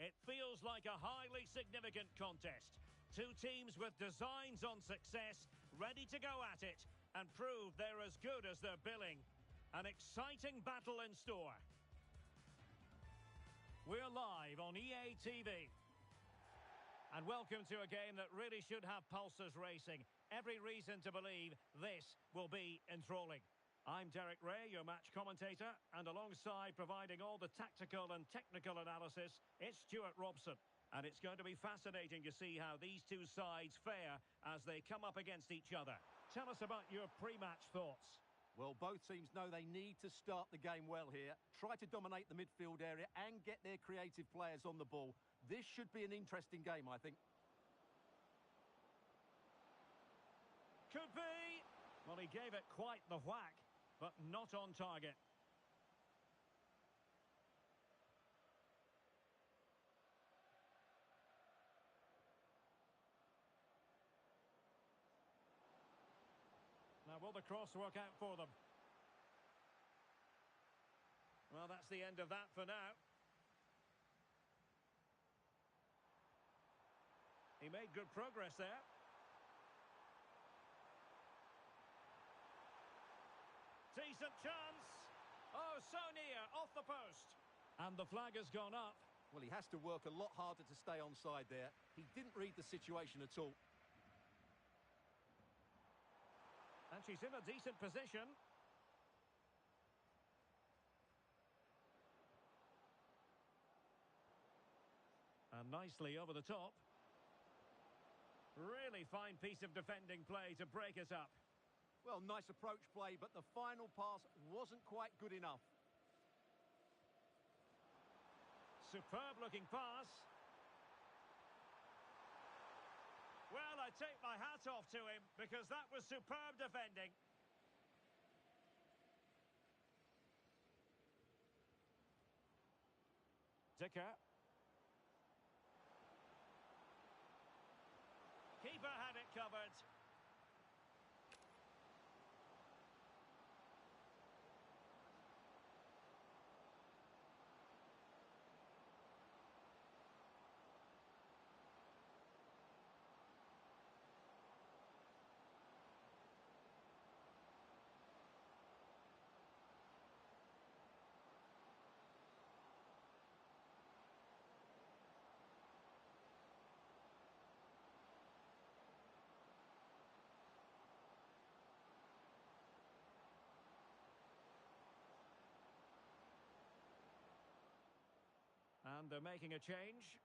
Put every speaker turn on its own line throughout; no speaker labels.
It feels like a highly significant contest. Two teams with designs on success, ready to go at it and prove they're as good as their billing. An exciting battle in store. We're live on EA TV. And welcome to a game that really should have pulses racing. Every reason to believe this will be enthralling. I'm Derek Ray, your match commentator, and alongside providing all the tactical and technical analysis, it's Stuart Robson. And it's going to be fascinating to see how these two sides fare as they come up against each other. Tell us about your pre-match thoughts.
Well, both teams know they need to start the game well here. Try to dominate the midfield area and get their creative players on the ball. This should be an interesting game, I think.
Could be. Well, he gave it quite the whack, but not on target. Now, will the cross work out for them? Well, that's the end of that for now. He made good progress there. Decent chance. Oh, so near, off the post. And the flag has gone up.
Well, he has to work a lot harder to stay onside there. He didn't read the situation at all.
And she's in a decent position. And nicely over the top. Really fine piece of defending play to break it up.
Well, nice approach play, but the final pass wasn't quite good enough.
Superb looking pass. Well, I take my hat off to him because that was superb defending. Dicker. Keeper had it covered. And they're making a change.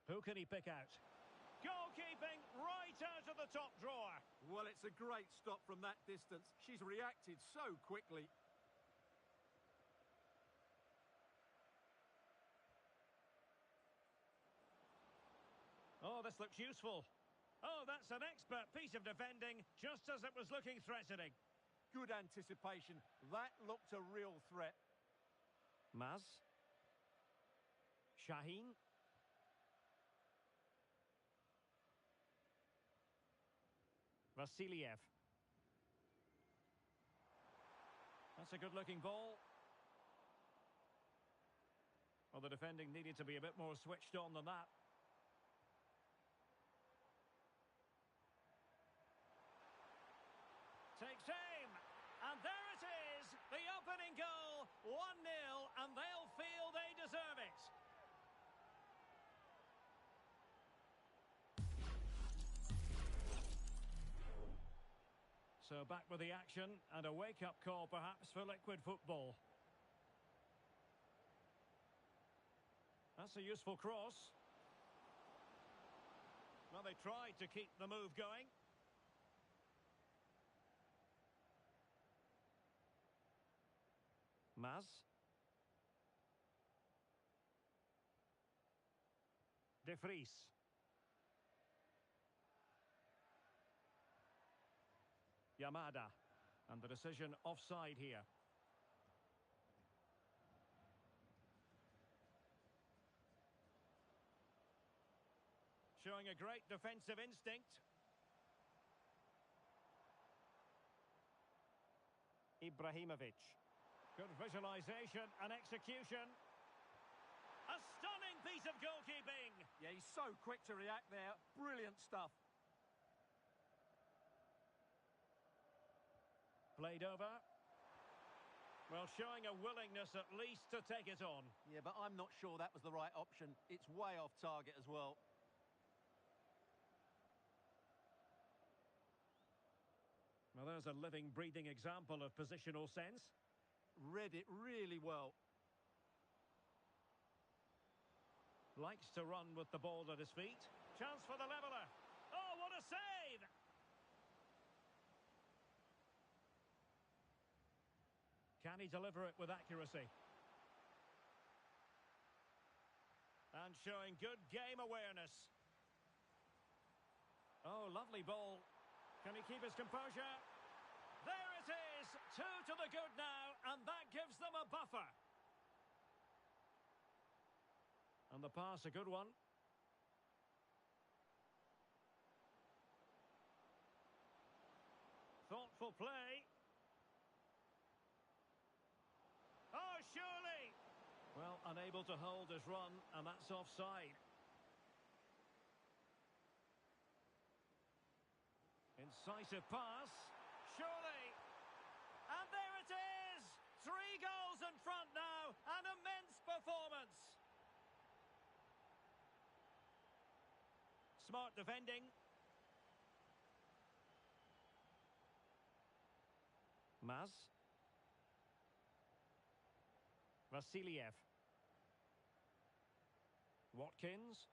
Who can he pick out? Goalkeeping right out of the top drawer.
Well, it's a great stop from that distance. She's reacted so quickly.
Oh, this looks useful. Oh, that's an expert piece of defending, just as it was looking threatening.
Good anticipation. That looked a real threat.
Maz. Shaheen. Vasiliev. That's a good-looking ball. Well, the defending needed to be a bit more switched on than that. Takes aim, and there it is, the opening goal, 1-0, and they'll feel they deserve it. So back with the action, and a wake-up call perhaps for liquid football. That's a useful cross. Well, they tried to keep the move going. Maz. De Vries. Yamada. And the decision offside here. Showing a great defensive instinct. Ibrahimovic. Good visualisation and execution. A stunning piece of goalkeeping.
Yeah, he's so quick to react there. Brilliant stuff.
Played over. Well, showing a willingness at least to take it on.
Yeah, but I'm not sure that was the right option. It's way off target as well.
Well, there's a living, breathing example of positional sense.
Read it really well.
Likes to run with the ball at his feet. Chance for the leveller. Oh, what a save! Can he deliver it with accuracy? And showing good game awareness. Oh, lovely ball. Can he keep his composure? There it is! 2 to the good now, and that gives them a buffer. And the pass, a good one. Thoughtful play. Oh, surely! Well, unable to hold his run, and that's offside. Incisive pass. Surely! And there it is! 3 goals in front now. An immense performance. Smart defending. Maz. Vasiliev. Watkins.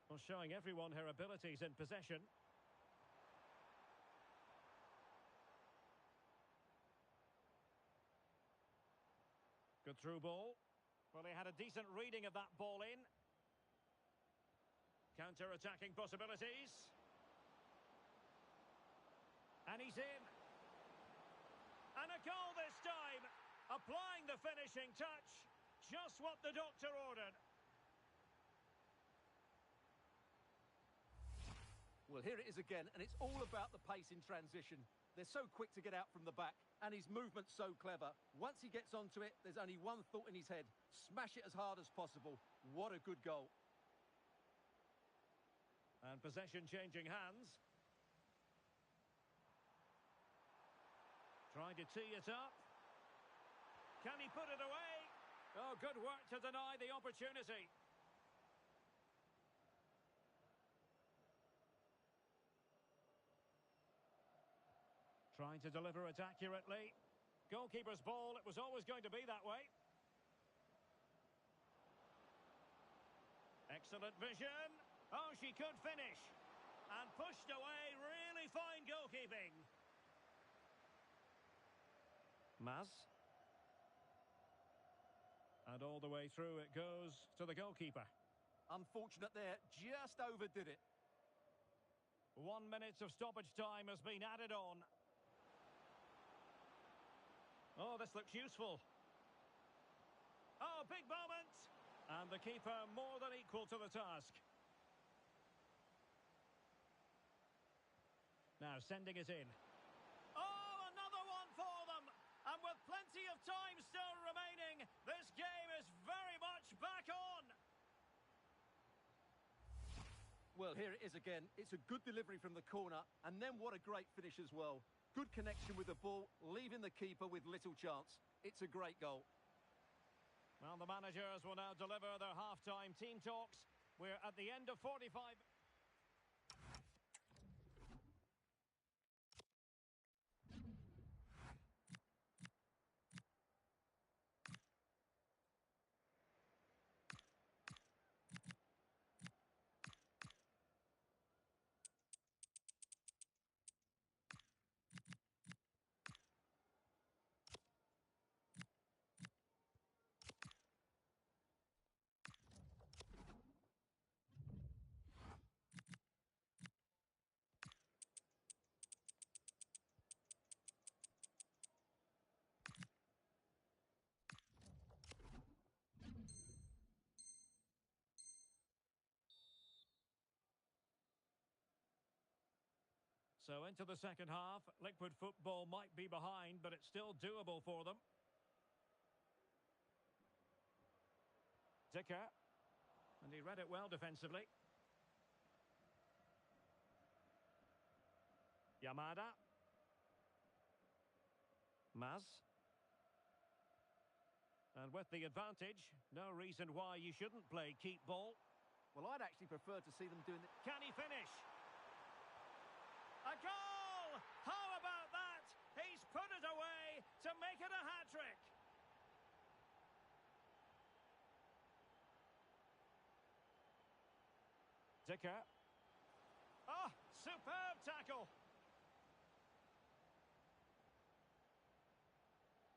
Well, showing everyone her abilities in possession. Good through ball. Well, he had a decent reading of that ball in. Counter-attacking possibilities. And he's in. And a goal this time. Applying the finishing touch. Just what the doctor ordered.
Well, here it is again, and it's all about the pace in transition. They're so quick to get out from the back, and his movement's so clever. Once he gets onto it, there's only one thought in his head. Smash it as hard as possible. What a good goal.
And possession changing hands. Trying to tee it up. Can he put it away? Oh, good work to deny the opportunity. Trying to deliver it accurately. Goalkeeper's ball, it was always going to be that way. Excellent vision. Oh, she could finish. And pushed away, really fine goalkeeping. Maz. And all the way through it goes to the goalkeeper.
Unfortunate there, just overdid it.
1 minute of stoppage time has been added on. Oh, this looks useful. Oh, big moment. And the keeper more than equal to the task. Now sending it in. Oh, another one for them. And with plenty of time still remaining, this game is very much back on.
Well, here it is again. It's a good delivery from the corner, and then what a great finish as well. Good connection with the ball, leaving the keeper with little chance. It's a great goal.
Well, the managers will now deliver their half-time team talks. We're at the end of 45... So into the second half, Liquid Football might be behind, but it's still doable for them. Dicker. And he read it well defensively. Yamada. Maz. And with the advantage, no reason why you shouldn't play keep ball.
Well, I'd actually prefer to see them doing it.
Can he finish? A goal! How about that? He's put it away to make it a hat-trick. Dicker. Oh, superb tackle.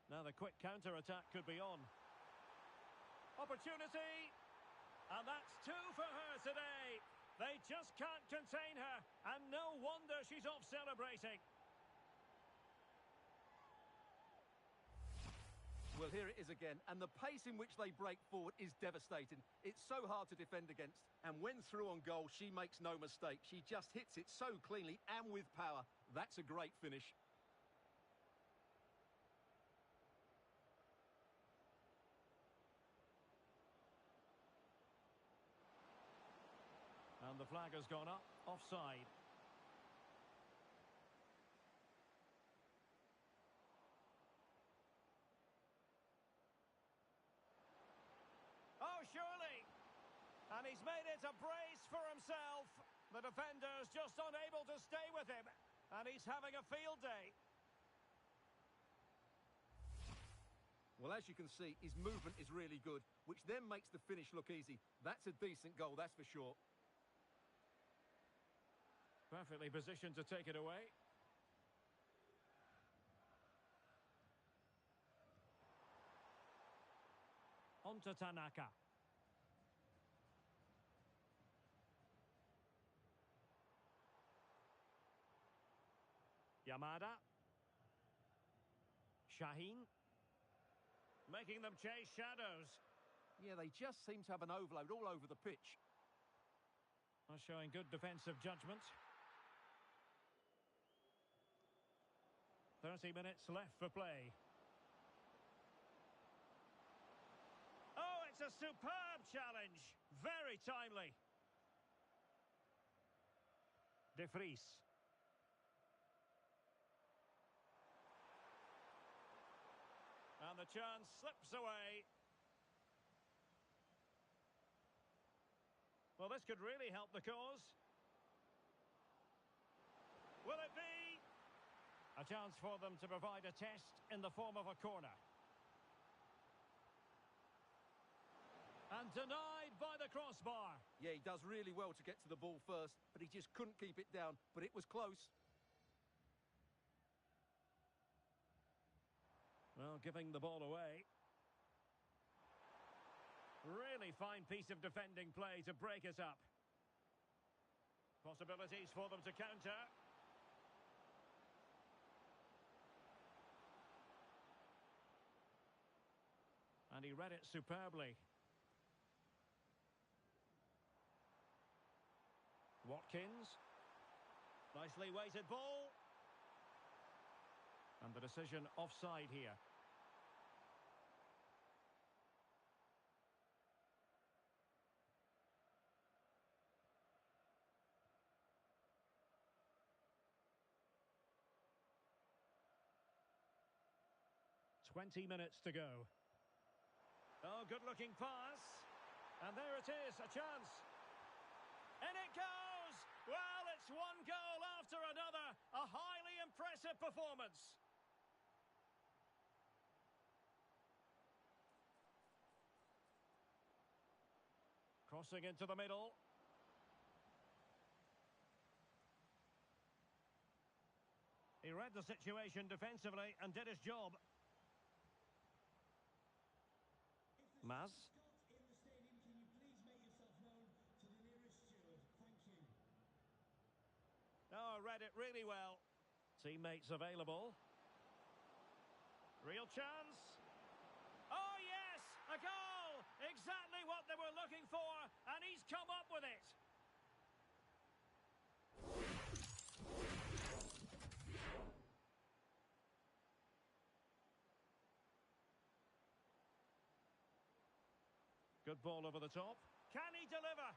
Now the quick counter-attack could be on. Opportunity. And that's two for her today. They just can't contain her. And no wonder she's off celebrating.
Well, here it is again. And the pace in which they break forward is devastating. It's so hard to defend against. And when through on goal, she makes no mistake. She just hits it so cleanly and with power. That's a great finish.
And the flag has gone up, offside. Oh, surely! And he's made it a brace for himself. The defender's just unable to stay with him. And he's having a field day.
Well, as you can see, his movement is really good, which then makes the finish look easy. That's a decent goal, that's for sure.
Perfectly positioned to take it away. On to Tanaka. Yamada. Shaheen. Making them chase shadows.
Yeah, they just seem to have an overload all over the pitch.
Showing good defensive judgment. 30 minutes left for play. Oh, it's a superb challenge. Very timely. De Vries. And the chance slips away. Well, this could really help the cause. Will it be? A chance for them to provide a test in the form of a corner. And denied by the crossbar.
Yeah, he does really well to get to the ball first, but he just couldn't keep it down. But it was close.
Well, giving the ball away. Really fine piece of defending play to break us up. Possibilities for them to counter. And he read it superbly. Watkins. Nicely weighted ball. And the decision offside here. "20 minutes to go. Oh, good-looking pass. And there it is, a chance. And it goes! Well, it's one goal after another. A highly impressive performance. Crossing into the middle. He read the situation defensively and did his job. Maz. Oh, read it really well. Teammates available. Real chance. Oh, yes! A goal! Exactly what they were looking for, and he's come up with it. Good ball over the top. Can he deliver?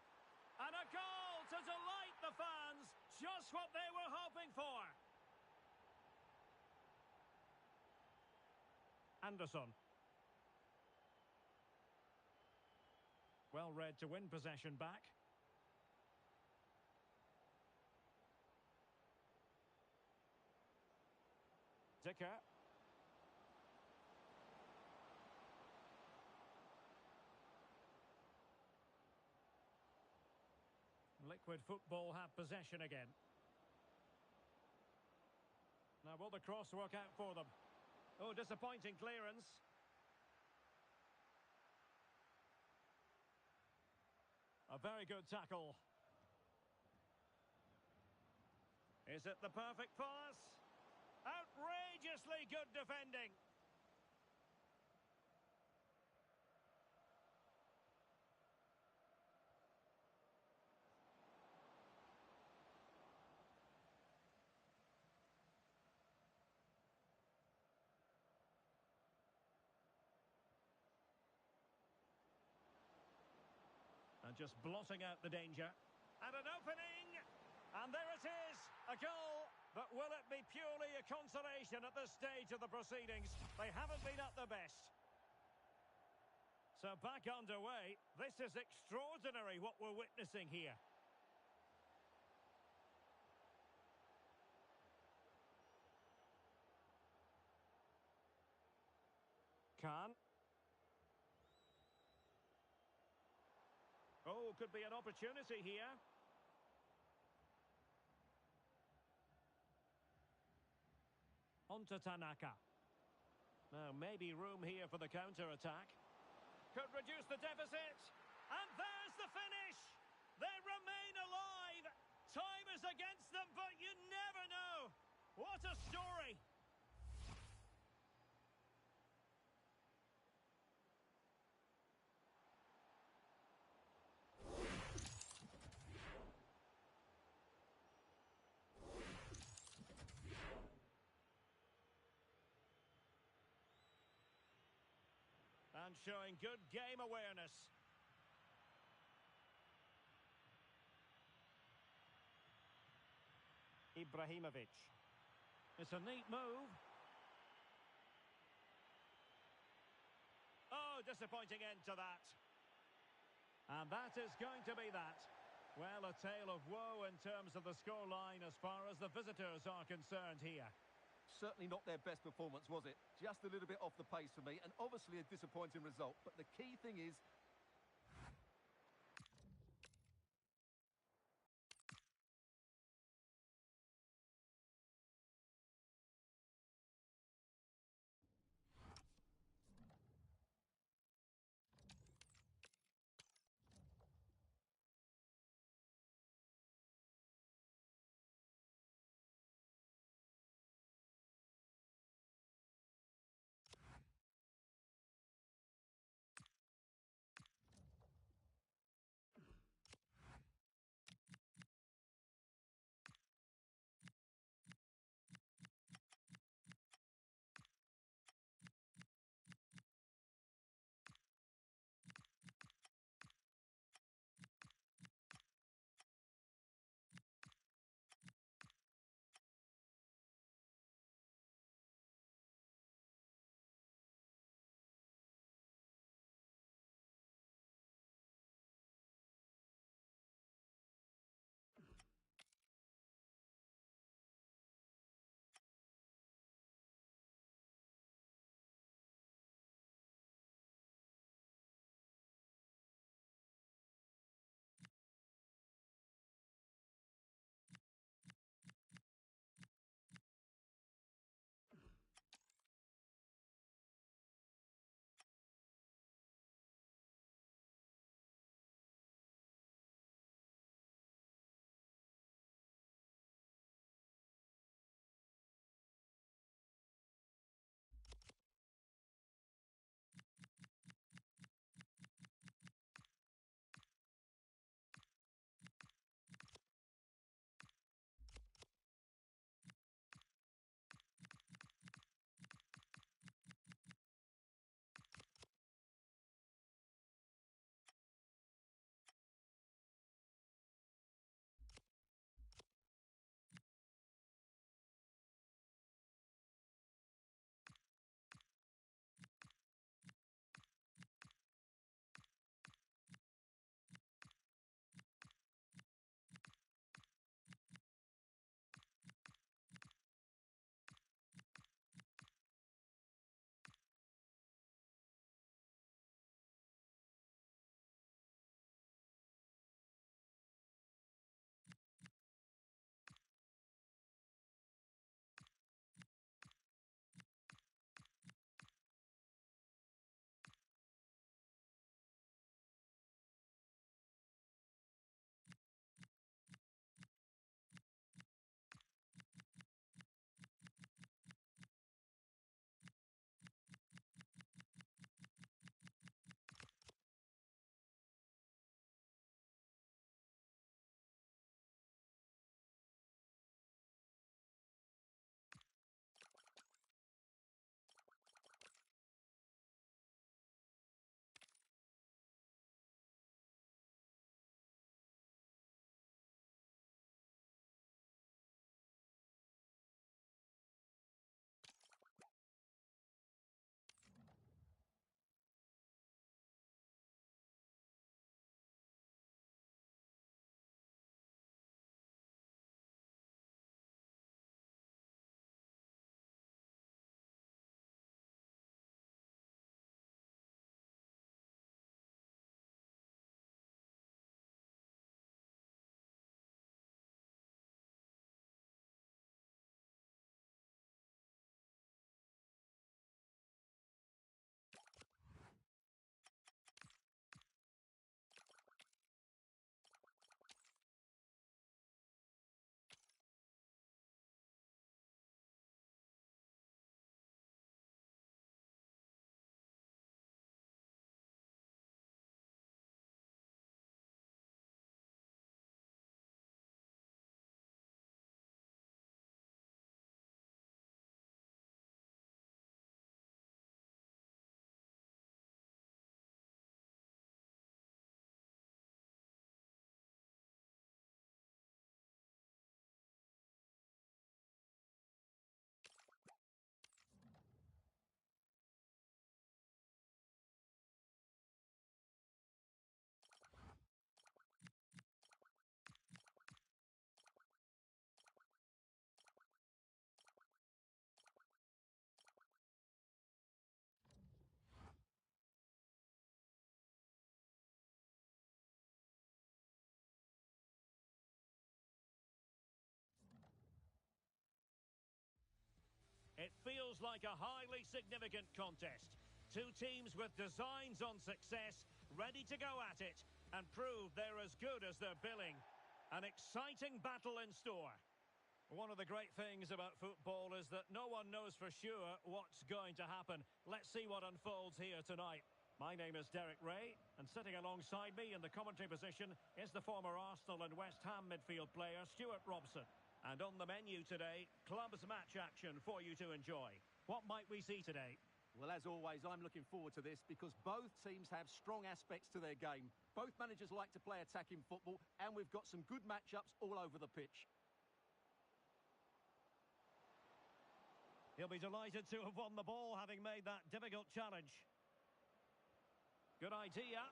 And a goal to delight the fans. Just what they were hoping for. Anderson. Well read to win possession back. Zicker. Liquid Football have possession again. Now will the cross work out for them? Oh, disappointing clearance. A very good tackle. Is it the perfect pass? Outrageously good defending. And just blotting out the danger. And an opening! And there it is! A goal! But will it be purely a consolation at this stage of the proceedings? They haven't been at their best. So back underway. This is extraordinary what we're witnessing here. Khan. Oh, could be an opportunity here. On to Tanaka. Now, maybe room here for the counter-attack. Could reduce the deficit. And there's the finish! They remain alive! Time is against them, but you never know! What a story! And showing good game awareness. Ibrahimovic. It's a neat move. Oh, disappointing end to that. And that is going to be that. Well, a tale of woe in terms of the scoreline as far as the visitors are concerned here.
Certainly not their best performance, was it? Just a little bit off the pace for me, and obviously a disappointing result. But the key thing is
It feels like a highly significant contest. Two teams with designs on success, ready to go at it and prove they're as good as their billing. An exciting battle in store. One of the great things about football is that no one knows for sure what's going to happen. Let's see what unfolds here tonight. My name is Derek Ray, and sitting alongside me in the commentary position is the former Arsenal and West Ham midfield player Stuart Robson. And on the menu today, clubs match action for you to enjoy. What might we see today?
Well, as always, I'm looking forward to this because both teams have strong aspects to their game. Both managers like to play attacking football, and we've got some good matchups all over the pitch.
He'll be delighted to have won the ball, having made that difficult challenge. Good idea.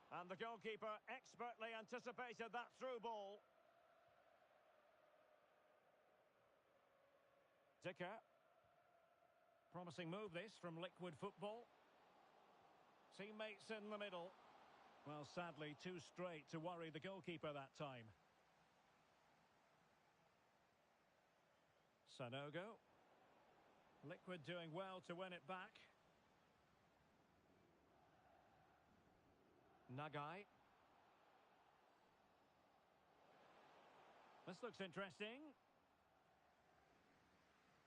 And the goalkeeper expertly anticipated that through ball. Dicker. Promising move this from Liquid Football. Teammates in the middle. Well, sadly, too straight to worry the goalkeeper that time. Sanogo. Liquid doing well to win it back. Nagai. This looks interesting.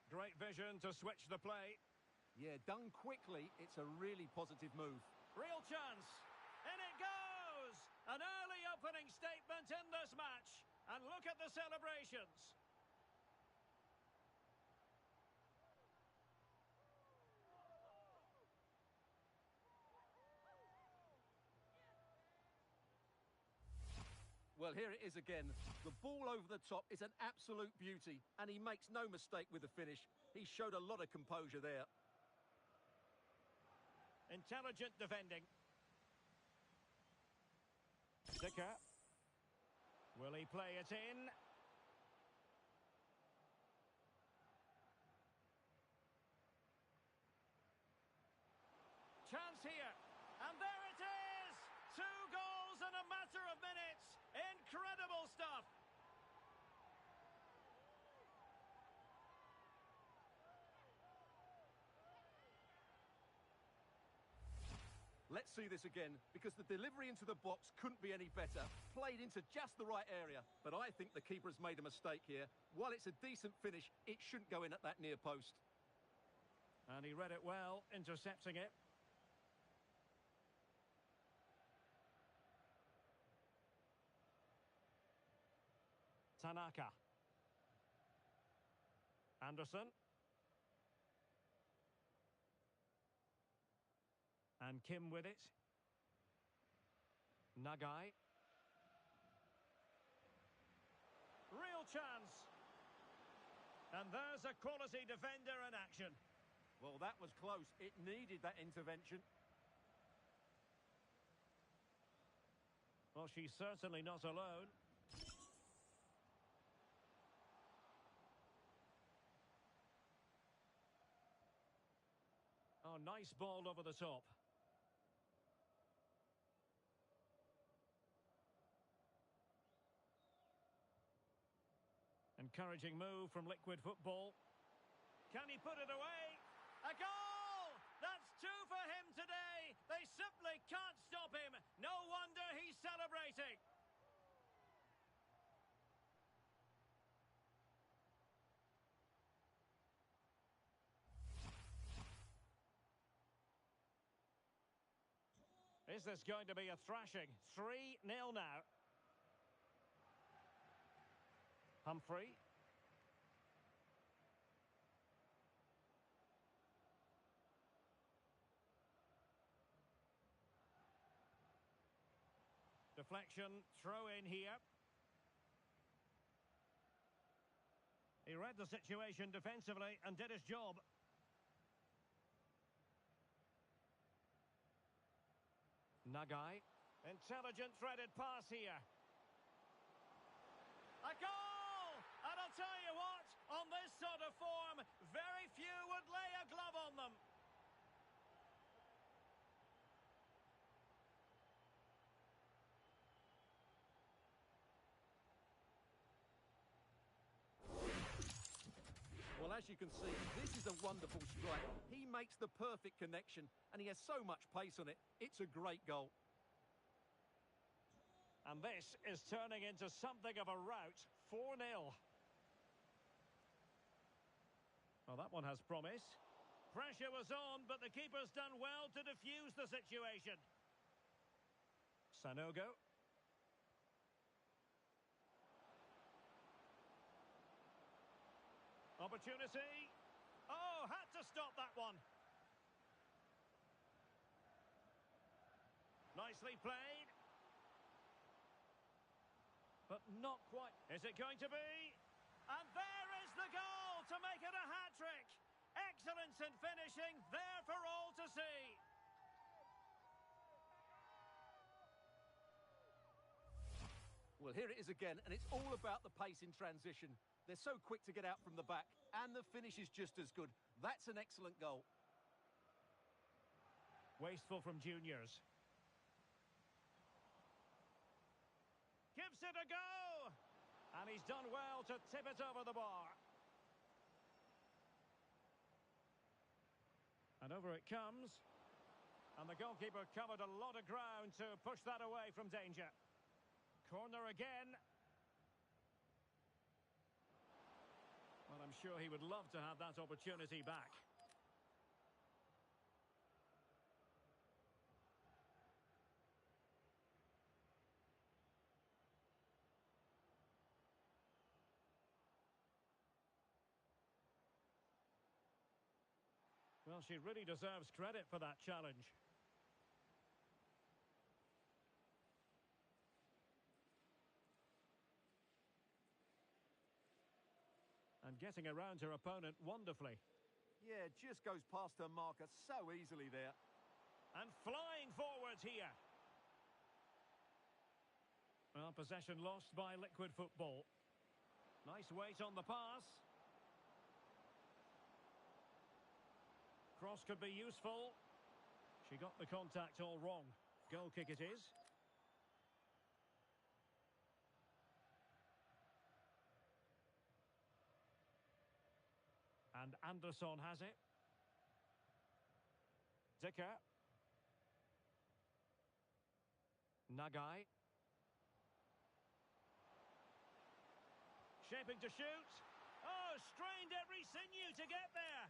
Great vision to switch the play.
Yeah, done quickly, it's a really positive move.
Real chance. In it goes! An early opening statement in this match. And look at the celebrations.
Well, here it is again. The ball over the top is an absolute beauty, and he makes no mistake with the finish. He showed a lot of composure there.
Intelligent defending. Dicker. Will he play it in? Chance here. And there it is! 2 goals in a matter of minutes. Incredible stuff.
Let's see this again, because the delivery into the box couldn't be any better. Played into just the right area, but I think the keeper has made a mistake here. While it's a decent finish, it shouldn't go in at that near post.
And he read it well, intercepting it. Tanaka. Anderson. And Kim with it. Nagai. Real chance. And there's a quality defender in action.
Well, that was close. It needed that intervention.
Well, she's certainly not alone. Oh, nice ball over the top. Encouraging move from Liquid Football. Can he put it away? A goal! That's 2 for him today. They simply can't stop him. No wonder he's celebrating. Is this going to be a thrashing? 3-0 now. Humphrey. Deflection, throw in here. He read the situation defensively and did his job. Nagai. Intelligent threaded pass here. A goal! And I'll tell you what, on this sort of form, very few would lay a glove on them.
Well, as as you can see, this is a wonderful strike. He makes the perfect connection, and he has so much pace on it. It's a great goal.
And this is turning into something of a rout. 4-0. Well, that one has promise. Pressure was on, but the keeper's done well to defuse the situation. Sanogo. Opportunity. Oh, had to stop that one. Nicely played. But not quite. Is it going to be? And there is the goal to make it a hat-trick. Excellence in finishing, there for all to see.
Well, here it is again, and it's all about the pace in transition. They're so quick to get out from the back, and the finish is just as good. That's an excellent goal.
Wasteful from juniors. Gives it a go! And he's done well to tip it over the bar. And over it comes. And the goalkeeper covered a lot of ground to push that away from danger. Corner again. Well, I'm sure he would love to have that opportunity back. Well, she really deserves credit for that challenge. And getting around her opponent wonderfully.
Yeah, just goes past her marker so easily there.
And flying forwards here. Well, possession lost by Liquid Football. Nice weight on the pass. Cross could be useful. She got the contact all wrong. Goal kick it is. And Anderson has it. Dicker. Nagai. Shaping to shoot. Oh, strained every sinew to get there.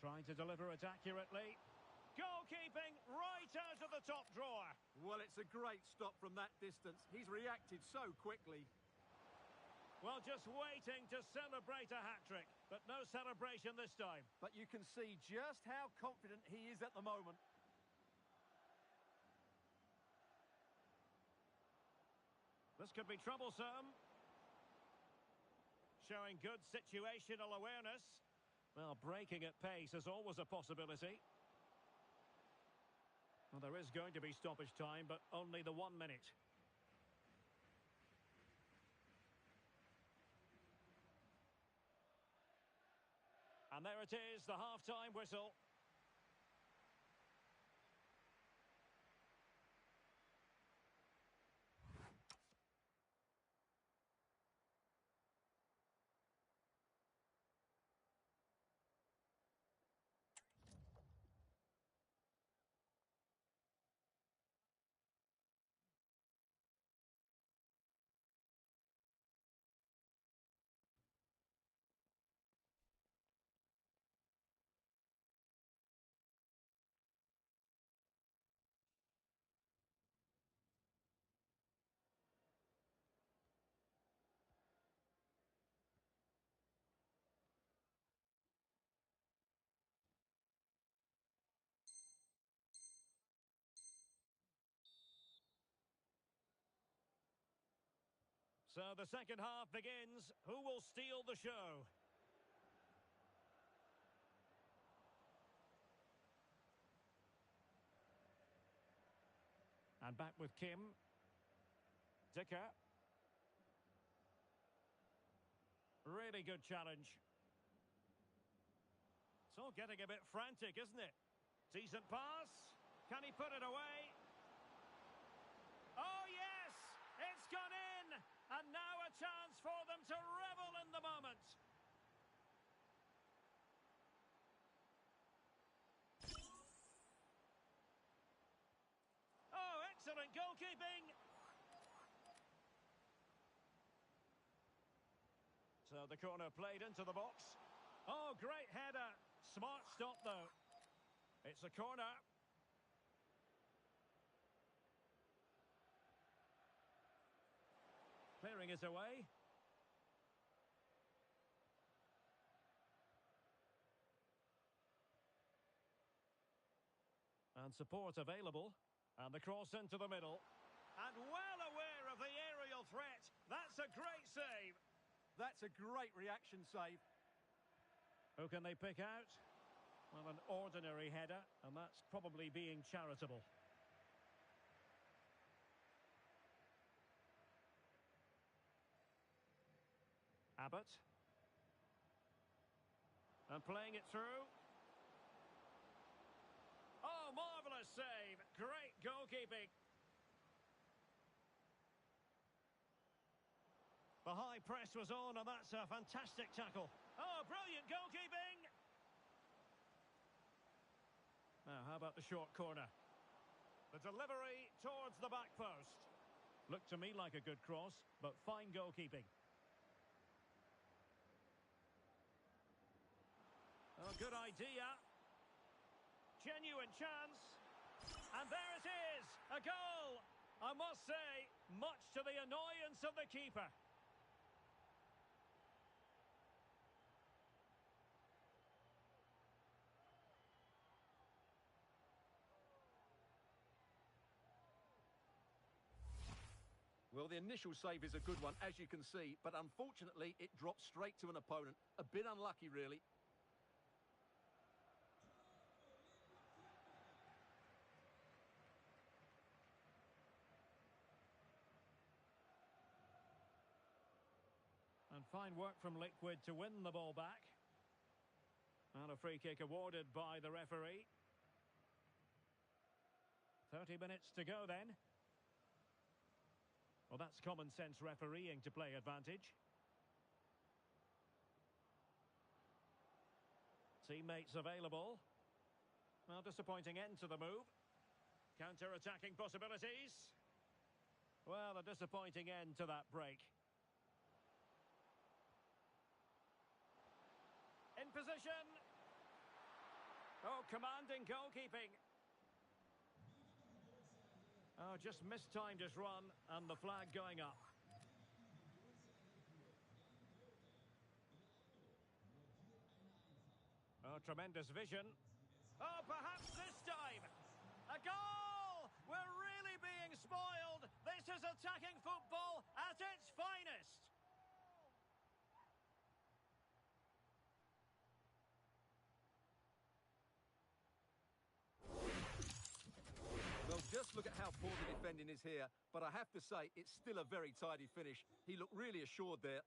Trying to deliver it accurately. Goalkeeping right out of the top drawer.
Well, it's a great stop from that distance. He's reacted so quickly.
Well, just waiting to celebrate a hat-trick, but no celebration this time.
But you can see just how confident he is at the moment.
This could be troublesome. Showing good situational awareness. Well, breaking at pace is always a possibility. Well, there is going to be stoppage time, but only the 1 minute. And there it is, the half-time whistle. So the second half begins. Who will steal the show? And back with Kim. Dicker. Really good challenge. It's all getting a bit frantic, isn't it? Decent pass. Can he put it away? Oh, yes! It's gone in! And now a chance for them to revel in the moment. Oh, excellent goalkeeping. So the corner played into the box. Oh, great header. Smart stop, though. It's a corner. Clearing it away. And support available. And the cross into the middle. And well aware of the aerial threat. That's a great save.
That's a great reaction save.
Who can they pick out? Well, an ordinary header, and that's probably being charitable. Abbott. And playing it through. Oh, marvellous save. Great goalkeeping. The high press was on, and that's a fantastic tackle. Oh, brilliant goalkeeping. Now, how about the short corner? The delivery towards the back post. Looked to me like a good cross, but fine goalkeeping. Oh, good idea. Genuine chance. And there it is, a goal. I must say, much to the annoyance of the keeper.
Well, the initial save is a good one, as you can see, but unfortunately it dropped straight to an opponent. A bit unlucky, really.
And fine work from Liquid to win the ball back. And a free kick awarded by the referee. 30 minutes to go then. Well, that's common sense refereeing to play advantage. Teammates available. Well, disappointing end to the move. Counter-attacking possibilities. Well, a disappointing end to that break. In position. Oh, commanding goalkeeping. Oh, just mistimed his run, and the flag going up. Oh, tremendous vision. Oh, perhaps this time. A goal! We're really being spoiled. This is attacking football at its finest.
Well, just look at how poor the defending is here, but I have to say, it's still a very tidy finish. He looked really assured there.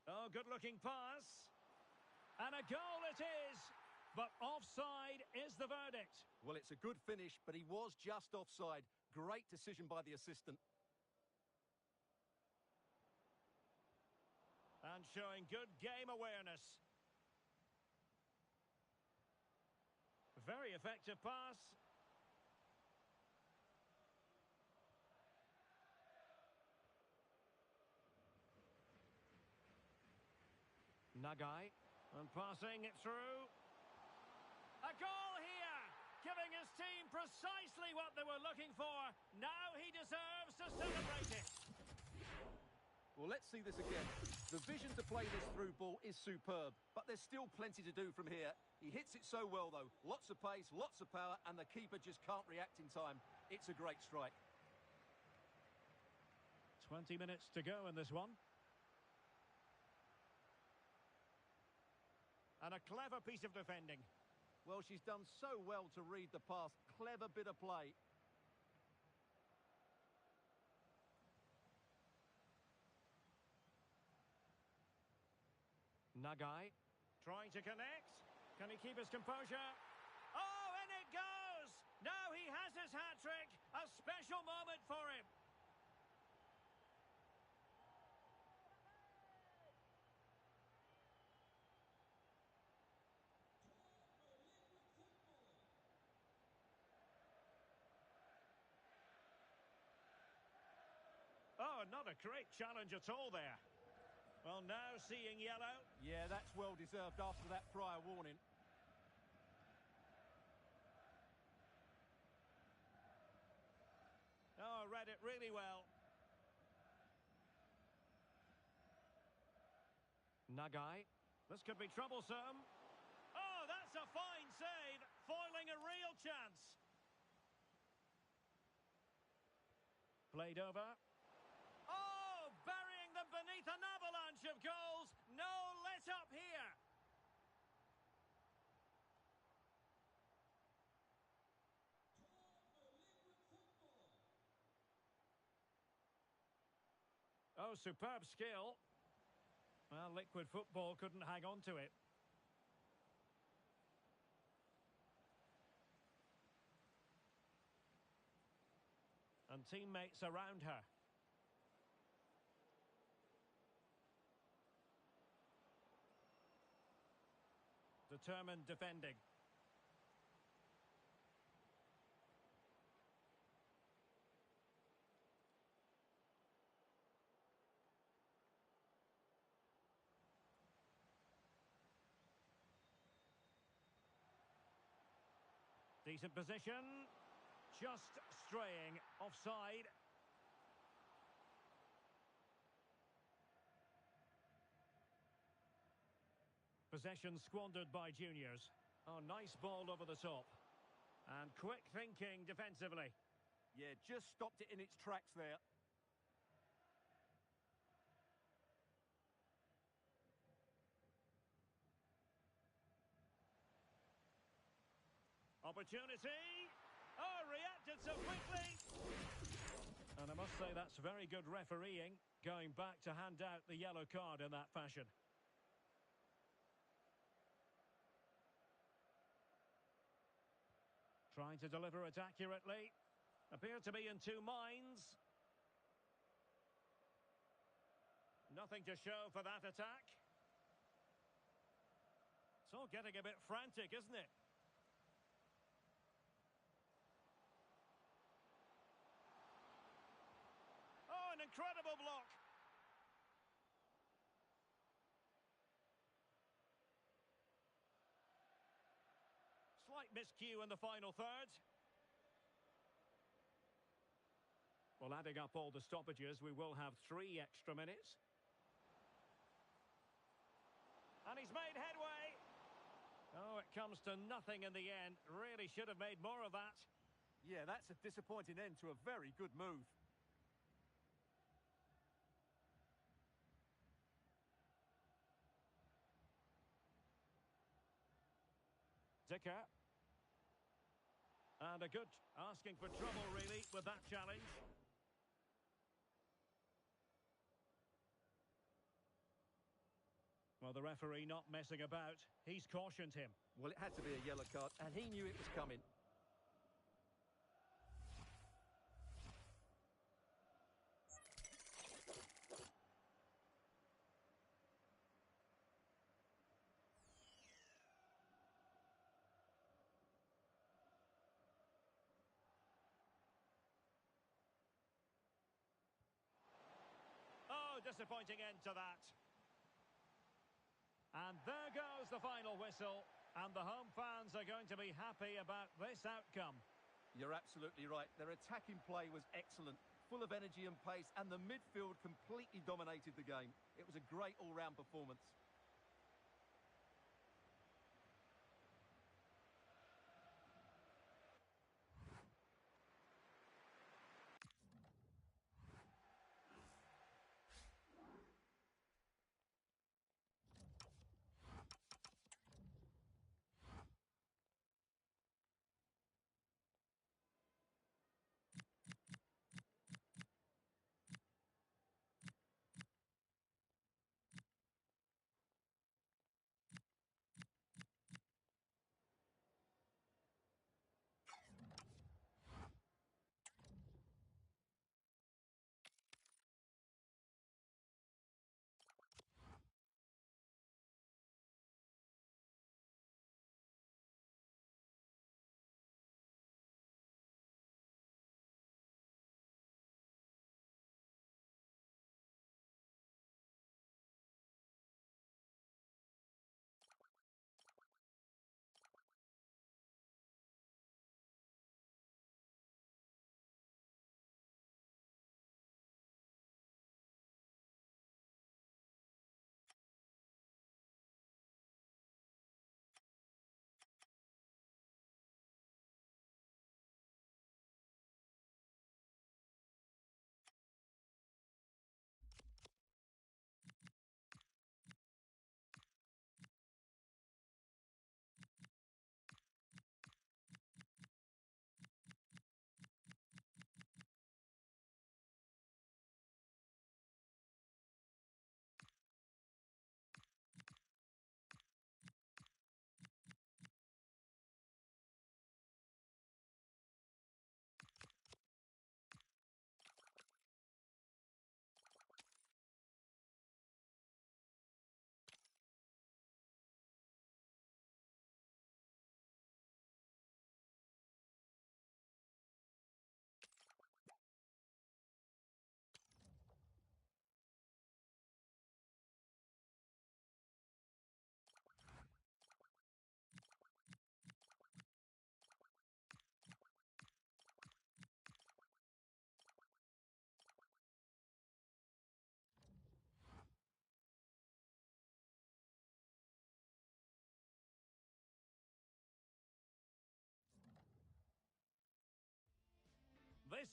Oh, good-looking pass. And a goal it is. But offside is the verdict.
Well, it's a good finish, but he was just offside. Great decision by the assistant.
And showing good game awareness. Very effective pass. Nagai. And passing it through. A goal here! Giving his team precisely what they were looking for. Now he deserves to celebrate it.
Well, let's see this again. The vision to play this through ball is superb, but there's still plenty to do from here. He hits it so well, though. Lots of pace, lots of power, and the keeper just can't react in time. It's a great strike.
20 minutes to go in this one. And a clever piece of defending.
Well, she's done so well to read the pass. Clever bit of play.
Nagai trying to connect. Can he keep his composure? Oh, and it goes! Now he has his hat-trick. A special moment for him. Oh, not a great challenge at all there. Well, now seeing yellow.
Yeah, that's well deserved after that prior warning.
Oh, read it really well. Nagai. This could be troublesome. Oh, that's a fine save, foiling a real chance. Played over. Oh, burying them beneath an avalanche of goals. No let up here. Oh, superb skill. Well, Liquid Football couldn't hang on to it. And teammates around her. Determined defending. Decent position. Just straying offside. Possession squandered by juniors. Oh, nice ball over the top. And quick thinking defensively.
Yeah, just stopped it in its tracks there.
Opportunity. Oh, reacted so quickly. And I must say that's very good refereeing, going back to hand out the yellow card in that fashion. Trying to deliver it accurately. Appear to be in two minds. Nothing to show for that attack. It's all getting a bit frantic, isn't it? Oh, an incredible block. Slight miscue in the final third. Well, adding up all the stoppages, we will have 3 extra minutes. And he's made headway. Oh, it comes to nothing in the end. Really should have made more of that.
Yeah, that's a disappointing end to a very good move.
Dicker. And a good asking for trouble, really, with that challenge. Well, the referee not messing about. He's cautioned him.
Well, it had to be a yellow card, and he knew it was coming.
Oh, disappointing end to that. And there goes the final whistle. And the home fans are going to be happy about this outcome.
You're absolutely right. Their attacking play was excellent, full of energy and pace, and the midfield completely dominated the game. It was a great all-round performance.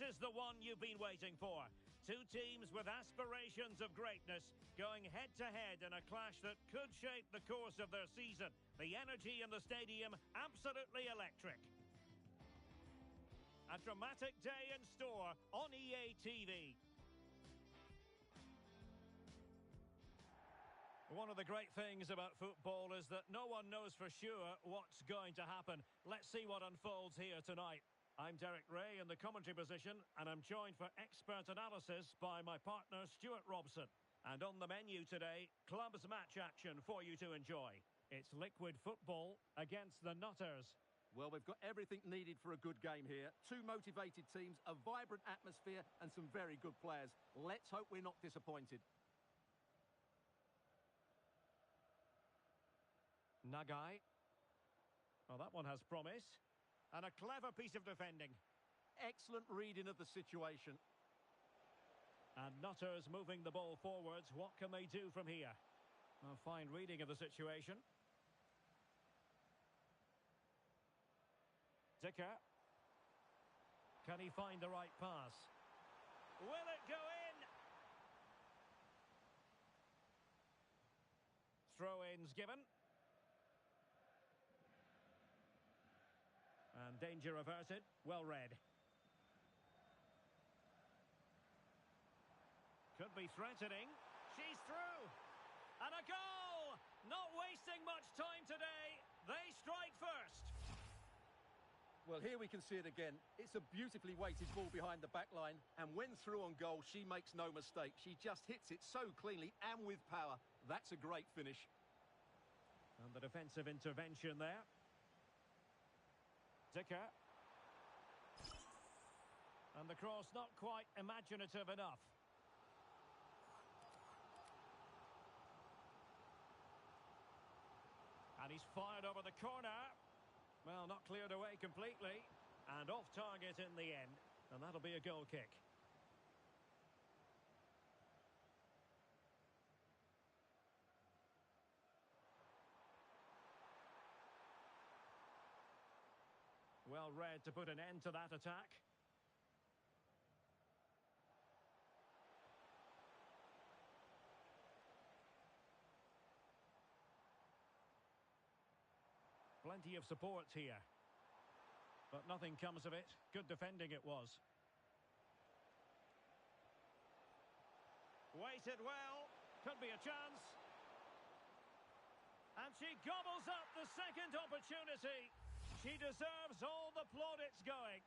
This is the one you've been waiting for. Two teams with aspirations of greatness going head-to-head in a clash that could shape the course of their season. The energy in the stadium, absolutely electric. A dramatic day in store on EA TV. One of the great things about football is that no one knows for sure what's going to happen. Let's see what unfolds here tonight. I'm Derek Ray in the commentary position, and I'm joined for expert analysis by my partner Stuart Robson. And on the menu today, clubs match action for you to enjoy. It's liquid football against the Nutters.
Well, we've got everything needed for a good game here. Two motivated teams, a vibrant atmosphere, and some very good players. Let's hope we're not disappointed.
Nagai. Well, that one has promise. And a clever piece of defending.
Excellent reading of the situation.
And Nutters moving the ball forwards. What can they do from here? A fine reading of the situation. Dicker. Can he find the right pass? Will it go in? Throw-ins given. And danger averted. Well read. Could be threatening. She's through. And a goal! Not wasting much time today. They strike first.
Well, here we can see it again. It's a beautifully weighted ball behind the back line. And when through on goal, she makes no mistake. She just hits it so cleanly and with power. That's a great finish.
And the defensive intervention there. Dicker. And the cross not quite imaginative enough. And he's fired over the corner. Well, not cleared away completely. And off target in the end. And that'll be a goal kick. Well read to put an end to that attack. Plenty of support here. But nothing comes of it. Good defending it was. Waited well. Could be a chance. And she gobbles up the second opportunity. She deserves all the plaudits going.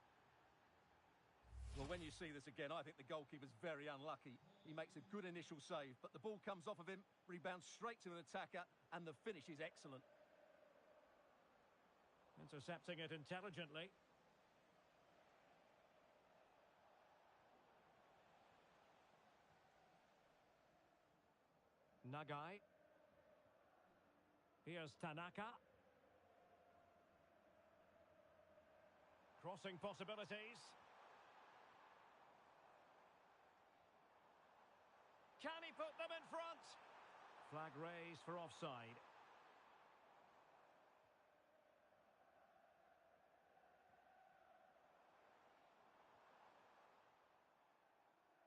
Well, when you see this again, I think the goalkeeper's very unlucky. He makes a good initial save, but the ball comes off of him, rebounds straight to an attacker, and the finish is excellent.
Intercepting it intelligently. Nagai. Here's Tanaka. Crossing possibilities. Can he put them in front? Flag raised for offside.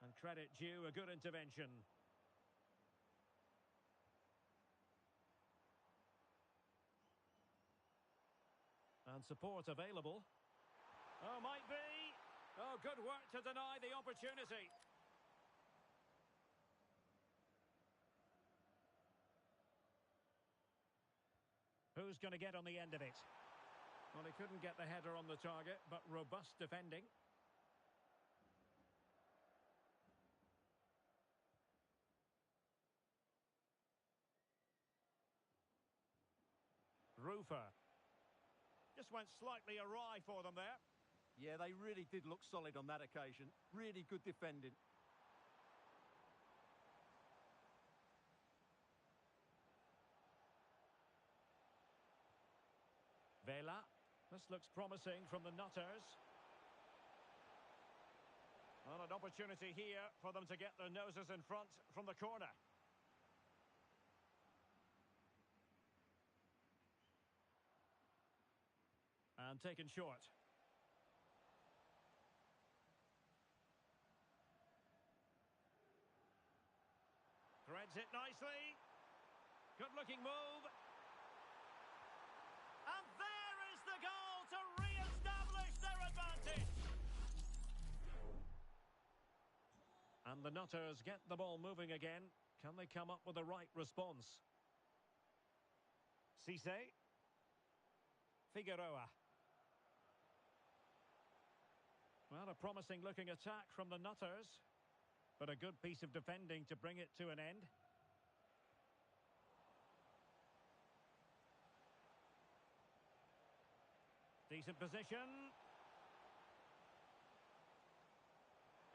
And credit due, a good intervention. And support available. Oh, might be. Oh, good work to deny the opportunity. Who's going to get on the end of it? Well, he couldn't get the header on the target, but robust defending. Rufer. Just went slightly awry for them there.
Yeah, they really did look solid on that occasion. Really good defending.
Vela. This looks promising from the Nutters. Well, an opportunity here for them to get their noses in front from the corner. And taken short. Heads it nicely. Good-looking move. And there is the goal to re-establish their advantage. And the Nutters get the ball moving again. Can they come up with the right response? Cisse. Figueroa. Well, a promising-looking attack from the Nutters. But a good piece of defending to bring it to an end. Decent position.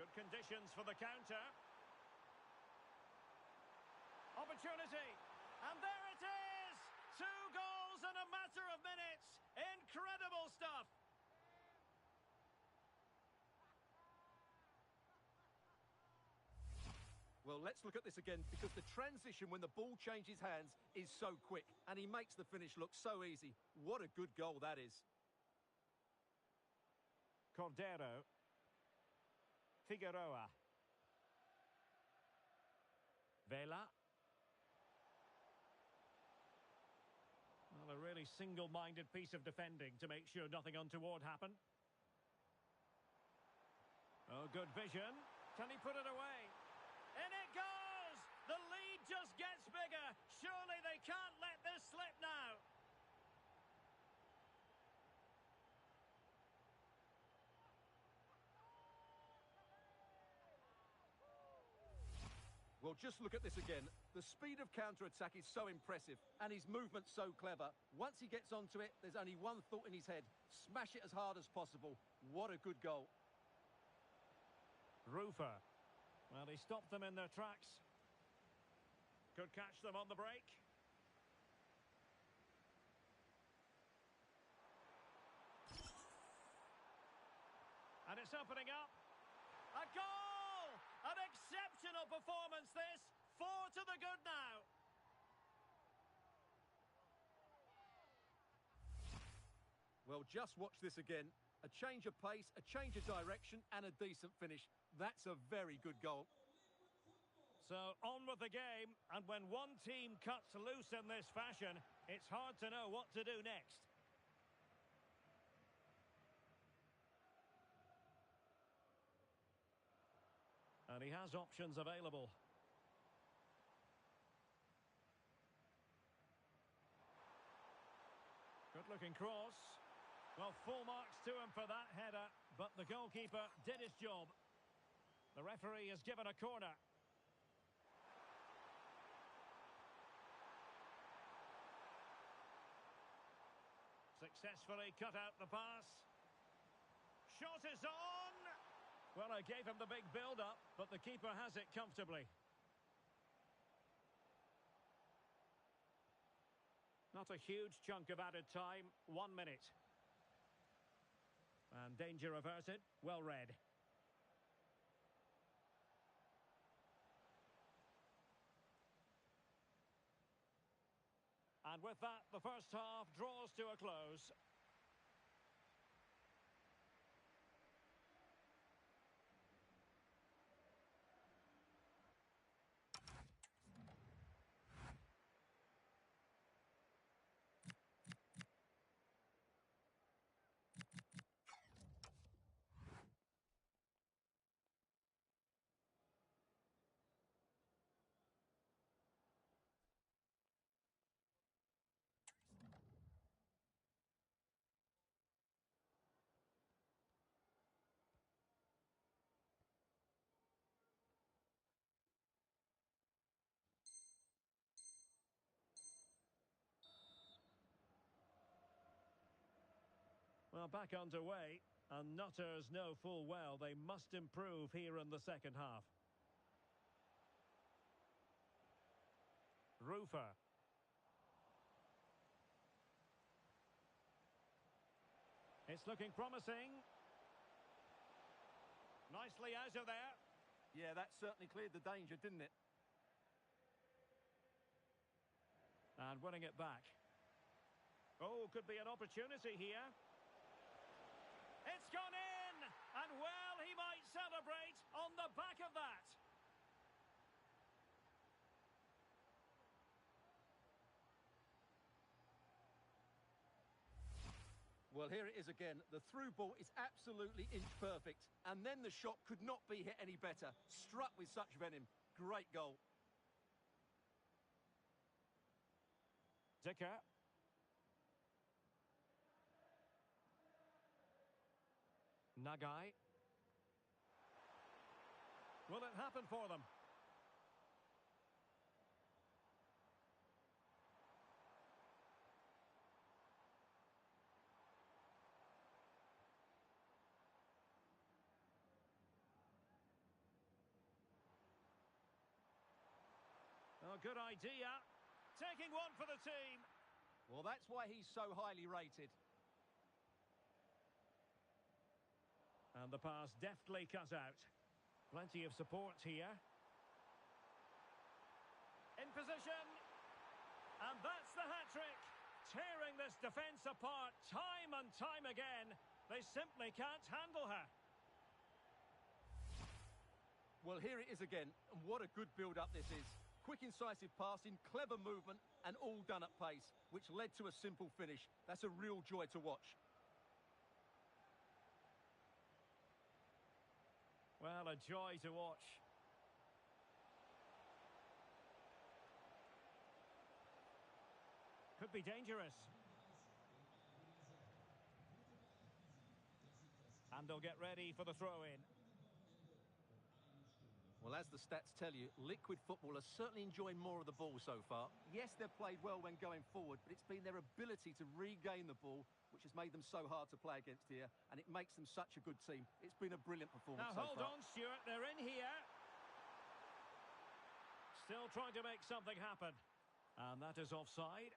Good conditions for the counter. Opportunity. And there it is! 2 goals in a matter of minutes. Incredible stuff.
Well, let's look at this again, because the transition when the ball changes hands is so quick, and he makes the finish look so easy. What a good goal that is.
Cordero. Figueroa. Vela. Well, a really single-minded piece of defending to make sure nothing untoward happened. Oh, good vision. Can he put it away? In it goes! The lead just gets bigger. Surely they can't let this slip now.
Well, just look at this again. The speed of counter-attack is so impressive, and his movement's so clever. Once he gets onto it, there's only one thought in his head. Smash it as hard as possible. What a good goal.
Rufer. Well, he stopped them in their tracks. Could catch them on the break. And it's opening up. A goal! An exceptional performance this. 4 to the good now.
Well, just watch this again. A change of pace, a change of direction, and a decent finish. That's a very good goal.
So, on with the game, and when one team cuts loose in this fashion, it's hard to know what to do next. And he has options available. Good-looking cross. Well, full marks to him for that header, but the goalkeeper did his job. The referee has given a corner. Successfully cut out the pass. Shot is on! Well, I gave him the big build-up, but the keeper has it comfortably. Not a huge chunk of added time, 1 minute. And danger averted, well read. And with that, the first half draws to a close. Well, back underway, and Nutters know full well they must improve here in the second half. Rufer. It's looking promising. Nicely out of there.
Yeah, that certainly cleared the danger, didn't it?
And winning it back. Oh, could be an opportunity here. It's gone in! And well, he might celebrate on the back of that.
Well, here it is again. The through ball is absolutely inch perfect. And then the shot could not be hit any better. Struck with such venom. Great goal.
Dicker. Nagai. Will it happen for them? Oh, good idea. Taking one for the team.
Well, that's why he's so highly rated.
And the pass deftly cut out. Plenty of support here. In position. And that's the hat-trick. Tearing this defence apart time and time again. They simply can't handle her.
Well, here it is again. And what a good build-up this is. Quick, incisive passing, clever movement, and all done at pace, which led to a simple finish. That's a real joy to watch.
Well, a joy to watch. Could be dangerous. And they'll get ready for the throw-in.
Well, as the stats tell you, Liquid football are certainly enjoying more of the ball so far. Yes, they've played well when going forward, but it's been their ability to regain the ball which has made them so hard to play against here, and it makes them such a good team. It's been a brilliant performance
now,
so far.
hold on, Stuart, they're in here. Still trying to make something happen. And that is offside.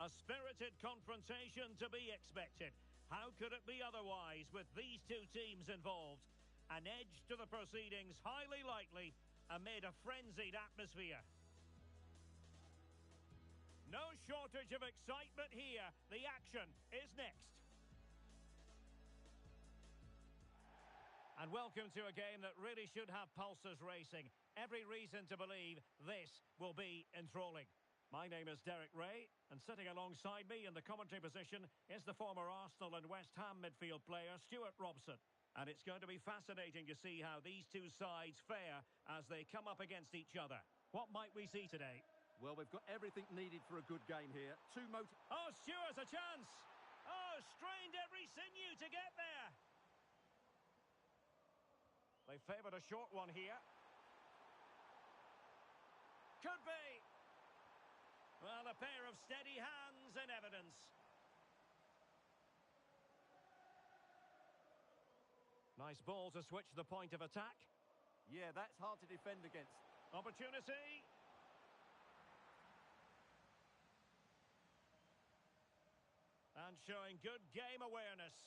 A spirited confrontation to be expected. How could it be otherwise with these two teams involved? An edge to the proceedings, highly likely, amid a frenzied atmosphere. No shortage of excitement here. The action is next. And welcome to a game that really should have pulses racing. Every reason to believe this will be enthralling. My name is Derek Ray, and sitting alongside me in the commentary position is the former Arsenal and West Ham midfield player, Stuart Robson. And it's going to be fascinating to see how these two sides fare as they come up against each other. What might we see today?
Well, we've got everything needed for a good game here.
Oh, Stuart's a chance! Oh, strained every sinew to get there! They favoured a short one here. Could be! Well, a pair of steady hands in evidence. Nice ball to switch the point of attack.
Yeah, that's hard to defend against.
Opportunity. And showing good game awareness.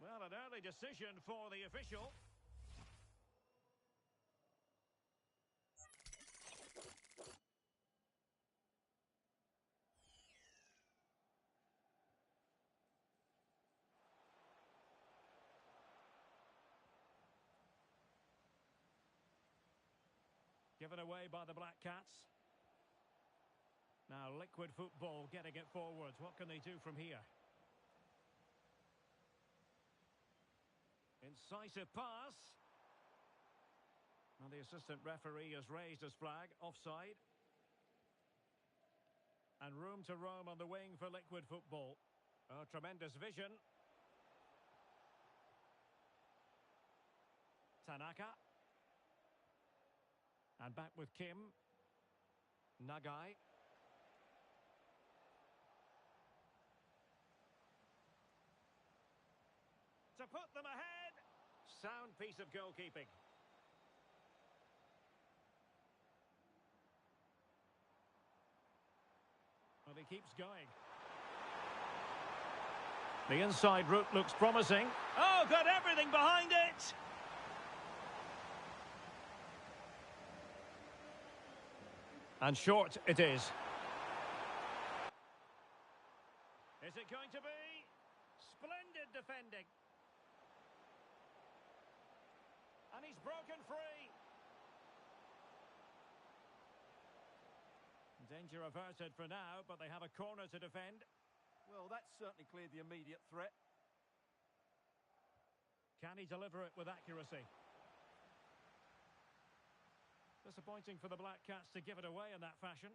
Well, an early decision for the official. Given away by the Black Cats. Now Liquid Football getting it forwards. What can they do from here? Incisive pass. And the assistant referee has raised his flag. Offside. And room to roam on the wing for Liquid Football. Oh, tremendous vision. Tanaka. And back with Kim. Nagai. To put them ahead. Sound piece of goalkeeping. Well, he keeps going. The inside route looks promising. Oh, got everything behind it. And short it is. Is it going to be? Splendid defending. And he's broken free. Danger averted for now, but they have a corner to defend.
Well, that's certainly cleared the immediate threat.
Can he deliver it with accuracy? Disappointing for the Black Cats to give it away in that fashion.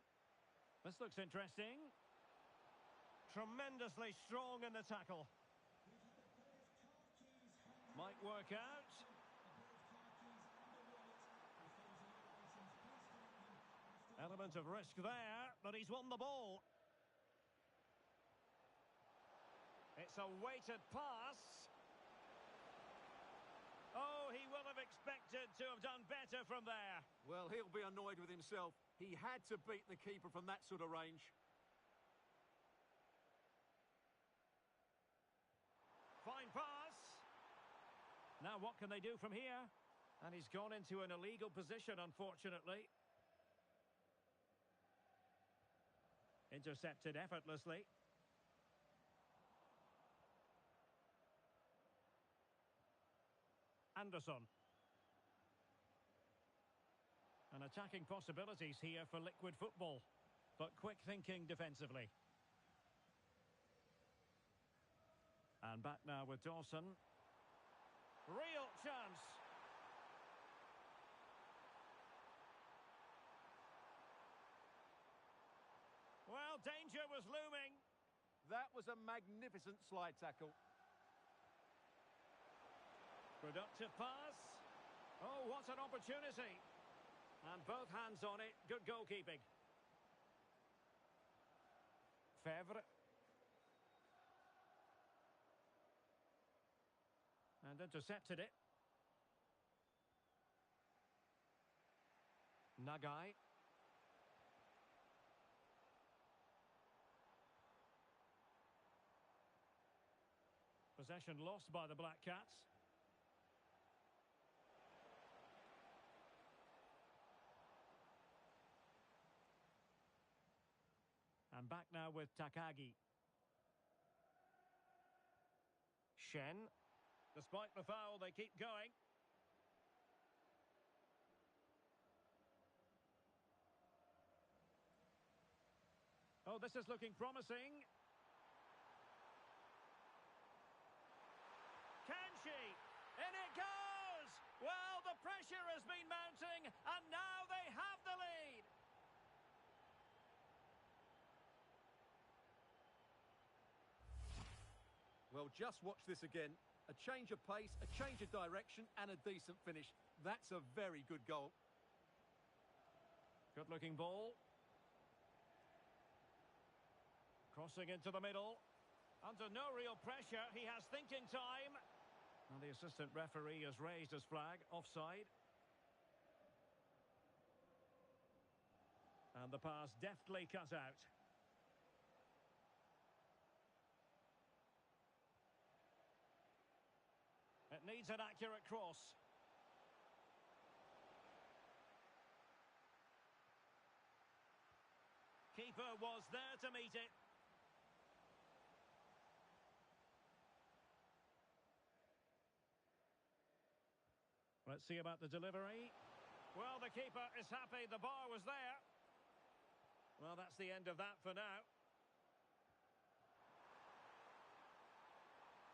This looks interesting. Tremendously strong in the tackle. Might work out. Element of risk there, but he's won the ball. It's a weighted pass. Oh, he will have expected to have done better from there.
Well, he'll be annoyed with himself. He had to beat the keeper from that sort of range.
Fine pass. Now what can they do from here? And he's gone into an illegal position, unfortunately. Intercepted effortlessly. Anderson. And attacking possibilities here for Liquid Football, but quick thinking defensively. And back now with Dawson. Real chance. Well, danger was looming.
That was a magnificent slide tackle.
Productive pass. Oh, what an opportunity. And both hands on it. Good goalkeeping. Fevre. And intercepted it. Nagai. Possession lost by the Black Cats. And back now with Takagi. Shen. Despite the foul, they keep going. Oh, this is looking promising. Can she? In it goes! Well, the pressure has been mounting, and now they have the lead.
Well, just watch this again. A change of pace, a change of direction, and a decent finish. That's a very good goal.
Good-looking ball. Crossing into the middle. Under no real pressure, he has thinking time. And the assistant referee has raised his flag, offside. And the pass deftly cut out. It needs an accurate cross. Keeper was there to meet it. Let's see about the delivery. Well, the keeper is happy the bar was there. Well, that's the end of that for now.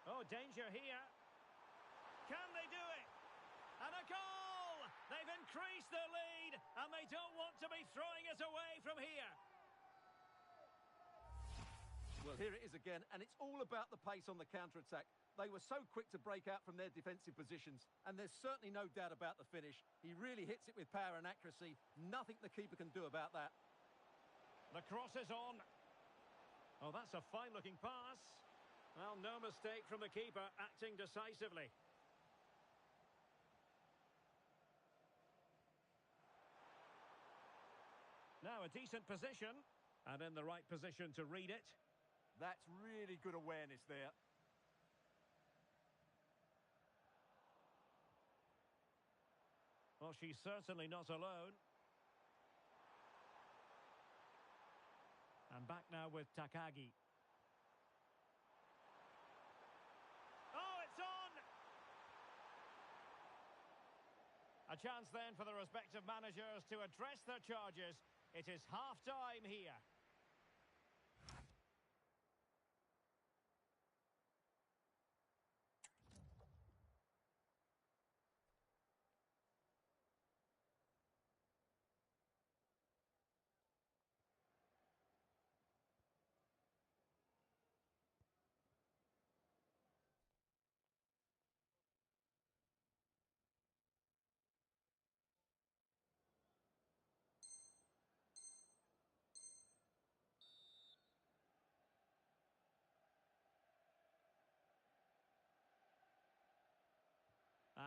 Oh, danger here. Can they do it? And a goal! They've increased their lead, and they don't want to be throwing it away from here.
Well, here it is again, and it's all about the pace on the counter-attack. They were so quick to break out from their defensive positions, and there's certainly no doubt about the finish. He really hits it with power and accuracy. Nothing the keeper can do about that.
The cross is on. Oh, that's a fine-looking pass. Well, no mistake from the keeper, acting decisively. Now a decent position, and in the right position to read it.
That's really good awareness there.
Well, she's certainly not alone. And back now with Takagi. Oh, it's on! A chance then for the respective managers to address their charges. It is half-time here.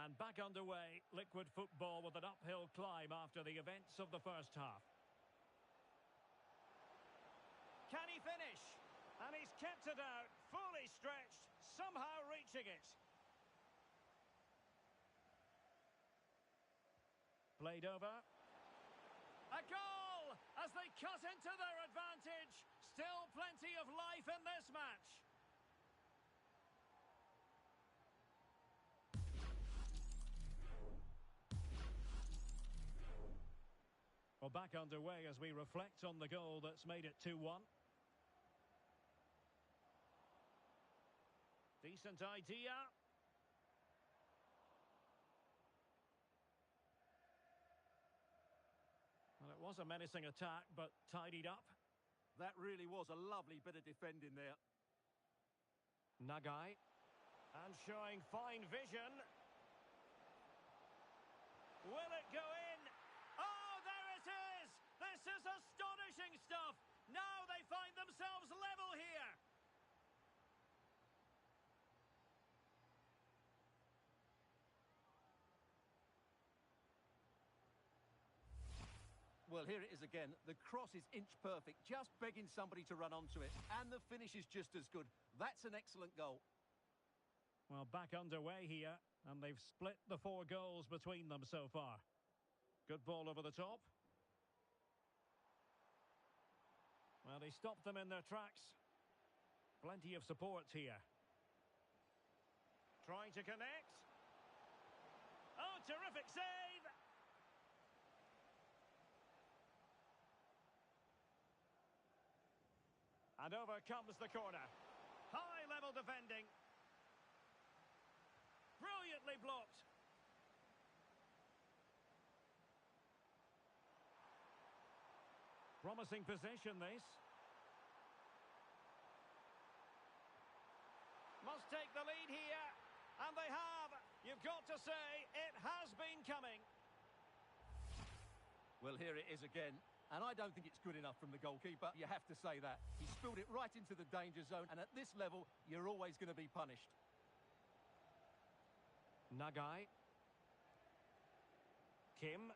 And back underway, liquid football with an uphill climb after the events of the first half. Can he finish? And he's kept it out, fully stretched, somehow reaching it. Played over. A goal as they cut into their advantage. Still plenty of life in this match. Well, back underway as we reflect on the goal that's made it 2-1. Decent idea. Well, it was a menacing attack, but tidied up.
That really was a lovely bit of defending there.
Nagai. And showing fine vision. Will it go in? Oh, there it is! This is astonishing stuff! Now they find themselves level here!
Well, here it is again. The cross is inch perfect, just begging somebody to run onto it. And the finish is just as good. That's an excellent goal.
Well, back underway here, and they've split the 4 goals between them so far. Good ball over the top. Well, he stopped them in their tracks. Plenty of support here. Trying to connect. Oh, terrific save! And over comes the corner. High-level defending. Brilliantly blocked. Promising position, this. Must take the lead here. And they have. You've got to say, it has been coming.
Well, here it is again. And I don't think it's good enough from the goalkeeper. You have to say that. He spilled it right into the danger zone. And at this level, you're always going to be punished.
Nagai. Kim.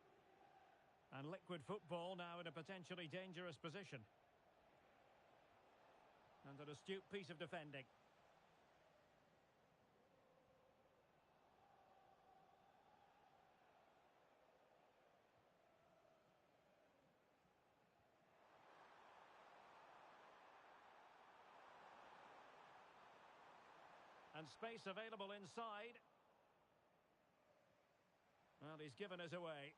And Liquid Football now in a potentially dangerous position. And an astute piece of defending. And space available inside. Well, he's given us away.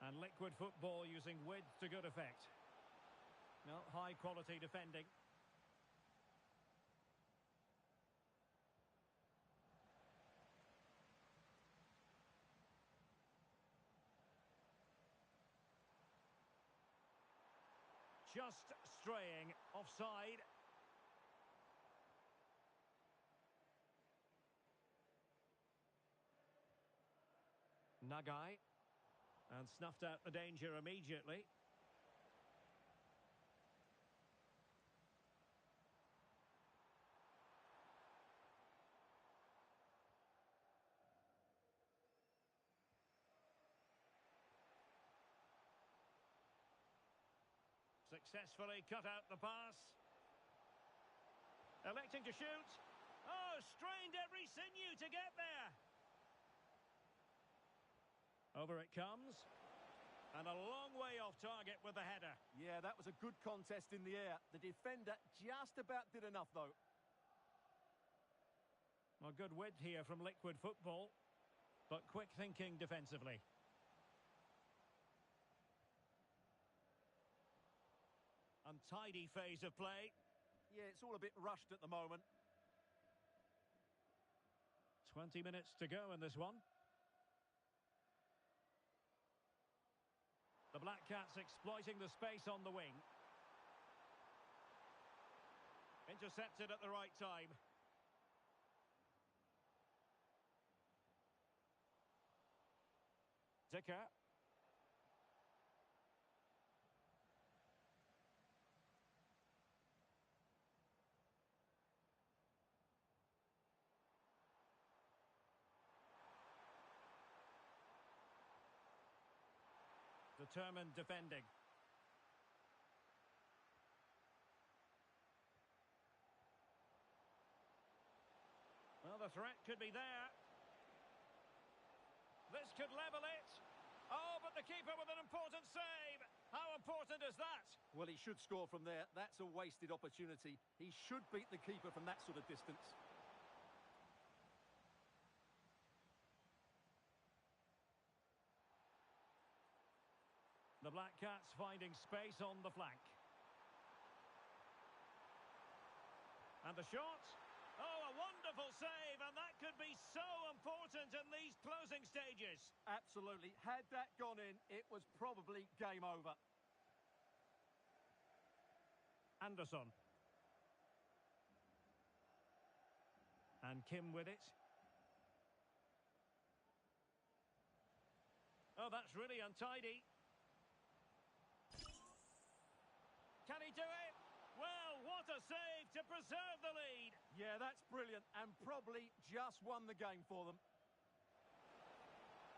And Liquid Football using width to good effect. No, high quality defending. Just straying offside. Nagai. And snuffed out the danger immediately. Successfully cut out the pass. Electing to shoot. Oh, strained every sinew to get there. Over it comes. And a long way off target with the header.
Yeah, that was a good contest in the air. The defender just about did enough, though.
Well, good width here from Liquid Football. But quick thinking defensively. Untidy phase of play.
Yeah, it's all a bit rushed at the moment.
20 minutes to go in this one. The Black Cats exploiting the space on the wing. Intercepted at the right time. Dicker. Determined defending. Well, the threat could be there. This could level it. Oh, but the keeper with an important save. How important is that?
Well, he should score from there. That's a wasted opportunity. He should beat the keeper from that sort of distance.
The Black Cats finding space on the flank. And the shot. Oh, a wonderful save, and that could be so important in these closing stages.
Absolutely. Had that gone in, it was probably game over.
Anderson. And Kim with it. Oh, that's really untidy. Can he do it? Well, what a save to preserve the lead.
Yeah, that's brilliant, and probably just won the game for them.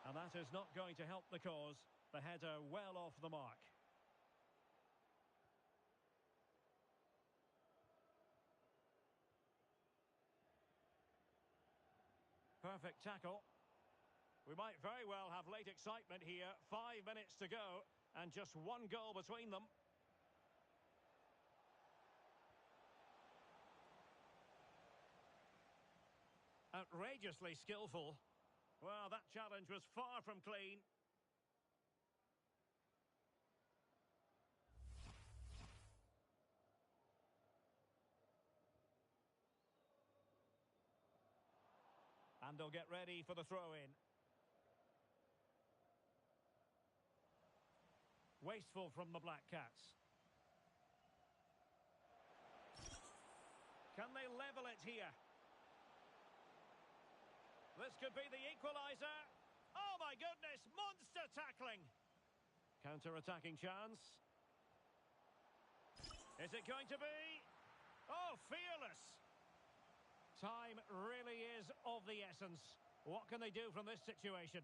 And that is not going to help the cause. The header well off the mark. Perfect tackle. We might very well have late excitement here. 5 minutes to go and just one goal between them. Outrageously skillful. Well, that challenge was far from clean. And they'll get ready for the throw-in. Wasteful from the Black Cats. Can they level it here? This could be the equaliser. Oh my goodness, monster tackling. Counter-attacking chance. Is it going to be? Oh, fearless. Time really is of the essence. What can they do from this situation?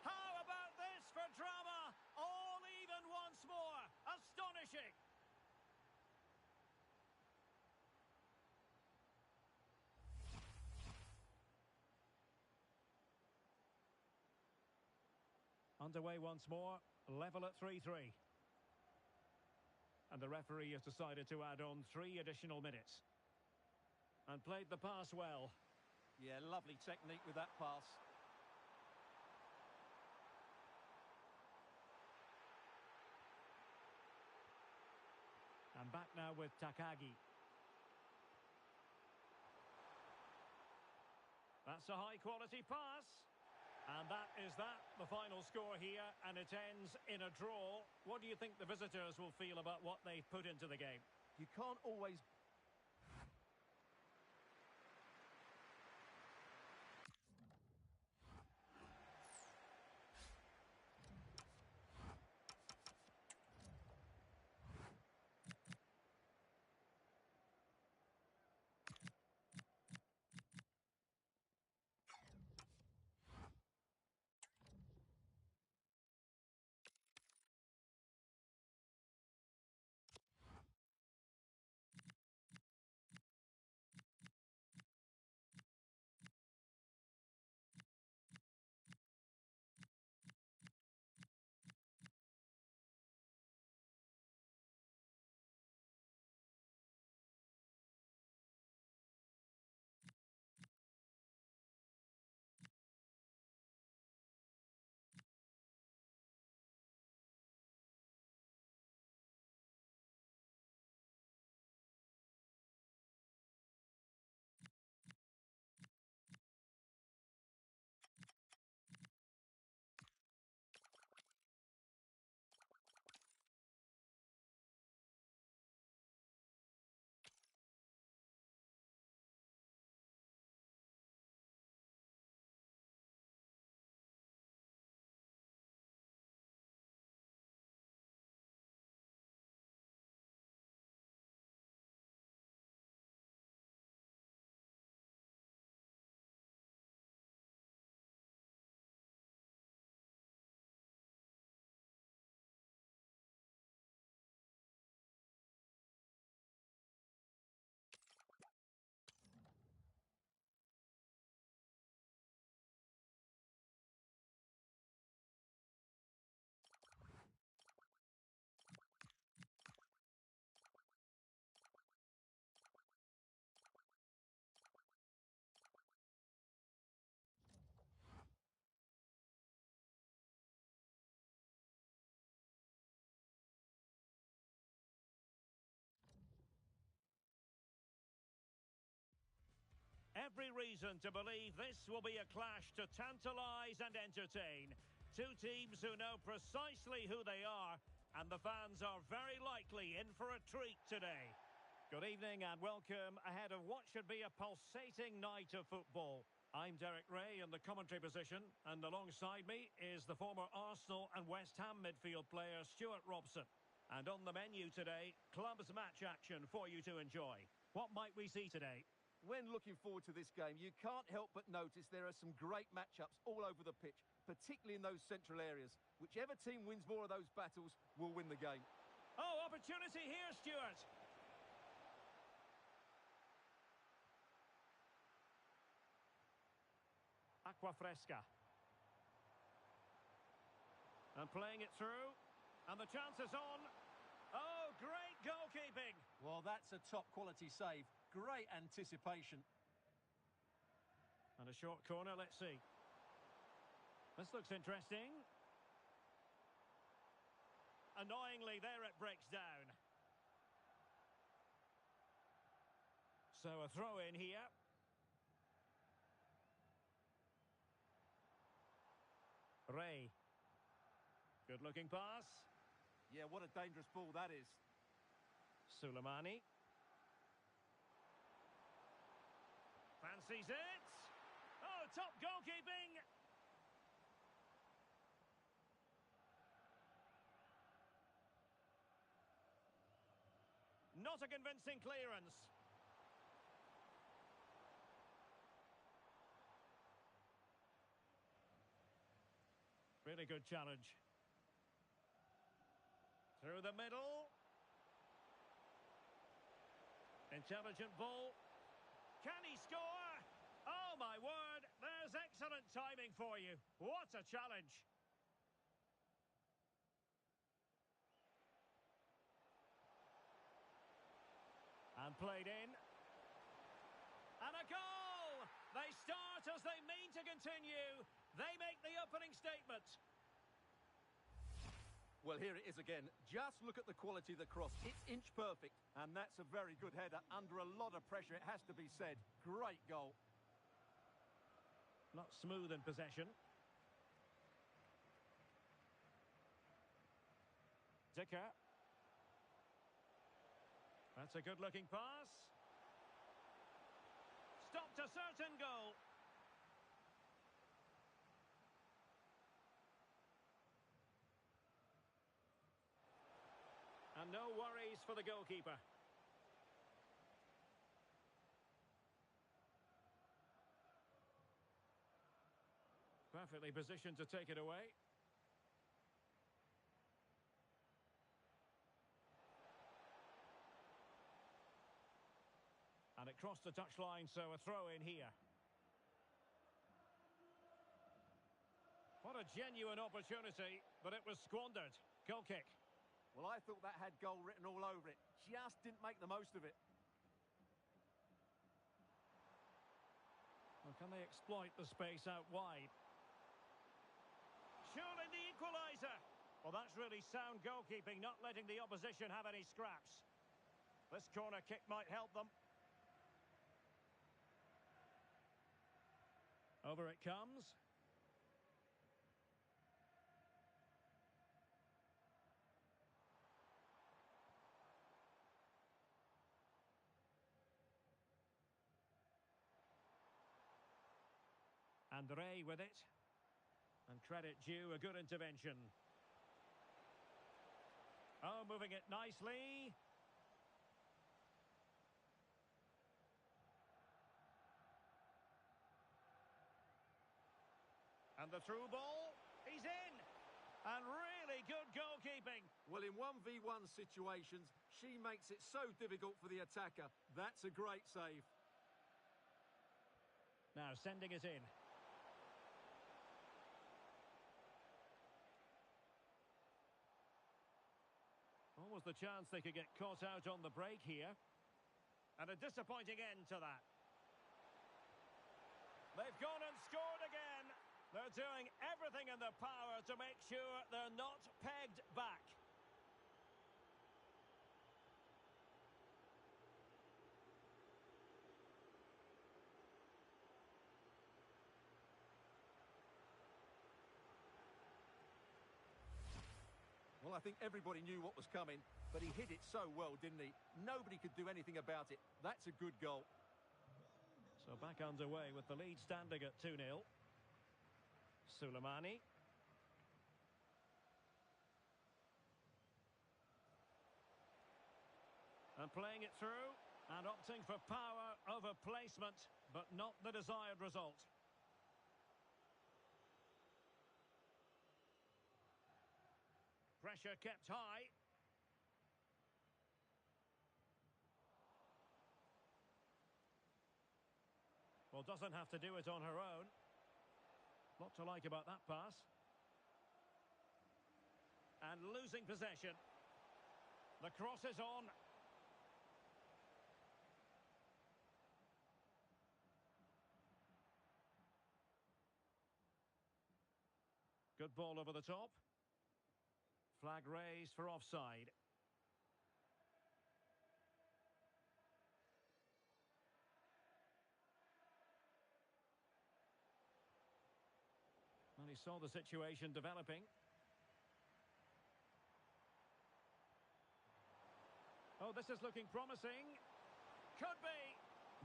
How about this for drama? All even once more. Astonishing. Underway once more, level at 3-3. And the referee has decided to add on 3 additional minutes. And played the pass well.
Yeah, lovely technique with that pass.
And back now with Takagi. That's a high-quality pass. And that is that, the final score here, and it ends in a draw. What do you think the visitors will feel about what they've put into the game?
You can't always...
Every reason to believe this will be a clash to tantalise and entertain. Two teams who know precisely who they are, and the fans are very likely in for a treat today. Good evening and welcome ahead of what should be a pulsating night of football. I'm Derek Ray in the commentary position, and alongside me is the former Arsenal and West Ham midfield player Stuart Robson. And on the menu today, clubs match action for you to enjoy. What might we see today?
When looking forward to this game, you can't help but notice there are some great matchups all over the pitch, particularly in those central areas. Whichever team wins more of those battles will win the game.
Oh, opportunity here, Stuart. Aqua fresca. And playing it through. And the chance is on. Oh, great goalkeeping.
Well, that's a top-quality save. Great anticipation.
And a short corner, let's see. This looks interesting. Annoyingly, there it breaks down. So a throw in here. Ray. Good looking pass.
Yeah, what a dangerous ball that is.
Suleimani. Fancies it. Oh, top goalkeeping. Not a convincing clearance. Really good challenge. Through the middle. Intelligent ball. Can he score? Oh, my word. There's excellent timing for you. What a challenge. And played in. And a goal! They start as they mean to continue. They make the opening statement.
Well, here it is again. Just look at the quality of the cross. It's inch perfect. And that's a very good header. Under a lot of pressure, it has to be said. Great goal.
Not smooth in possession. Dicker. That's a good-looking pass. Stopped a certain goal. And no worries for the goalkeeper. Perfectly positioned to take it away. And it crossed the touchline, so a throw in here. What a genuine opportunity, but it was squandered. Goal kick.
Well, I thought that had goal written all over it. Just didn't make the most of it.
Well, can they exploit the space out wide? Surely the equaliser. Well, that's really sound goalkeeping, not letting the opposition have any scraps. This corner kick might help them. Over it comes. And Ray with it. And credit due, a good intervention. Oh, moving it nicely. And the through ball. He's in. And really good goalkeeping.
Well, in 1v1 situations, she makes it so difficult for the attacker. That's a great save.
Now sending it in. Almost the chance they could get caught out on the break here. And a disappointing end to that. They've gone and scored again. They're doing everything in their power to make sure they're not pegged back.
Well, I think everybody knew what was coming, but he hit it so well, didn't he? Nobody could do anything about it. That's a good goal.
So back underway with the lead standing at 2-0. Suleimani. And playing it through and opting for power over placement, but not the desired result. Pressure kept high. Well, doesn't have to do it on her own. Lot to like about that pass. And losing possession. The cross is on. Good ball over the top. Flag raised for offside. And he saw the situation developing. Oh, this is looking promising. Could be.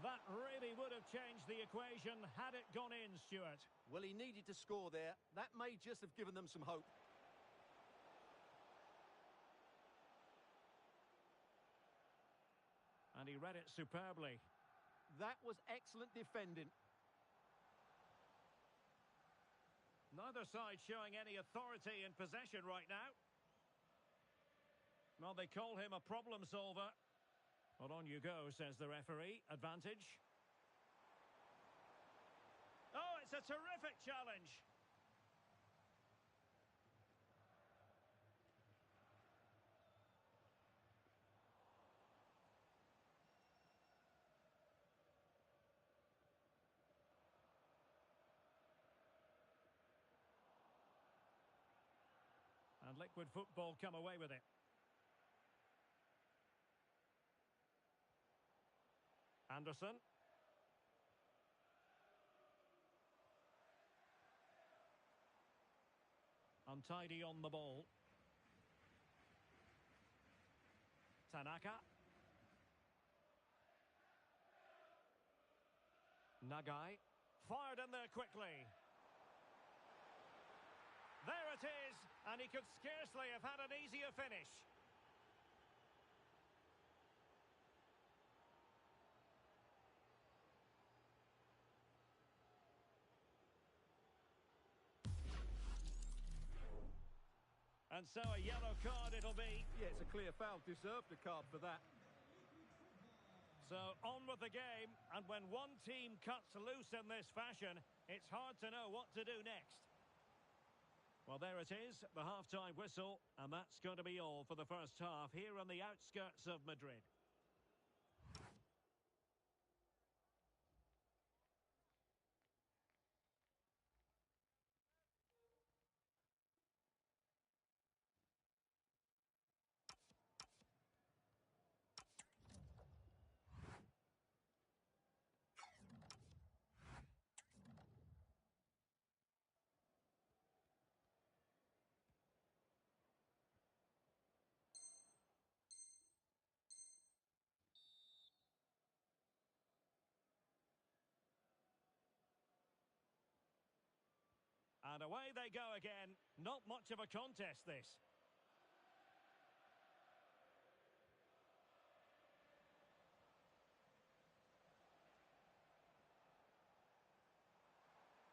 That really would have changed the equation had it gone in, Stuart.
Well, he needed to score there. That may just have given them some hope.
And he read it superbly.
That was excellent defending.
Neither side showing any authority in possession right now. Well, they call him a problem solver. Well, on you go, says the referee. Advantage. Oh, it's a terrific challenge. And Liquid Football come away with it. Anderson. Untidy on the ball. Tanaka. Nagai. Fired in there quickly. There it is, and he could scarcely have had an easier finish. And so a yellow card it'll be.
Yeah, it's a clear foul. Deserved a card for that.
So on with the game, and when one team cuts loose in this fashion, it's hard to know what to do next. Well, there it is, the half-time whistle, and that's going to be all for the first half here on the outskirts of Madrid. And away they go again. Not much of a contest, this.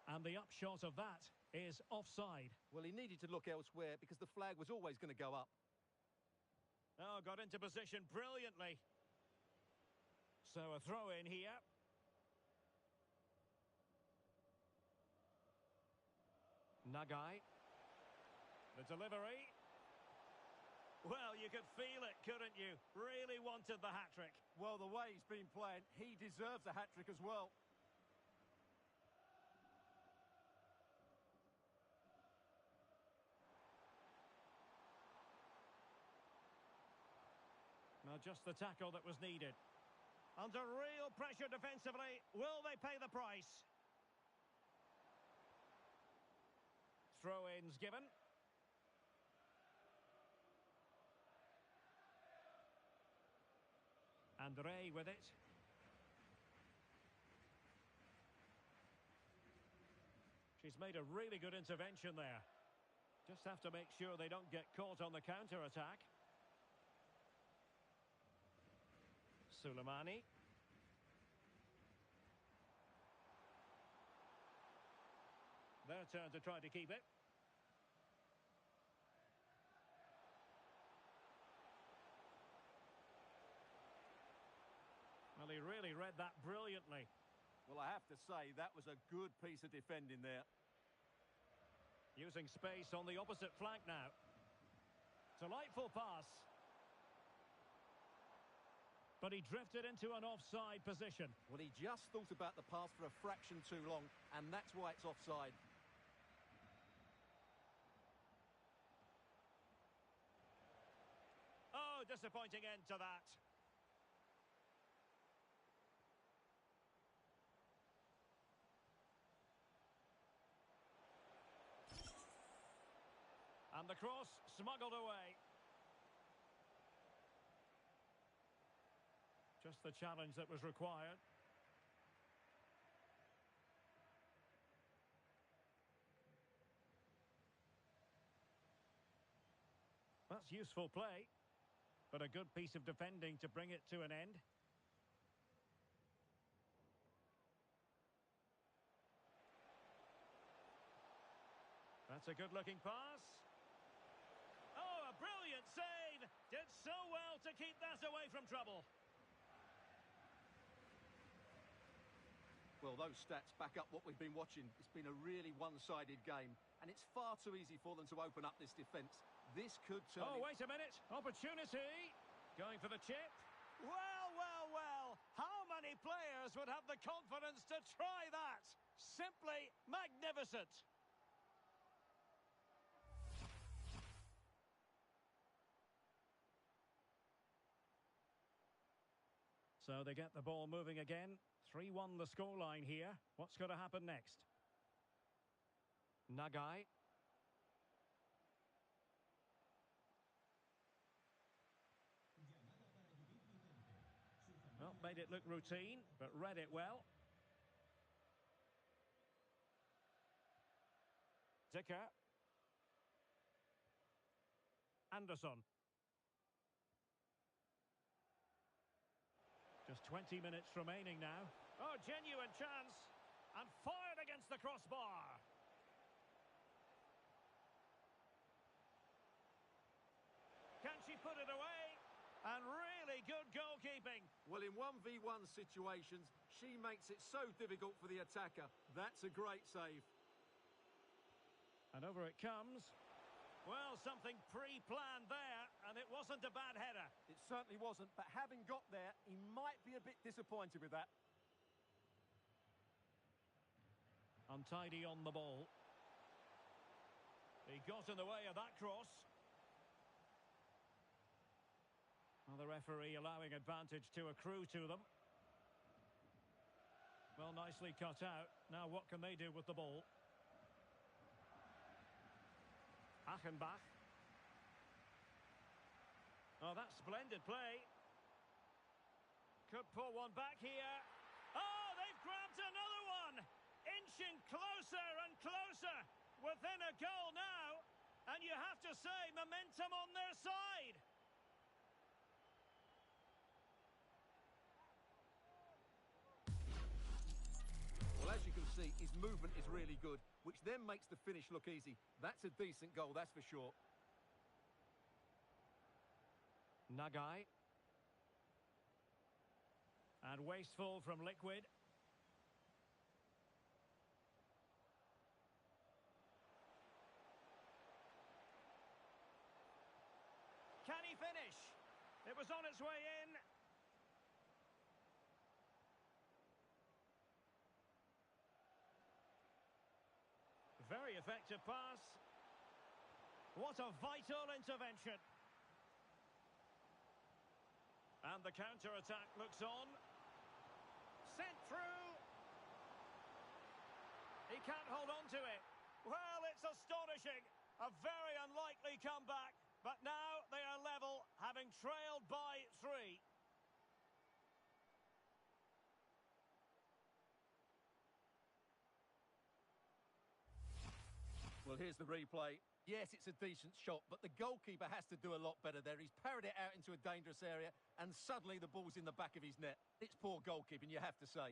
And the upshot of that is offside.
Well, he needed to look elsewhere because the flag was always going to go up.
Oh, got into position brilliantly. So a throw in here. Nagai. The delivery. Well, you could feel it, couldn't you? Really wanted the hat-trick.
Well, the way he's been playing, he deserves a hat-trick as well.
Now, just the tackle that was needed. Under real pressure defensively. Will they pay the price? Throw-ins given. Andre with it. She's made a really good intervention there. Just have to make sure they don't get caught on the counter-attack. Suleimani. Their turn to try to keep it. Well, he really read that brilliantly.
Well, I have to say, that was a good piece of defending there.
Using space on the opposite flank now. Delightful pass. But he drifted into an offside position.
Well, he just thought about the pass for a fraction too long, and that's why it's offside.
Oh, disappointing end to that. And the cross smuggled away. Just the challenge that was required. That's useful play, but a good piece of defending to bring it to an end. That's a good-looking pass. Oh, a brilliant save! Did so well to keep that away from trouble.
Well, those stats back up what we've been watching. It's been a really one-sided game, and it's far too easy for them to open up this defence. This could turn...
Oh, wait a minute. Opportunity. Going for the chip. Well, well, well. How many players would have the confidence to try that? Simply magnificent. So they get the ball moving again. 3-1 the scoreline here. What's going to happen next? Nagai. Well, made it look routine, but read it well. Dicker. Anderson. Just 20 minutes remaining now. Oh, genuine chance. And fired against the crossbar. Can she put it away? And really good goalkeeping.
Well, in 1v1 situations, she makes it so difficult for the attacker. That's a great save.
And over it comes. Well, something pre-planned there, and it wasn't a bad header.
It certainly wasn't, but having got there, he might be a bit disappointed with that.
Untidy on the ball. He got in the way of that cross. Well, the referee allowing advantage to accrue to them. Well, nicely cut out. Now what can they do with the ball? Achenbach. Oh, that's splendid play. Could pull one back here. Oh, they've grabbed another one. Inching closer and closer. Within a goal now. And you have to say, momentum on their side.
Well, as you can see, his movement is really good, which then makes the finish look easy. That's a decent goal, that's for sure.
Nagai. And wasteful from Liquid. Can he finish? It was on its way in. Very effective pass. What a vital intervention. And the counter-attack looks on. Sent through. He can't hold on to it. Well, it's astonishing. A very unlikely comeback. But now they are level, having trailed by 3.
Well, here's the replay. Yes, it's a decent shot, but the goalkeeper has to do a lot better there. He's parried it out into a dangerous area, and suddenly the ball's in the back of his net. It's poor goalkeeping, you have to say.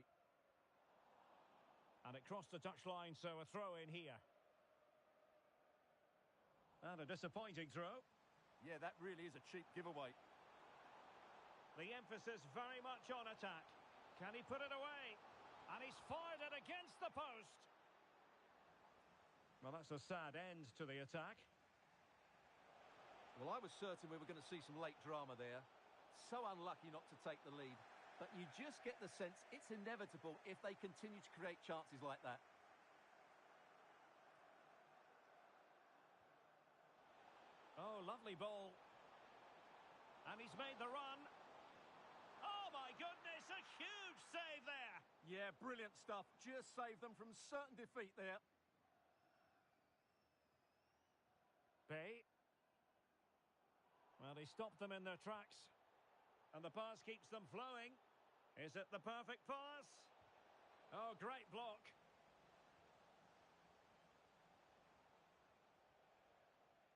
And it crossed the touchline, so a throw in here. And a disappointing throw.
Yeah, that really is a cheap giveaway.
The emphasis very much on attack. Can he put it away? And he's fired it against the post. Well, that's a sad end to the attack.
Well, I was certain we were going to see some late drama there. So unlucky not to take the lead. But you just get the sense it's inevitable if they continue to create chances like that.
Oh, lovely ball. And he's made the run. Oh, my goodness, a huge save there.
Yeah, brilliant stuff. Just saved them from certain defeat there.
Bay. Well, he stopped them in their tracks. And the pass keeps them flowing. Is it the perfect pass? Oh, great block.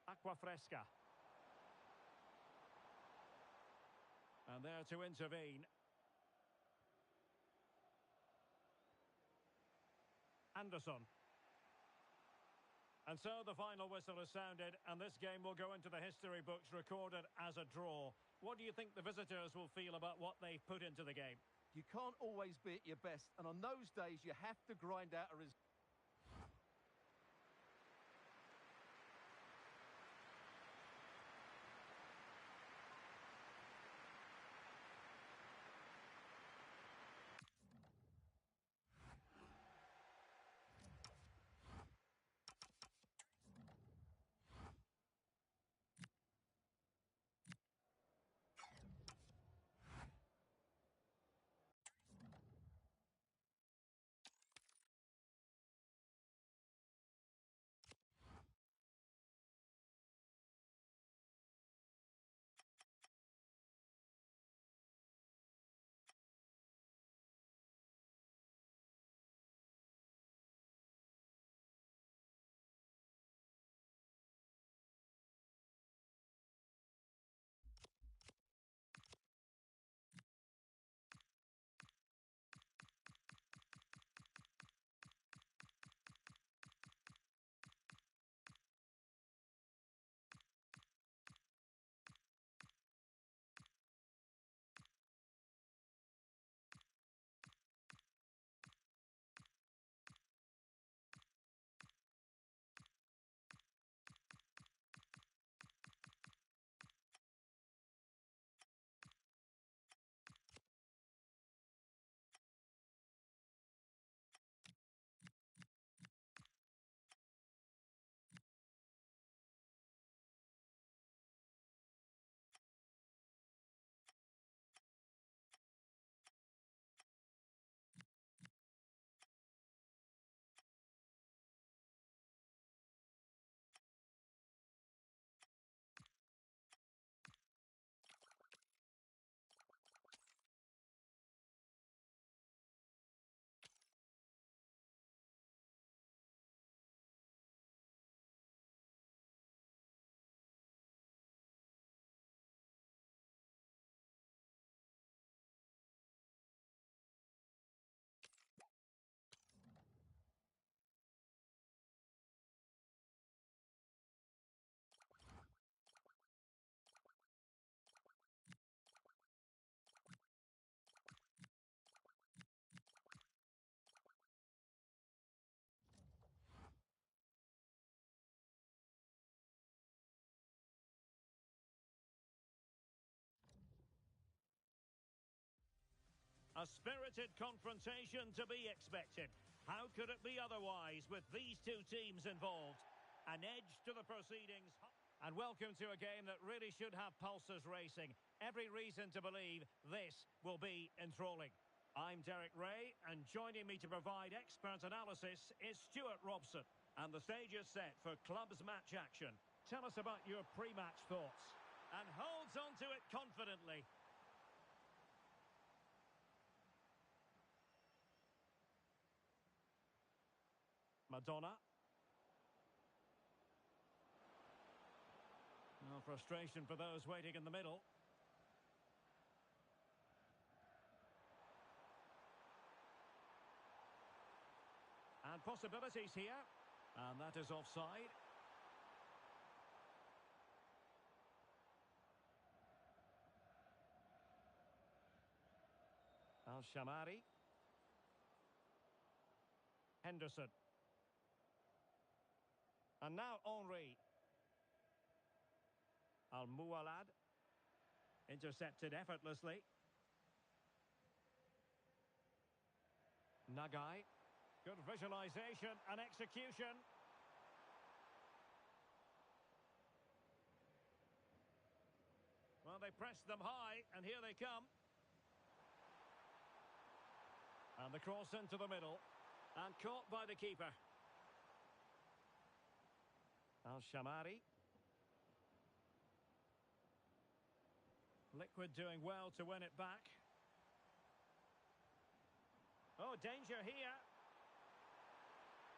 Aqua Fresca. And there to intervene. Anderson. And so the final whistle has sounded, and this game will go into the history books recorded as a draw. What do you think the visitors will feel about what they've put into the game?
You can't always be at your best, and on those days you have to grind out a result.
A spirited confrontation to be expected. How could it be otherwise with these two teams involved? An edge to the proceedings. And welcome to a game that really should have pulses racing. Every reason to believe this will be enthralling. I'm Derek Ray, and joining me to provide expert analysis is Stuart Robson. And the stage is set for clubs match action. Tell us about your pre-match thoughts. And holds on to it confidently. Madonna. No frustration for those waiting in the middle. And possibilities here. And that is offside. Al-Shamari. Henderson. And now Henry. Al-Mualad. Intercepted effortlessly. Nagai. Good visualization and execution. Well, they pressed them high, and here they come. And the cross into the middle. And caught by the keeper. Al-Shamari. Liquid doing well to win it back. Oh, danger here.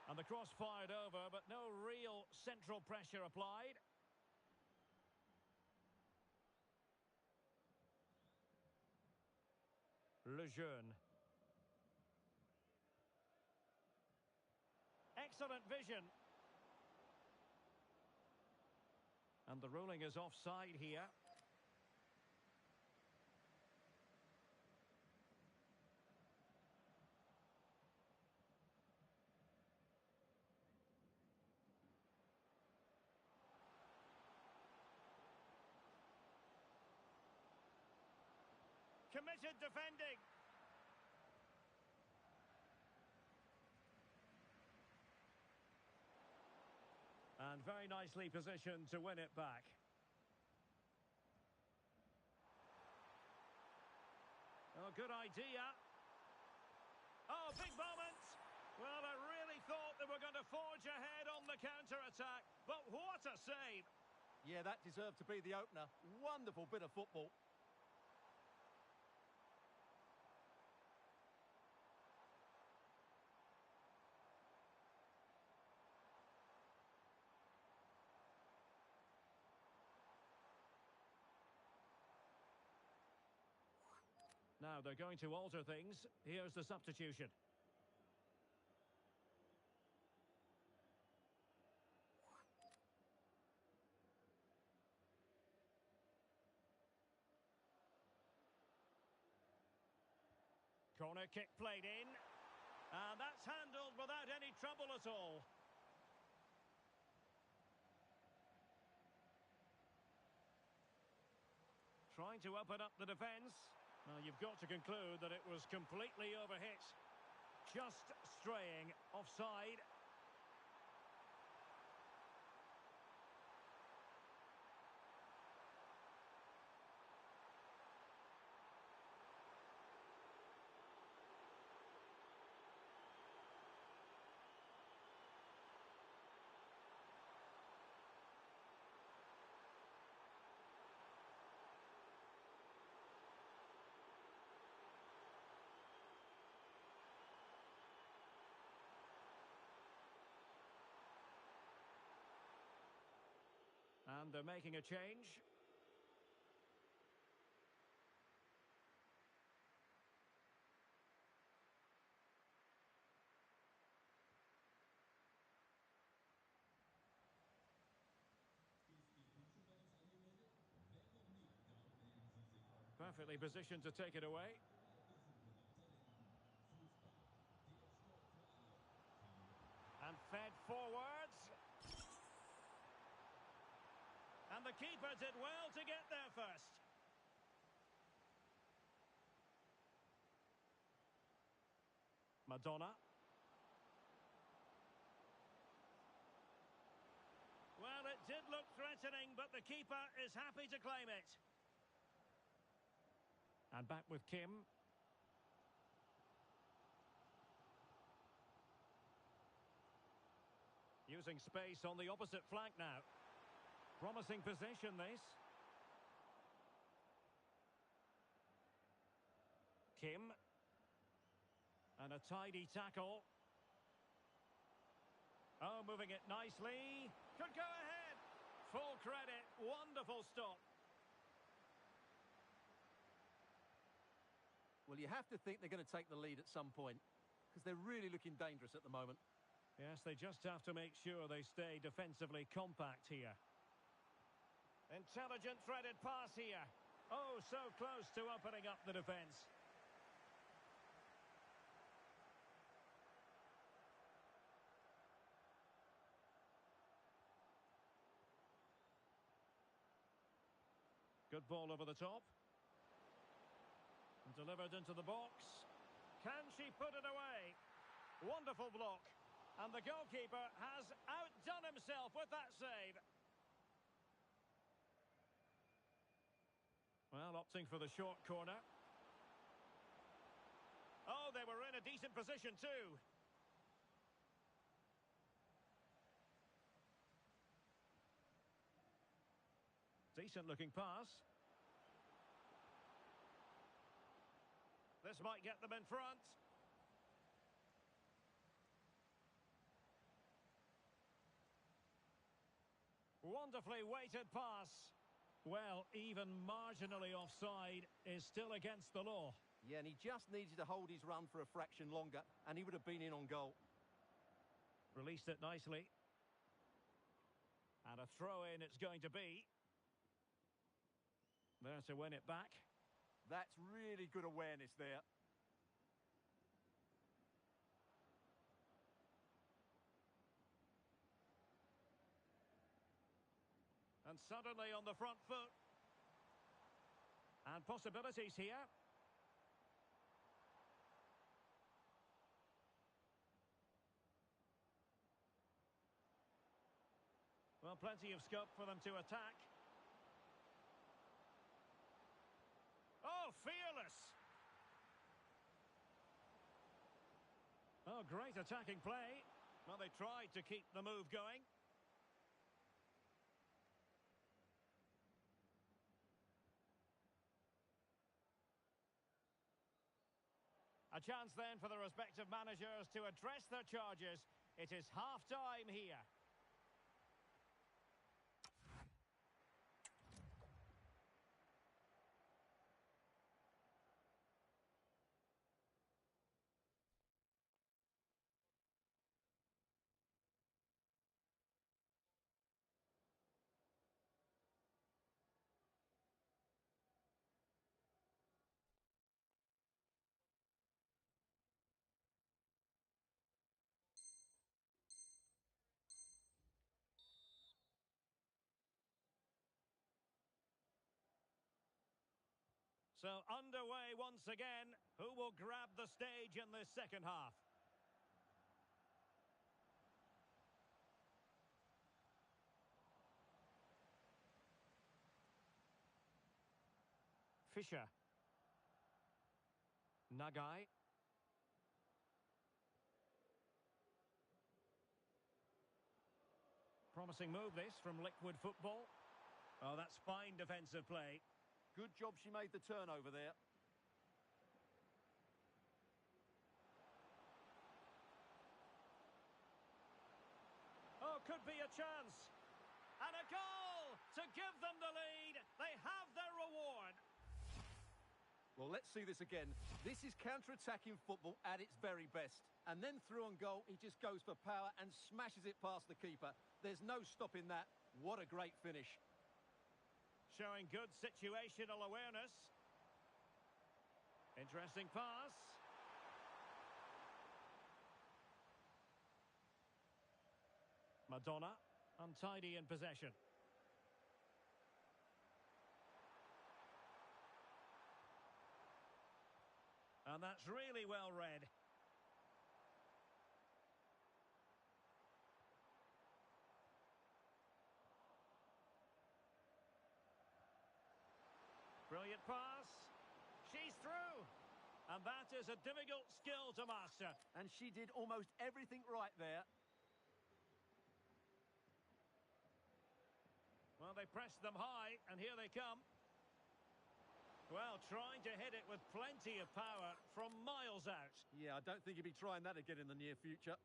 And the cross fired over, but no real central pressure applied. Lejeune. Excellent vision. And the ruling is offside here. Committed defending. And very nicely positioned to win it back. Oh, good idea. Oh, big moment. Well, I really thought they were going to forge ahead on the counter-attack, but what a save.
Yeah, that deserved to be the opener. Wonderful bit of football.
Now they're going to alter things. Here's the substitution. Corner kick played in. And that's handled without any trouble at all. Trying to open up the defence. Now, you've got to conclude that it was completely overhit. Just straying offside. And they're making a change. Perfectly positioned to take it away. And fed forwards. And the keeper did well to get there first. Madonna. Well, it did look threatening, but the keeper is happy to claim it. And back with Kim. Using space on the opposite flank now. Promising position, this. Kim. And a tidy tackle. Oh, moving it nicely. Could go ahead. Full credit. Wonderful stop.
Well, you have to think they're going to take the lead at some point, because they're really looking dangerous at the moment.
Yes, they just have to make sure they stay defensively compact here. Intelligent threaded pass here. Oh, so close to opening up the defence. Good ball over the top. And delivered into the box. Can she put it away? Wonderful block. And the goalkeeper has outdone himself with that save. Well, opting for the short corner. Oh, they were in a decent position too. Decent looking pass. This might get them in front. Wonderfully weighted pass. Well, even marginally offside is still against the law.
Yeah, and he just needed to hold his run for a fraction longer, and he would have been in on goal.
Released it nicely. And a throw-in it's going to be. There to win it back.
That's really good awareness there.
And suddenly on the front foot. And possibilities here. Well, plenty of scope for them to attack. Oh, fearless! Oh, great attacking play. Well, they tried to keep the move going. A chance then for the respective managers to address their charges. It is half-time here. So underway once again. Who will grab the stage in this second half? Fisher. Nagai. Promising move this from Liquid Football. Oh, that's fine defensive play.
Good job she made the turnover there.
Oh, could be a chance. And a goal to give them the lead. They have their reward.
Well, let's see this again. This is counter-attacking football at its very best. And then through on goal, he just goes for power and smashes it past the keeper. There's no stopping that. What a great finish.
Showing good situational awareness. Interesting pass. Madonna, untidy in possession. And that's really well read. Brilliant pass. She's through. And that is a difficult skill to master.
And she did almost everything right there.
Well, they pressed them high, and here they come. Well, trying to hit it with plenty of power from miles out.
Yeah, I don't think he'll be trying that again in the near future.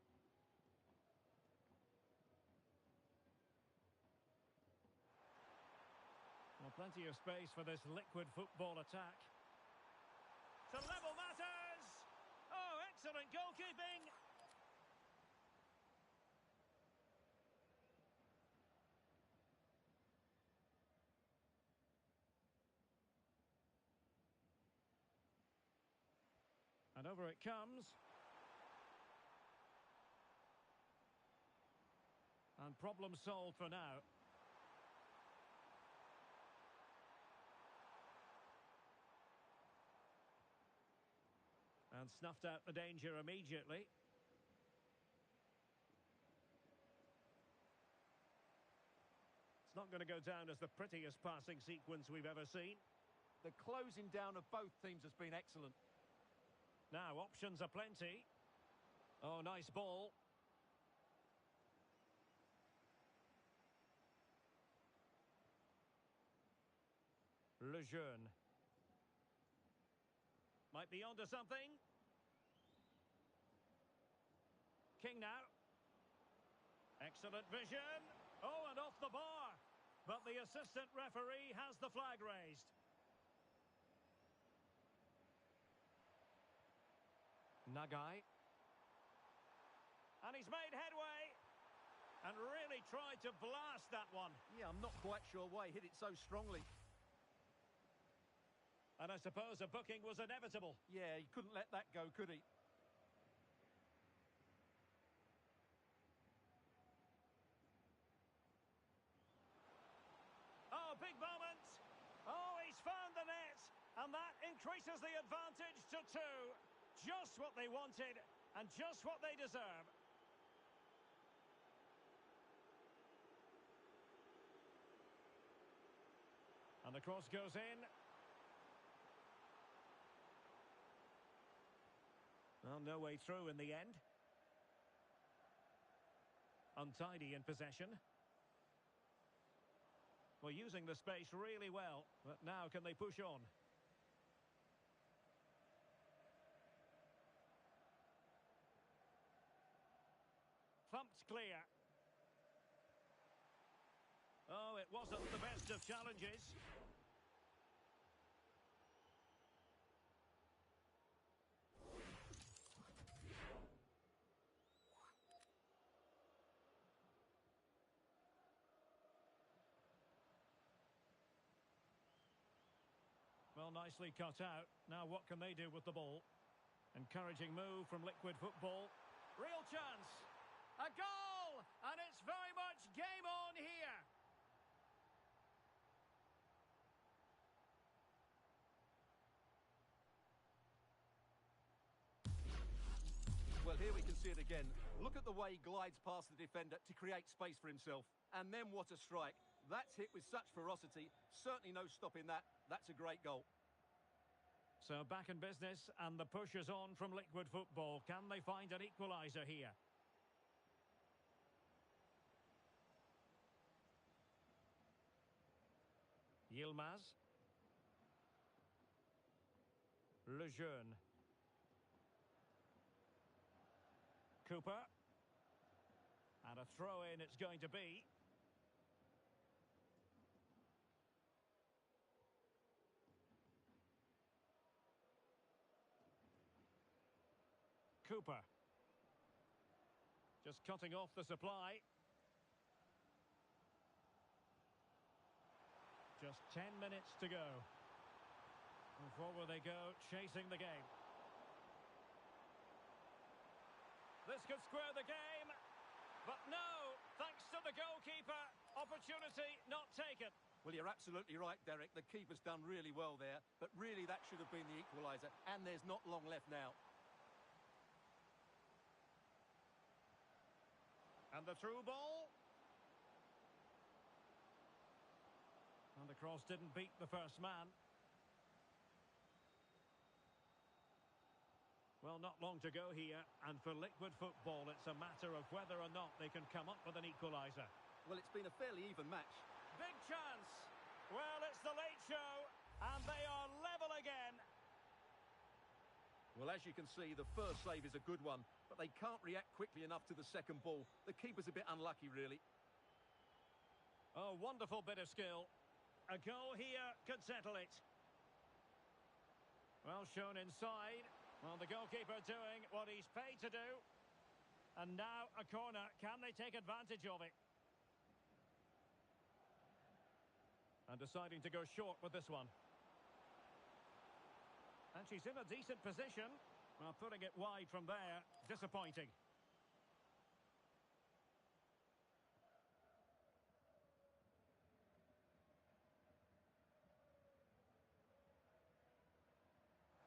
Well, plenty of space for this Liquid Football attack. To level matters! Oh, excellent goalkeeping! And over it comes. And problem solved for now. And snuffed out the danger immediately. It's not going to go down as the prettiest passing sequence we've ever seen.
The closing down of both teams has been excellent.
Now, options are plenty. Oh, nice ball. Lejeune. Might be onto something. King now. Excellent vision. Oh, and off the bar. But the assistant referee has the flag raised. Nagai. And he's made headway. And really tried to blast that one.
Yeah, I'm not quite sure why he hit it so strongly.
And I suppose a booking was inevitable.
Yeah, he couldn't let that go, could he?
Oh, big moment. Oh, he's found the net. And that increases the advantage to 2. Just what they wanted and just what they deserve. And the cross goes in. Well, no way through in the end. Untidy in possession. Well, using the space really well. But now can they push on? Thumped clear. Oh, it wasn't the best of challenges. Well, nicely cut out. Now what can they do with the ball? Encouraging move from Liquid Football. Real chance. A goal! And it's very much game on here.
Well, here we can see it again. Look at the way he glides past the defender to create space for himself. And then what a strike. That's hit with such ferocity. Certainly no stopping that. That's a great goal.
So back in business, and the push is on from Liquid Football. Can they find an equaliser here? Yilmaz. Lejeune. Cooper. And a throw-in it's going to be. Cooper. Just cutting off the supply. Just 10 minutes to go. And forward they go, chasing the game. This could square the game. But no, thanks to the goalkeeper, opportunity not taken.
Well, you're absolutely right, Derek. The keeper's done really well there. But really, that should have been the equaliser. And there's not long left now.
And the through ball. And the cross didn't beat the first man. Well, not long to go here. And for Liquid Football, it's a matter of whether or not they can come up with an equaliser.
Well, it's been a fairly even match.
Big chance. Well, it's the late show. And they are level again.
Well, as you can see, the first save is a good one, but they can't react quickly enough to the second ball. The keeper's a bit unlucky, really.
Oh, wonderful bit of skill. A goal here could settle it. Well, shown inside. Well, the goalkeeper doing what he's paid to do. And now a corner. Can they take advantage of it? And deciding to go short with this one. And she's in a decent position. Well, putting it wide from there, disappointing.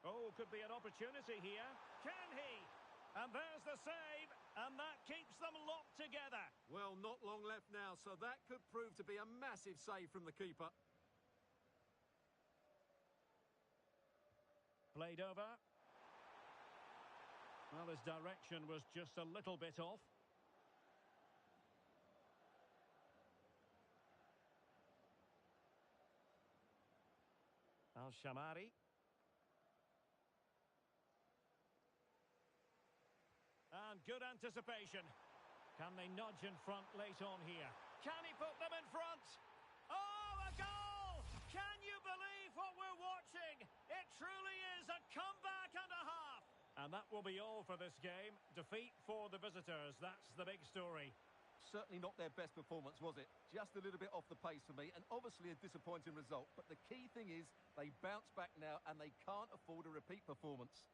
Oh, goal could be an opportunity here. Can he? And there's the save, and that keeps them locked together.
Well, not long left now, so that could prove to be a massive save from the keeper.
Played over. Well, his direction was just a little bit off. Al-Shamari. And good anticipation. Can they nudge in front late on here? Can he put them in front? Oh, a goal! Can you believe what we're watching? It truly is a comeback and a half. And that will be all for this game. Defeat for the visitors. That's the big story.
Certainly not their best performance, was it? Just a little bit off the pace for me, and obviously a disappointing result. But the key thing is they bounce back now, and they can't afford a repeat performance.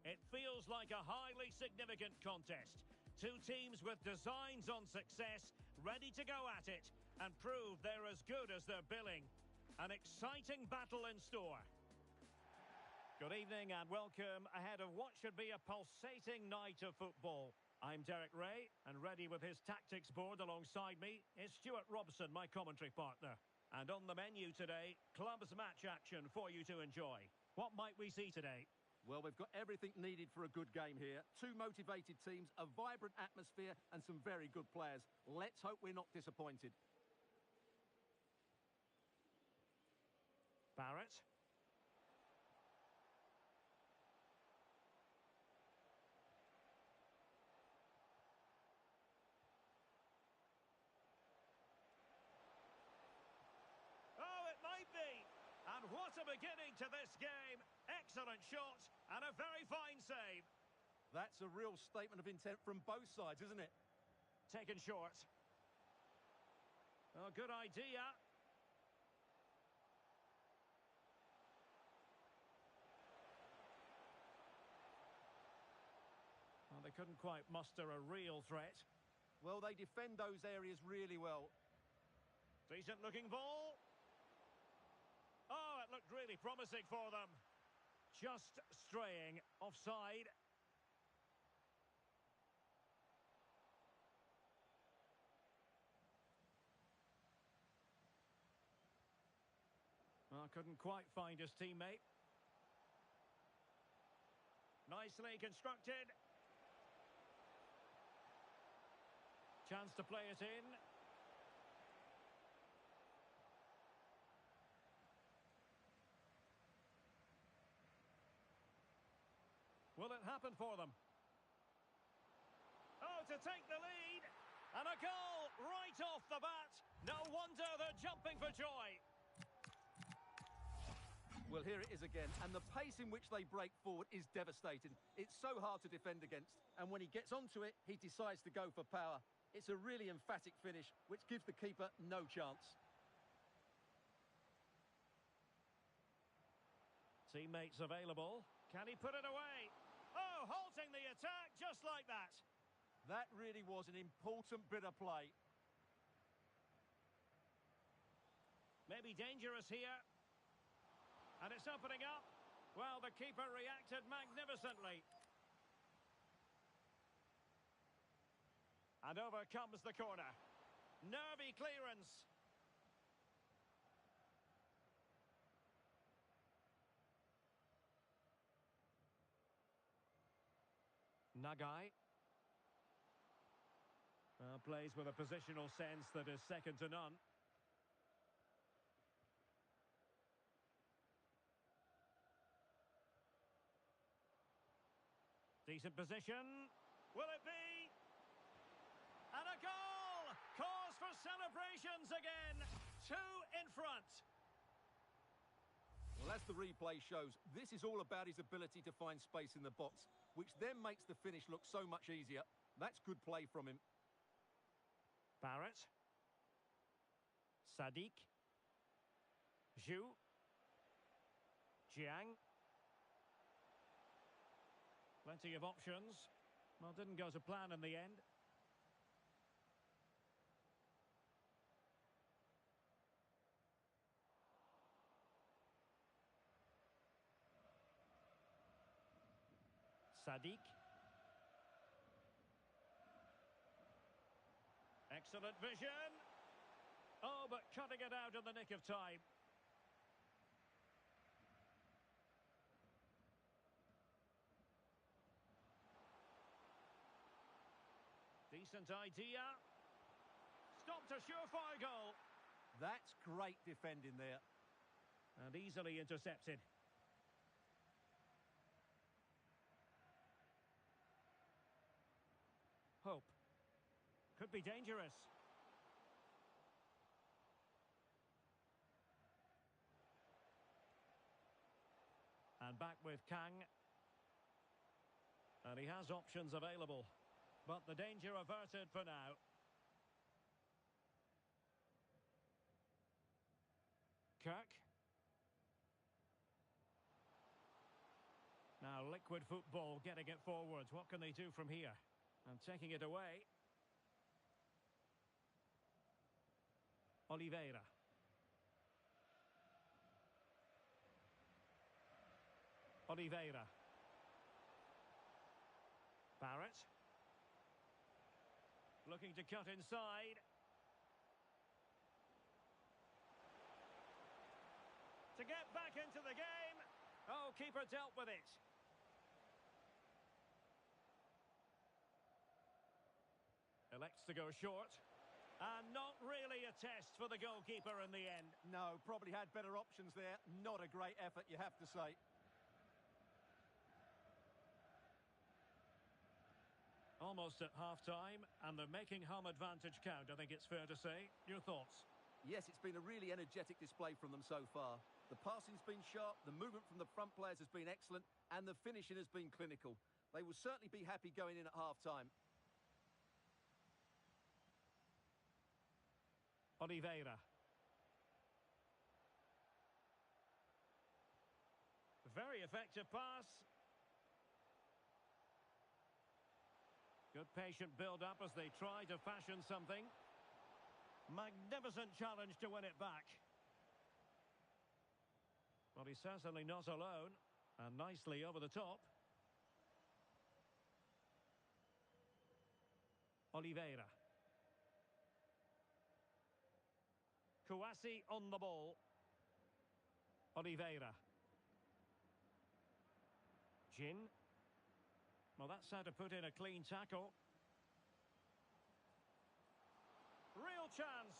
It feels like a highly significant contest. Two teams with designs on success, ready to go at it and prove they're as good as their billing. An exciting battle in store. Good evening and welcome ahead of what should be a pulsating night of football. I'm Derek Ray, and ready with his tactics board alongside me is Stuart Robson, my commentary partner. And on the menu today, clubs match action for you to enjoy. What might we see today?
Well, we've got everything needed for a good game here. Two motivated teams, a vibrant atmosphere and some very good players. Let's hope we're not disappointed.
Barrett. Oh, it might be. And what a beginning to this game. Excellent shot and a very fine save.
That's a real statement of intent from both sides, isn't it?
Taken short. Oh, good idea. Well, they couldn't quite muster a real threat.
Well, they defend those areas really well.
Decent looking ball. Oh, it looked really promising for them. Just straying offside. Well, couldn't quite find his teammate. Nicely constructed. Chance to play it in. Will it happen for them? Oh, to take the lead. And a goal right off the bat. No wonder they're jumping for joy.
Well, here it is again, and the pace in which they break forward is devastating. It's so hard to defend against, and when he gets onto it, he decides to go for power. It's a really emphatic finish, which gives the keeper no chance.
Teammates available. Can he put it away? Oh, halting the attack just like that.
That really was an important bit of play.
Maybe dangerous here. And it's opening up. Well, the keeper reacted magnificently. And over comes the corner. Nervy clearance. Nagai. Plays with a positional sense that is second to none. Decent position. Will it be? And a goal! Cause for celebrations again. Two in front.
Well, as the replay shows, this is all about his ability to find space in the box, which then makes the finish look so much easier. That's good play from him.
Barrett. Sadiq. Zhu. Jiang. Plenty of options. Well, didn't go to plan in the end. Sadiq. Excellent vision. Oh, but cutting it out in the nick of time. Decent idea. Stopped a surefire goal.
That's great defending there.
And easily intercepted. Hope. Could be dangerous. And back with Kang. And he has options available. But the danger averted for now. Kirk. Now Liquid football getting it forwards. What can they do from here? And taking it away. Oliveira. Oliveira. Barrett. Looking to cut inside. To get back into the game. Oh, keeper dealt with it. Elects to go short. And not really a test for the goalkeeper in the end.
No, probably had better options there. Not a great effort, you have to say.
Almost at half-time, and they're making home advantage count, I think it's fair to say. Your thoughts?
Yes, it's been a really energetic display from them so far. The passing's been sharp, the movement from the front players has been excellent, and the finishing has been clinical. They will certainly be happy going in at half-time.
Oliveira. Very effective pass. Good patient build-up as they try to fashion something. Magnificent challenge to win it back. Well, he's certainly not alone. And nicely over the top. Oliveira. Kouassi on the ball. Oliveira. Jin. Well, that's how to put in a clean tackle. Real chance.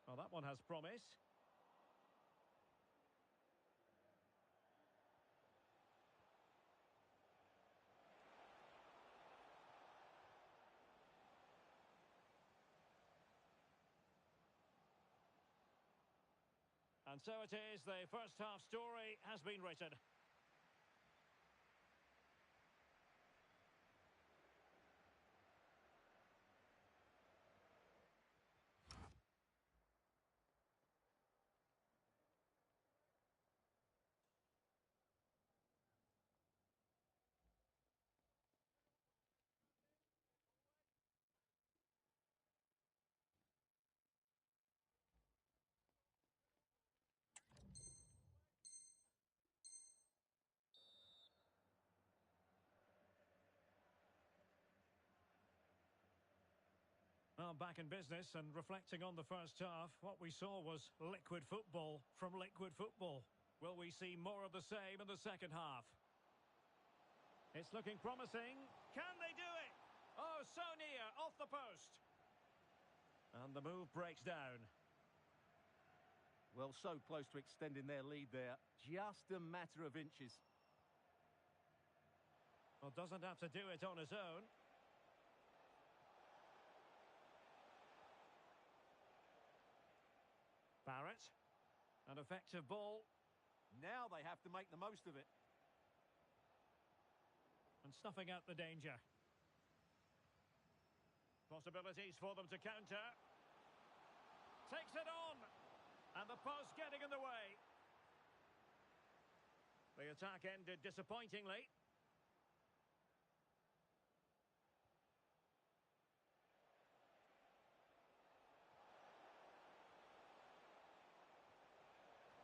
Well, that one has promise. And so it is, the first half story has been written. Well, back in business and reflecting on the first half, what we saw was liquid football from liquid football. Will we see more of the same in the second half? It's looking promising. Can they do it? Oh, so near, off the post. And the move breaks down.
Well, so close to extending their lead there. Just a matter of inches.
Well, doesn't have to do it on his own. Barrett. An effective ball.
Now they have to make the most of it.
And snuffing out the danger. Possibilities for them to counter. Takes it on. And the post getting in the way. The attack ended disappointingly.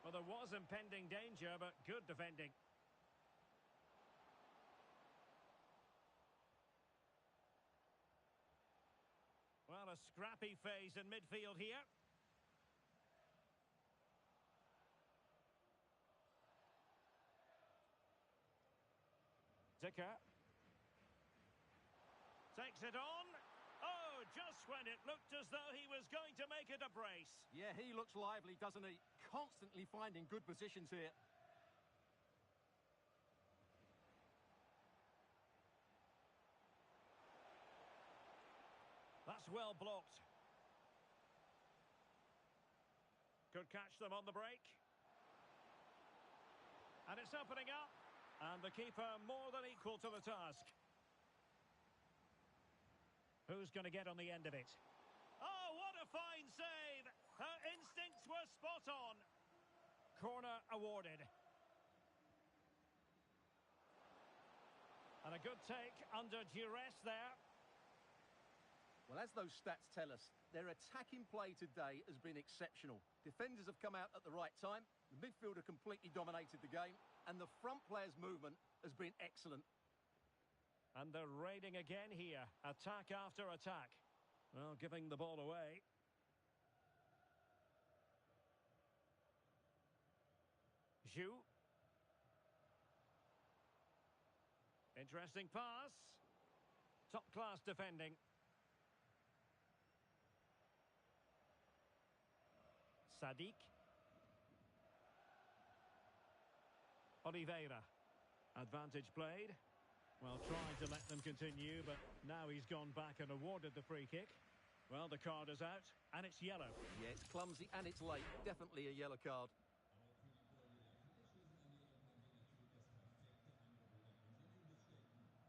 Well, there was impending danger, but good defending. Well, a scrappy phase in midfield here. Dicker. Takes it on. Oh, just when it looked as though he was going to make it a brace.
Yeah, he looks lively, doesn't he? Constantly finding good positions here.
That's well blocked. Could catch them on the break. And it's opening up. And the keeper more than equal to the task. Who's going to get on the end of it? Oh, what a fine save. Her instincts were spot on. Corner awarded. And a good take under duress there.
Well, as those stats tell us, their attacking play today has been exceptional. Defenders have come out at the right time, the midfielder completely dominated the game, and the front player's movement has been excellent.
And they're raiding again here. Attack after attack. Well, giving the ball away. Zhu. Interesting pass. Top-class defending. Sadiq. Oliveira. Advantage played. Well, trying to let them continue, but now he's gone back and awarded the free kick. Well, the card is out, and it's yellow.
Yeah, it's clumsy and it's late. Definitely a yellow card.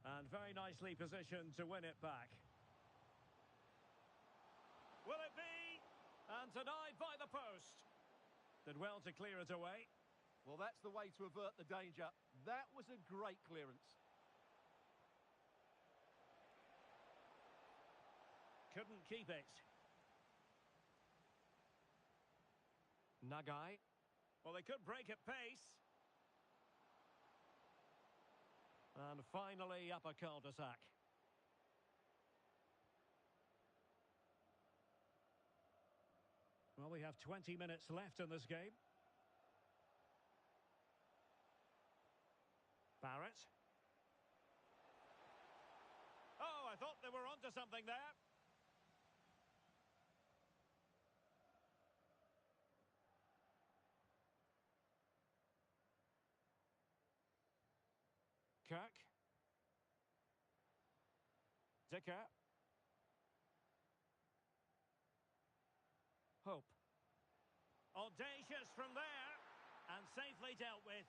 And very nicely positioned to win it back. Will it be? And denied by the post. Did well to clear it away.
Well, that's the way to avert the danger. That was a great clearance.
Couldn't keep it. Nagai. Well, they could break at pace. And finally up a cul-de-sac. Well, we have 20 minutes left in this game. Barrett. Oh, I thought they were onto something there. Kirk. Dicker. Hope. Audacious from there, and safely dealt with.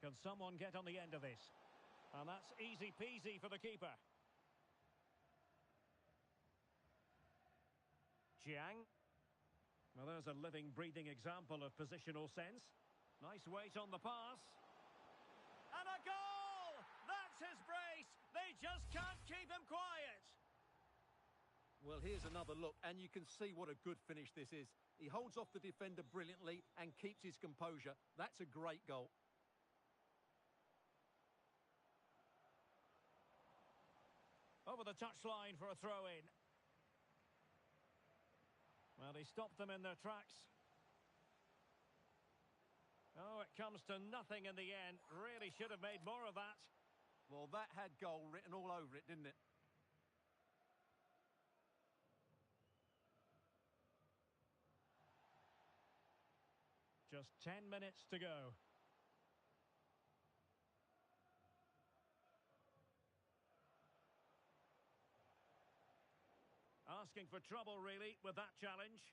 Can someone get on the end of this? And that's easy peasy for the keeper. Jiang. Well, there's a living, breathing example of positional sense. Nice weight on the pass. And a goal! That's his brace! They just can't keep him quiet!
Well, here's another look, and you can see what a good finish this is. He holds off the defender brilliantly and keeps his composure. That's a great goal.
Over the touchline for a throw-in. Well, he stopped them in their tracks. Oh, it comes to nothing in the end. Really should have made more of that.
Well, that had goal written all over it, didn't it?
Just 10 minutes to go. Asking for trouble, really, with that challenge.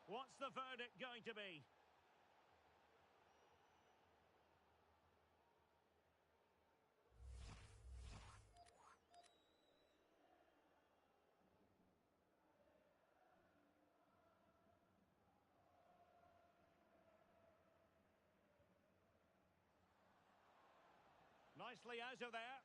What's the verdict going to be? Nicely out of there.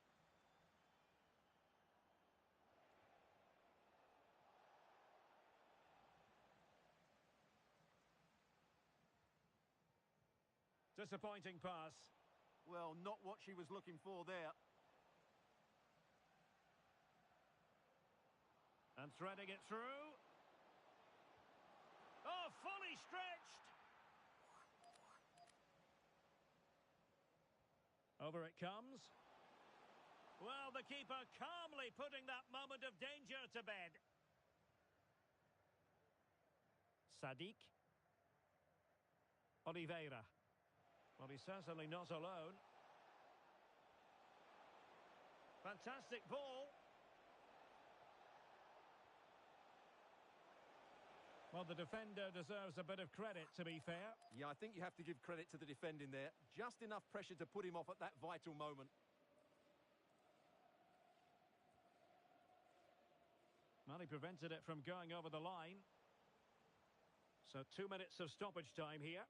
Disappointing pass.
Well, not what she was looking for there.
And threading it through. Oh, fully stretched. Over it comes. Well, the keeper calmly putting that moment of danger to bed. Sadiq. Oliveira. Well, he's certainly not alone. Fantastic ball. Well, the defender deserves a bit of credit, to be fair.
Yeah, I think you have to give credit to the defending there. Just enough pressure to put him off at that vital moment.
Well, he prevented it from going over the line. So 2 minutes of stoppage time here.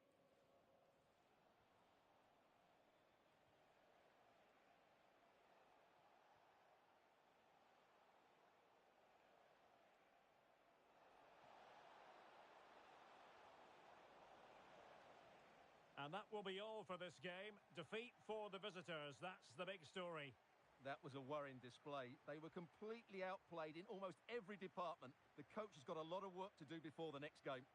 And that will be all for this game. Defeat for the visitors, that's the big story.
That was a worrying display. They were completely outplayed in almost every department. The coach has got a lot of work to do before the next game.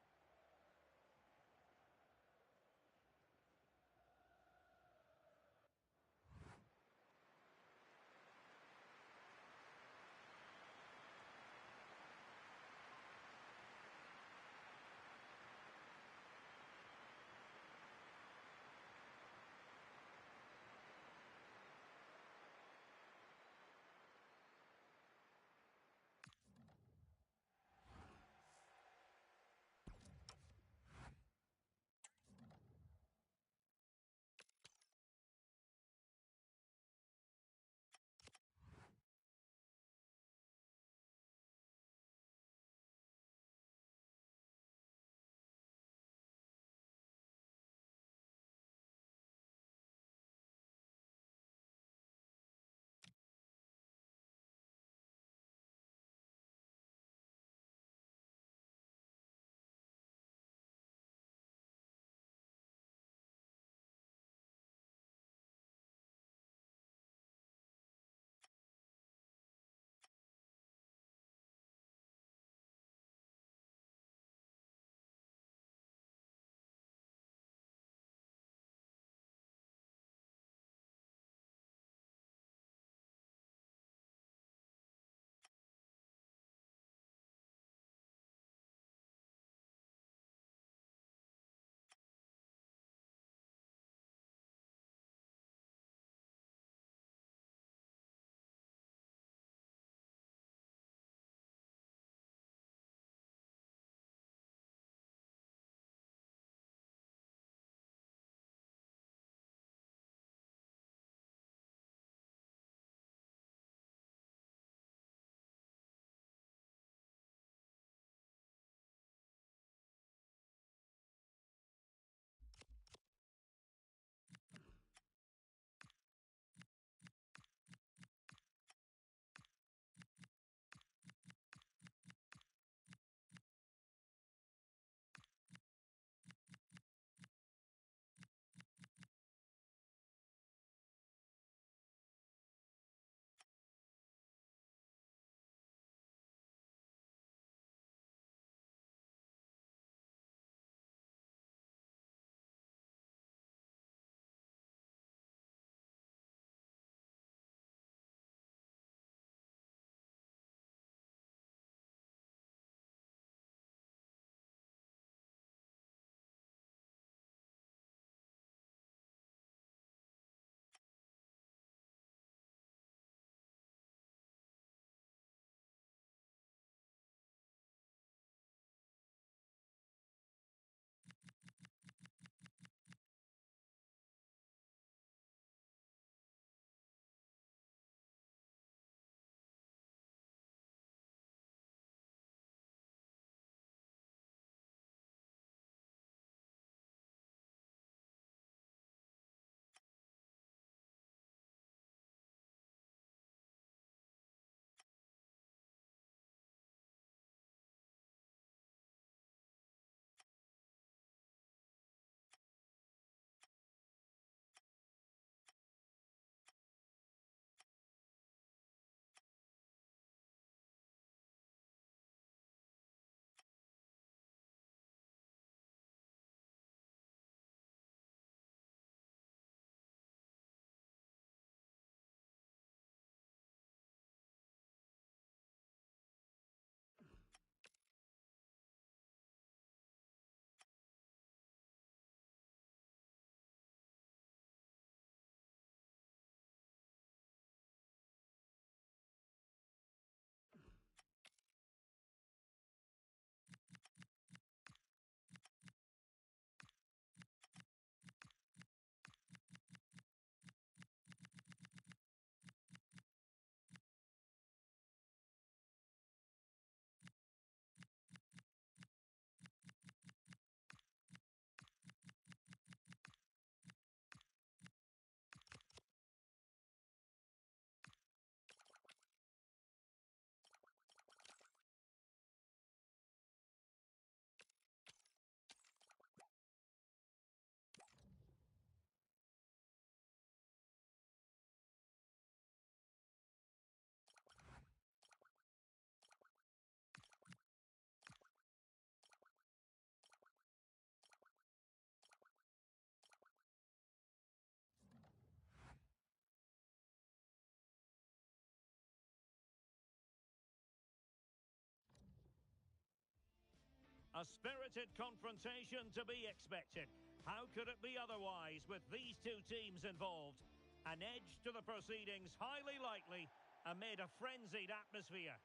A spirited confrontation to be expected. How could it be otherwise with these two teams involved? An edge to the proceedings, highly likely, amid a frenzied atmosphere.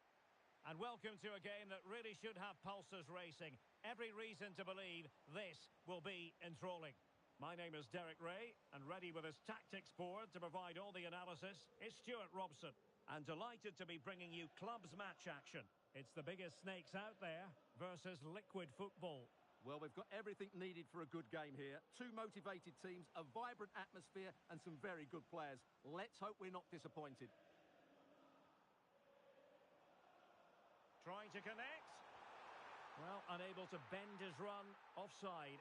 And welcome to a game that really should have pulses racing. Every reason to believe this will be enthralling. My name is Derek Ray, and ready with his tactics board to provide all the analysis is Stuart Robson. And delighted to be bringing you clubs match action. It's the biggest snakes out there versus liquid football.
Well, we've got everything needed for a good game here. Two motivated teams, a vibrant atmosphere, and some very good players. Let's hope we're not disappointed.
Trying to connect. Well, unable to bend his run, offside.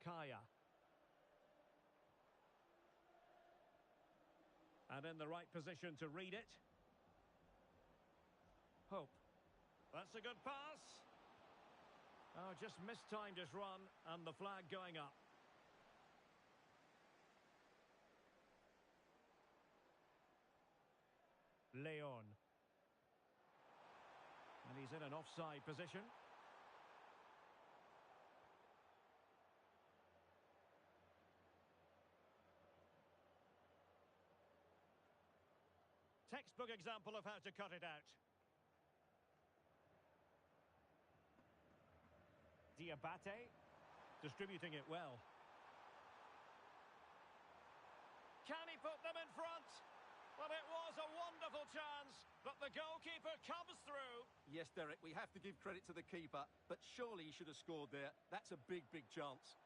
Kaya. And in the right position to read it. Hope. That's a good pass. Oh, just mistimed his run and the flag going up. Leon. And he's in an offside position. Textbook example of how to cut it out. Diabate, distributing it well. Can he put them in front? Well, it was a wonderful chance, but the goalkeeper comes through.
Yes, Derek, we have to give credit to the keeper, but surely he should have scored there. That's a big, big chance.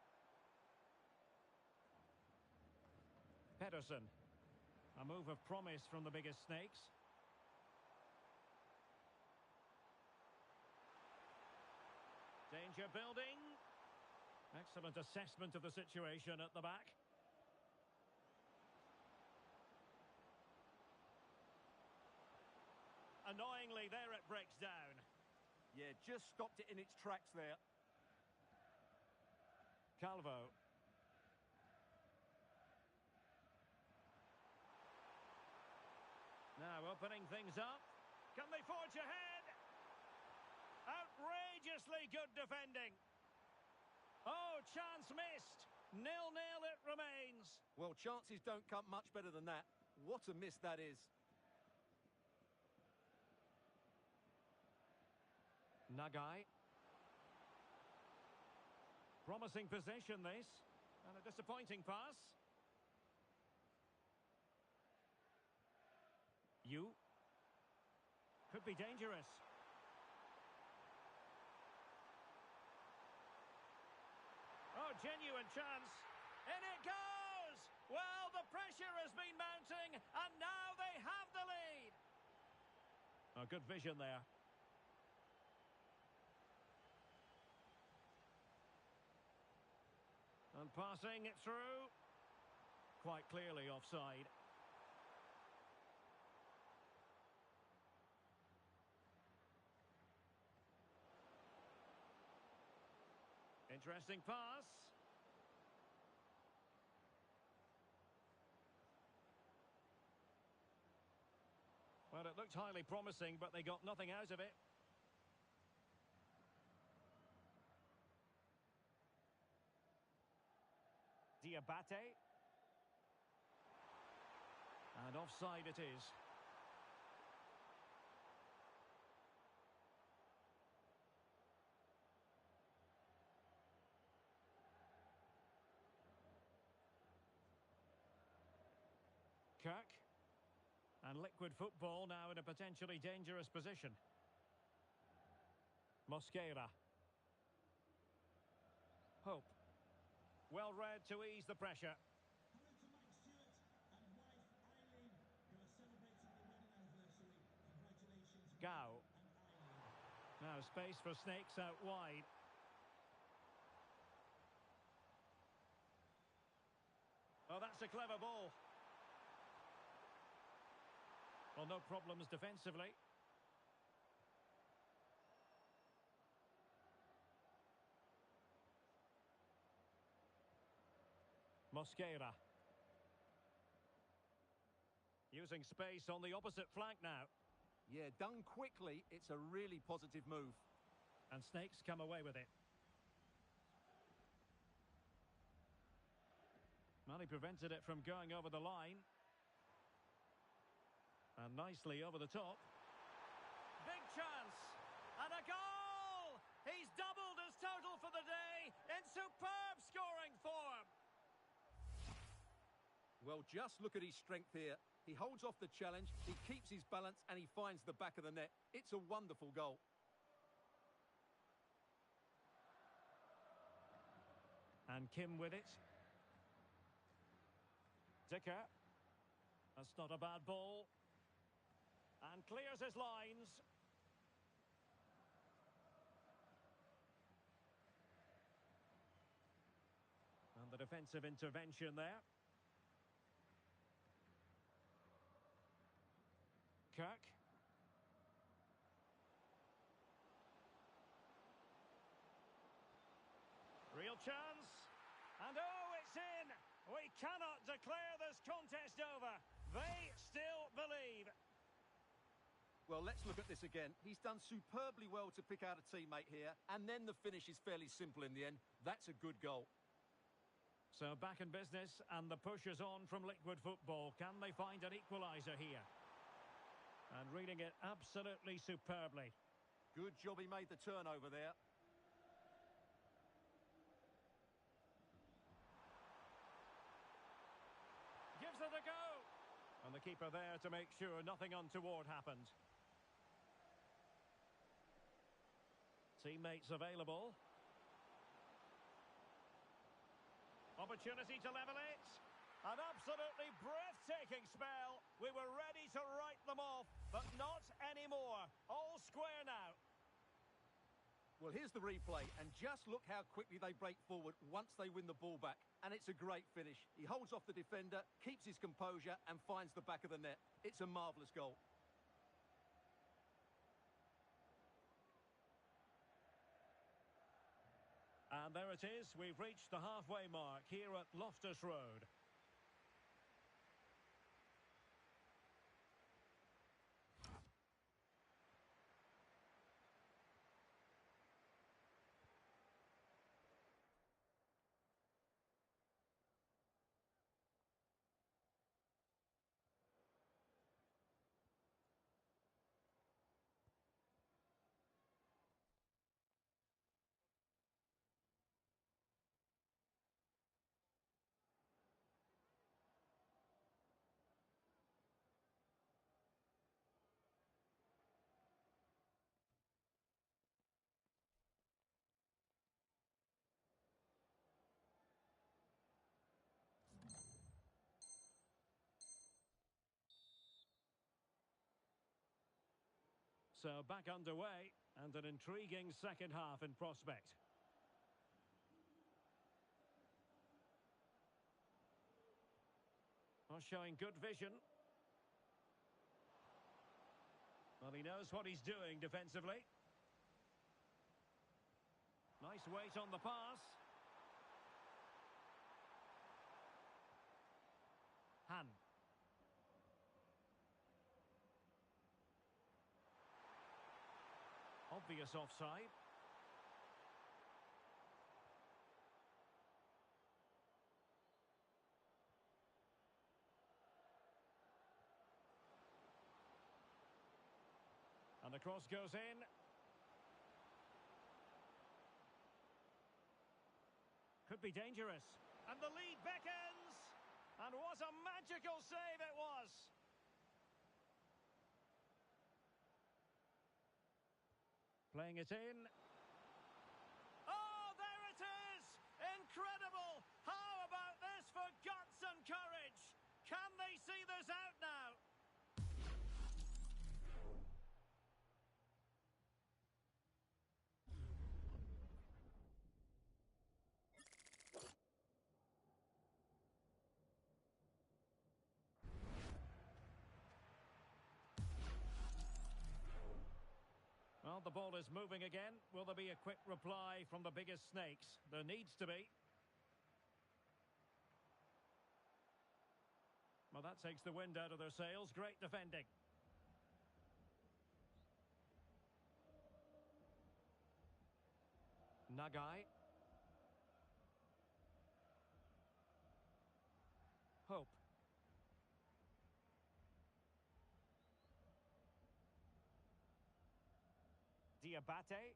Pedersen. A move of promise from the biggest snakes. Danger building. Excellent assessment of the situation at the back. Annoyingly, there it breaks down.
Yeah, just stopped it in its tracks there.
Calvo. Now opening things up. Can they forge ahead? Outrageously good defending. Oh, chance missed. 0-0 it remains.
Well, chances don't come much better than that. What a miss that is.
Nagai. Promising possession this. And a disappointing pass. You. Could be dangerous. Oh, genuine chance. In it goes! Well, the pressure has been mounting, and now they have the lead. Oh, good vision there. And passing it through. Quite clearly offside. Interesting pass. Well, it looked highly promising, but they got nothing out of it. Diabate. And offside it is. Kirk. And liquid football now in a potentially dangerous position. Mosquera. Hope. Well read to ease the pressure. Gao. Now space for snakes out wide. Oh, that's a clever ball. Well, no problems defensively. Mosquera. Using space on the opposite flank now.
Yeah, done quickly, it's a really positive move.
And Snakes come away with it. Well, he prevented it from going over the line. And nicely over the top. Big chance. And a goal! He's doubled his total for the day in superb scoring form.
Well, just look at his strength here. He holds off the challenge, he keeps his balance, and he finds the back of the net. It's a wonderful goal.
And Kim with it. Dicker. That's not a bad ball. And clears his lines. And the defensive intervention there. Kirk. Real chance. And oh, it's in. We cannot declare this contest over. They still believe.
Well, let's look at this again. He's done superbly well to pick out a teammate here, and then the finish is fairly simple in the end. That's a good goal.
So back in business, and the push is on from Liquid Football. Can they find an equaliser here? And reading it absolutely superbly.
Good job he made the turnover there.
Gives it a go. And the keeper there to make sure nothing untoward happened. Teammates available. Opportunity to level it. An absolutely breathtaking spell. We were ready to write them off, but not anymore. All square now.
Well, here's the replay, and just look how quickly they break forward once they win the ball back. And it's a great finish. He holds off the defender, keeps his composure, and finds the back of the net. It's a marvellous goal.
And there it is. We've reached the halfway mark here at Loftus Road. So back underway, and an intriguing second half in prospect. Well, showing good vision. Well, he knows what he's doing defensively. Nice weight on the pass. Han. Obvious offside. And the cross goes in. Could be dangerous. And the lead beckons. And what a magical save it was. Playing it in. Oh, there it is! Incredible! How about this for guts and courage? Can they see this out now? Well, the ball is moving again. Will there be a quick reply from the biggest snakes? There needs to be. Well, that takes the wind out of their sails. Great defending. Nagai. Hope. Diabate.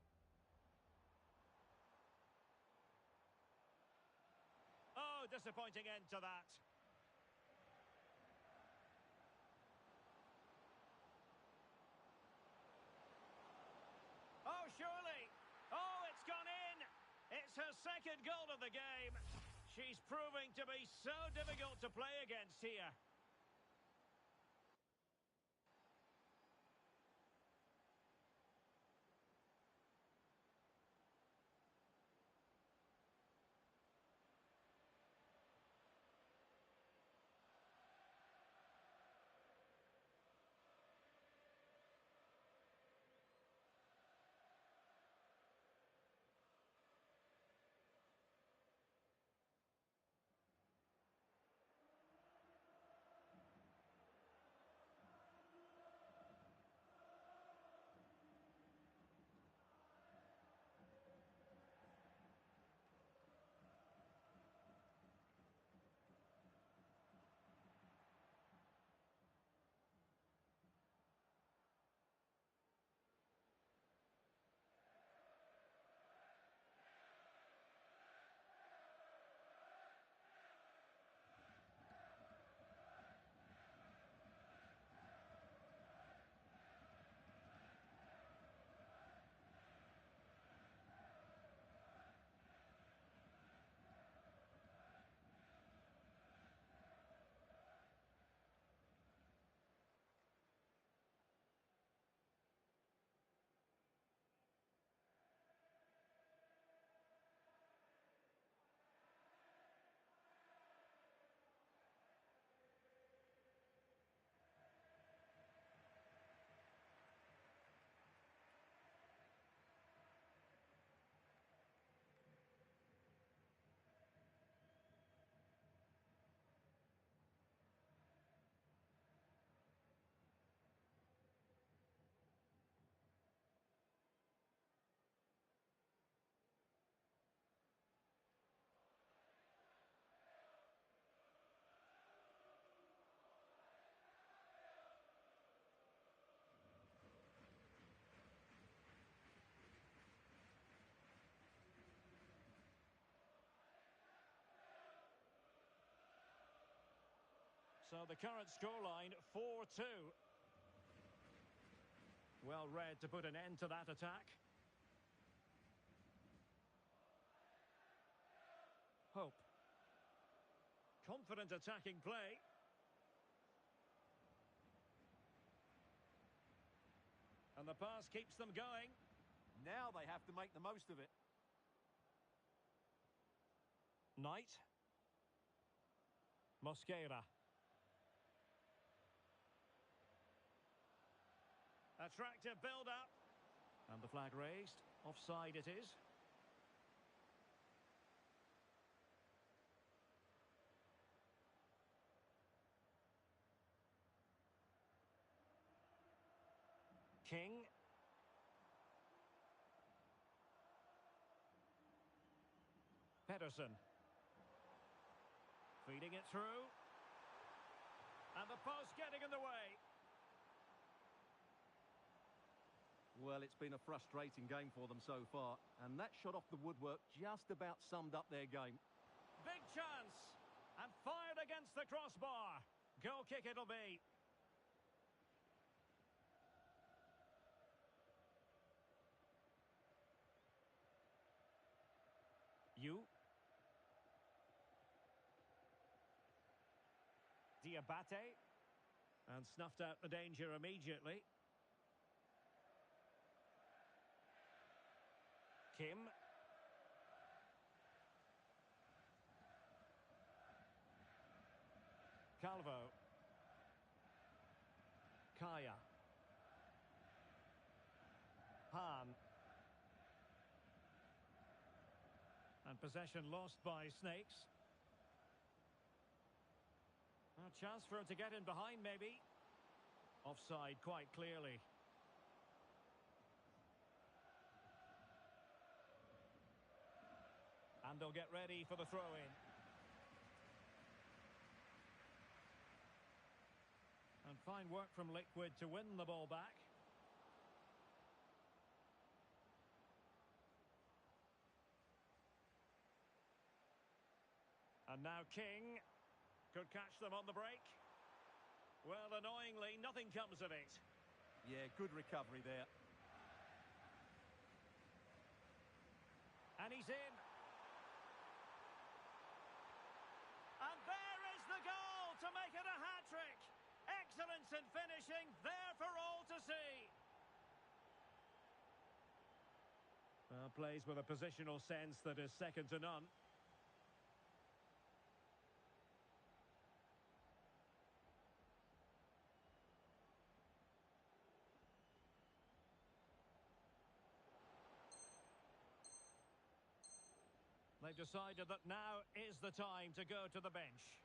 Oh, disappointing end to that. Oh, surely. Oh, it's gone in. It's her second goal of the game. She's proving to be so difficult to play against here. So the current scoreline, 4-2. Well read to put an end to that attack. Hope. Confident attacking play. And the pass keeps them going.
Now they have to make the most of it.
Knight. Mosquera. Attractive build-up. And the flag raised. Offside it is. King. Pedersen. Feeding it through. And the post getting in the way.
Well, it's been a frustrating game for them so far, and that shot off the woodwork just about summed up their game.
Big chance, and fired against the crossbar. Goal kick it'll be. Diabate, and snuffed out the danger immediately. Kim. Calvo. Kaya. Han. And possession lost by Snakes. A chance for him to get in behind, maybe. Offside quite clearly. And they'll get ready for the throw-in. And fine work from Liquid to win the ball back. And now King could catch them on the break. Well, annoyingly, nothing comes of it.
Yeah, good recovery there.
And he's in. And there is the goal to make it a hat-trick. Excellence in finishing, there for all to see. Well, plays with a positional sense that is second to none. They've decided that now is the time to go to the bench.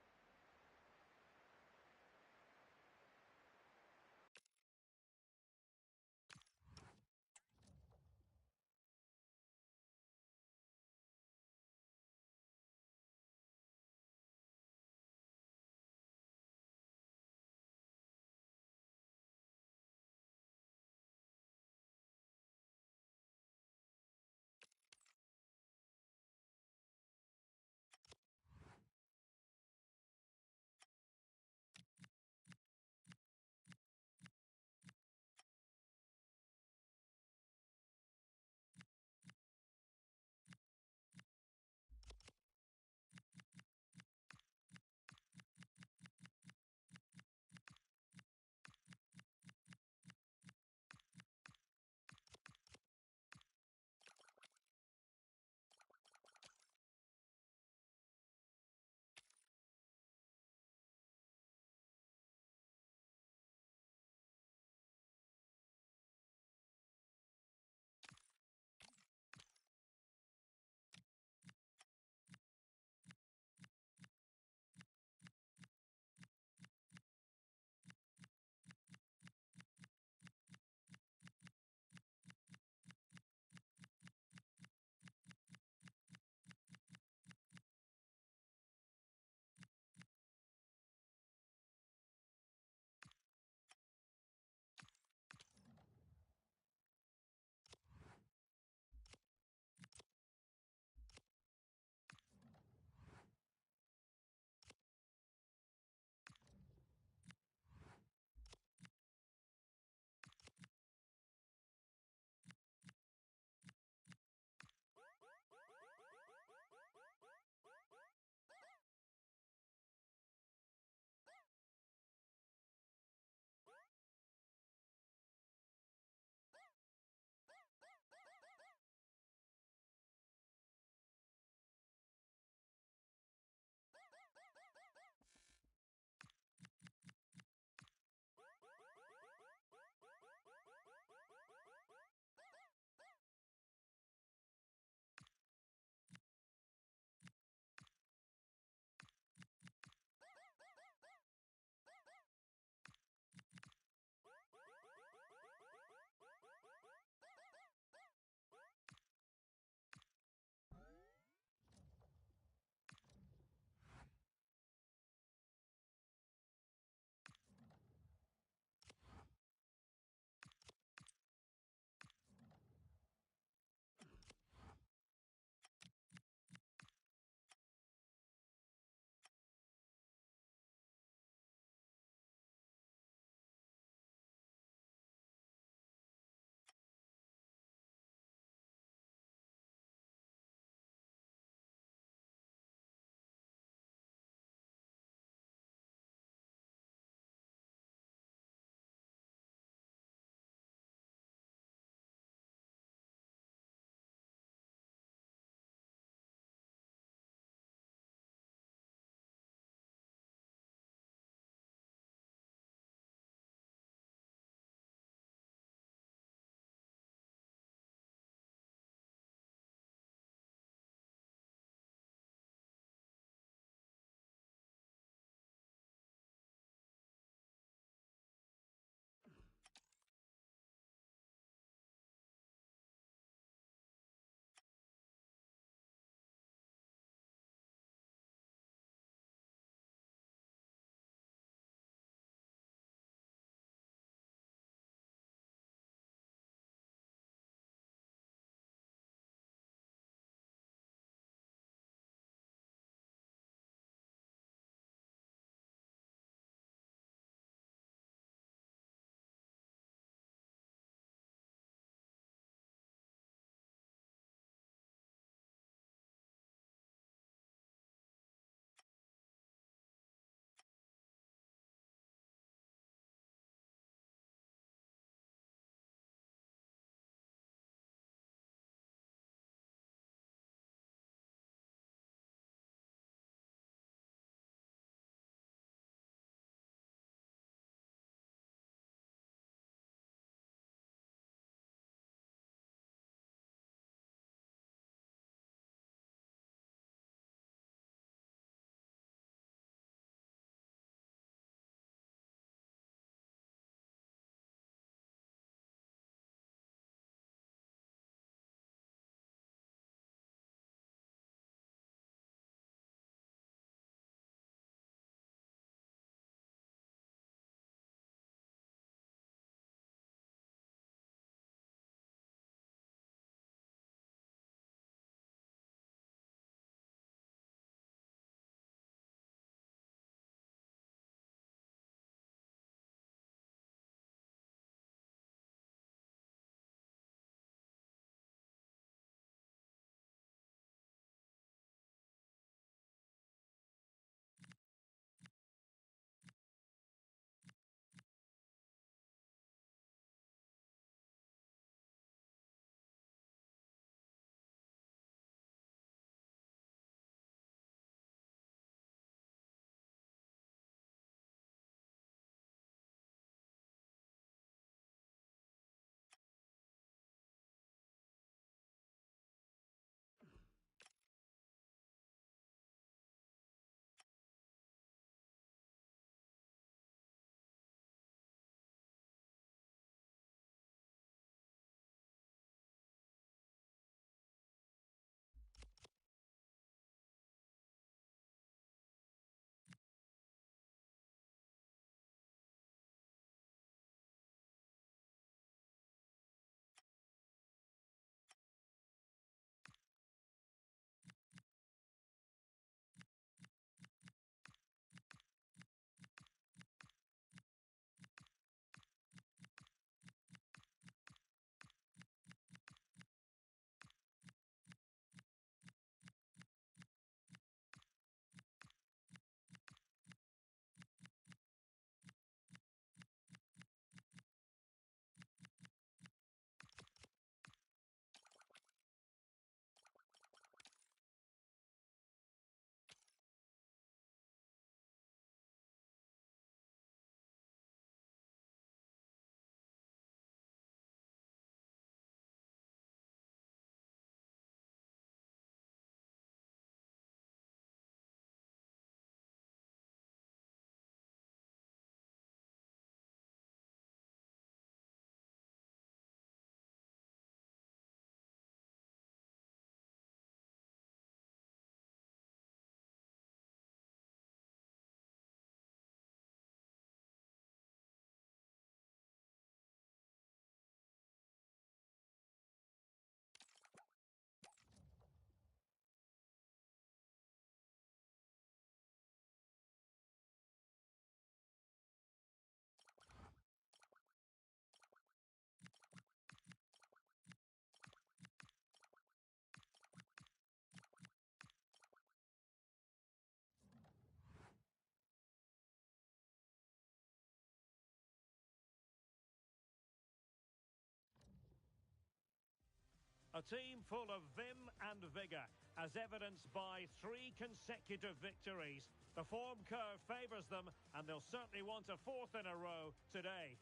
A team full of vim and vigour, as evidenced by 3 consecutive victories. The form curve favours them, and they'll certainly want a 4th in a row today.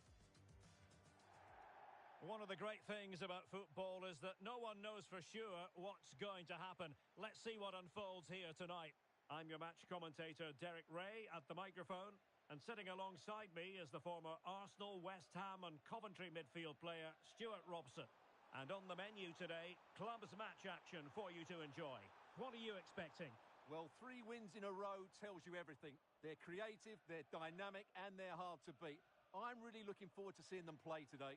One of the great things about football is that no one knows for sure what's going to happen. Let's see what unfolds here tonight. I'm your match commentator, Derek Ray, at the microphone. And sitting alongside me is the former Arsenal, West Ham and Coventry midfield player, Stuart Robson. And on the menu today, clubs match action for you to enjoy. What are you expecting?
Well, 3 wins in a row tells you everything. They're creative, they're dynamic, and they're hard to beat. I'm really looking forward to seeing them play today.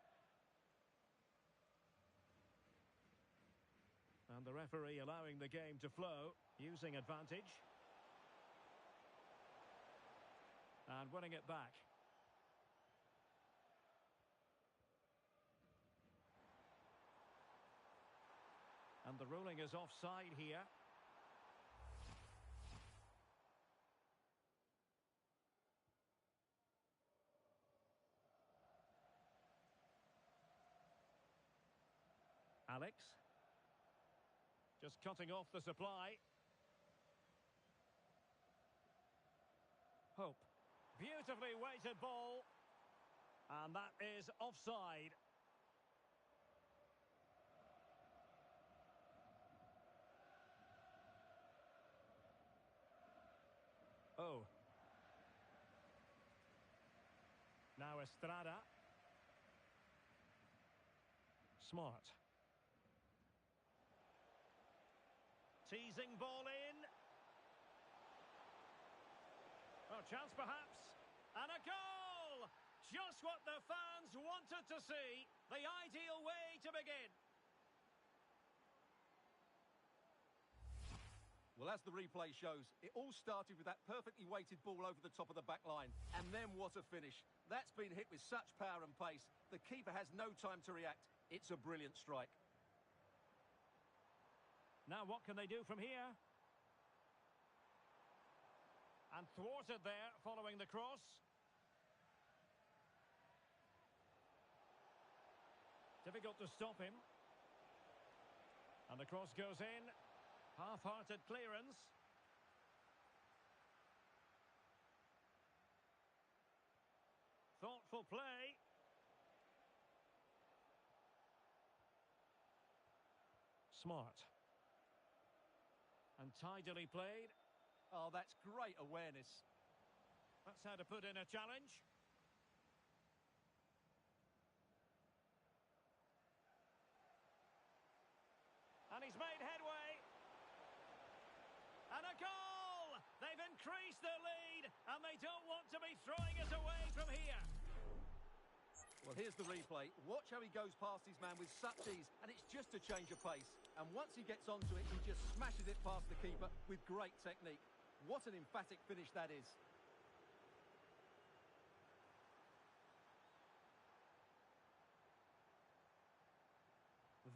And the referee allowing the game to flow, using advantage. And winning it back. And the ruling is offside here. Alex. Just cutting off the supply. Hope. Beautifully weighted ball. And that is offside. Oh. Now Estrada. Smart. Teasing ball in. Oh, chance perhaps. And a goal! Just what the fans wanted to see. The ideal way to begin.
Well, as the replay shows, it all started with that perfectly weighted ball over the top of the back line. And then what a finish. That's been hit with such power and pace. The keeper has no time to react. It's a brilliant strike.
Now what can they do from here? And thwarted there following the cross. Difficult to stop him. And the cross goes in. Half-hearted clearance. Thoughtful play. Smart. And tidily played.
Oh, that's great awareness.
That's how to put in a challenge. And he's made headway. And a goal! They've increased their lead, and they don't want to be throwing it away from here.
Well, here's the replay. Watch how he goes past his man with such ease, and it's just a change of pace. And once he gets onto it, he just smashes it past the keeper with great technique. What an emphatic finish that is.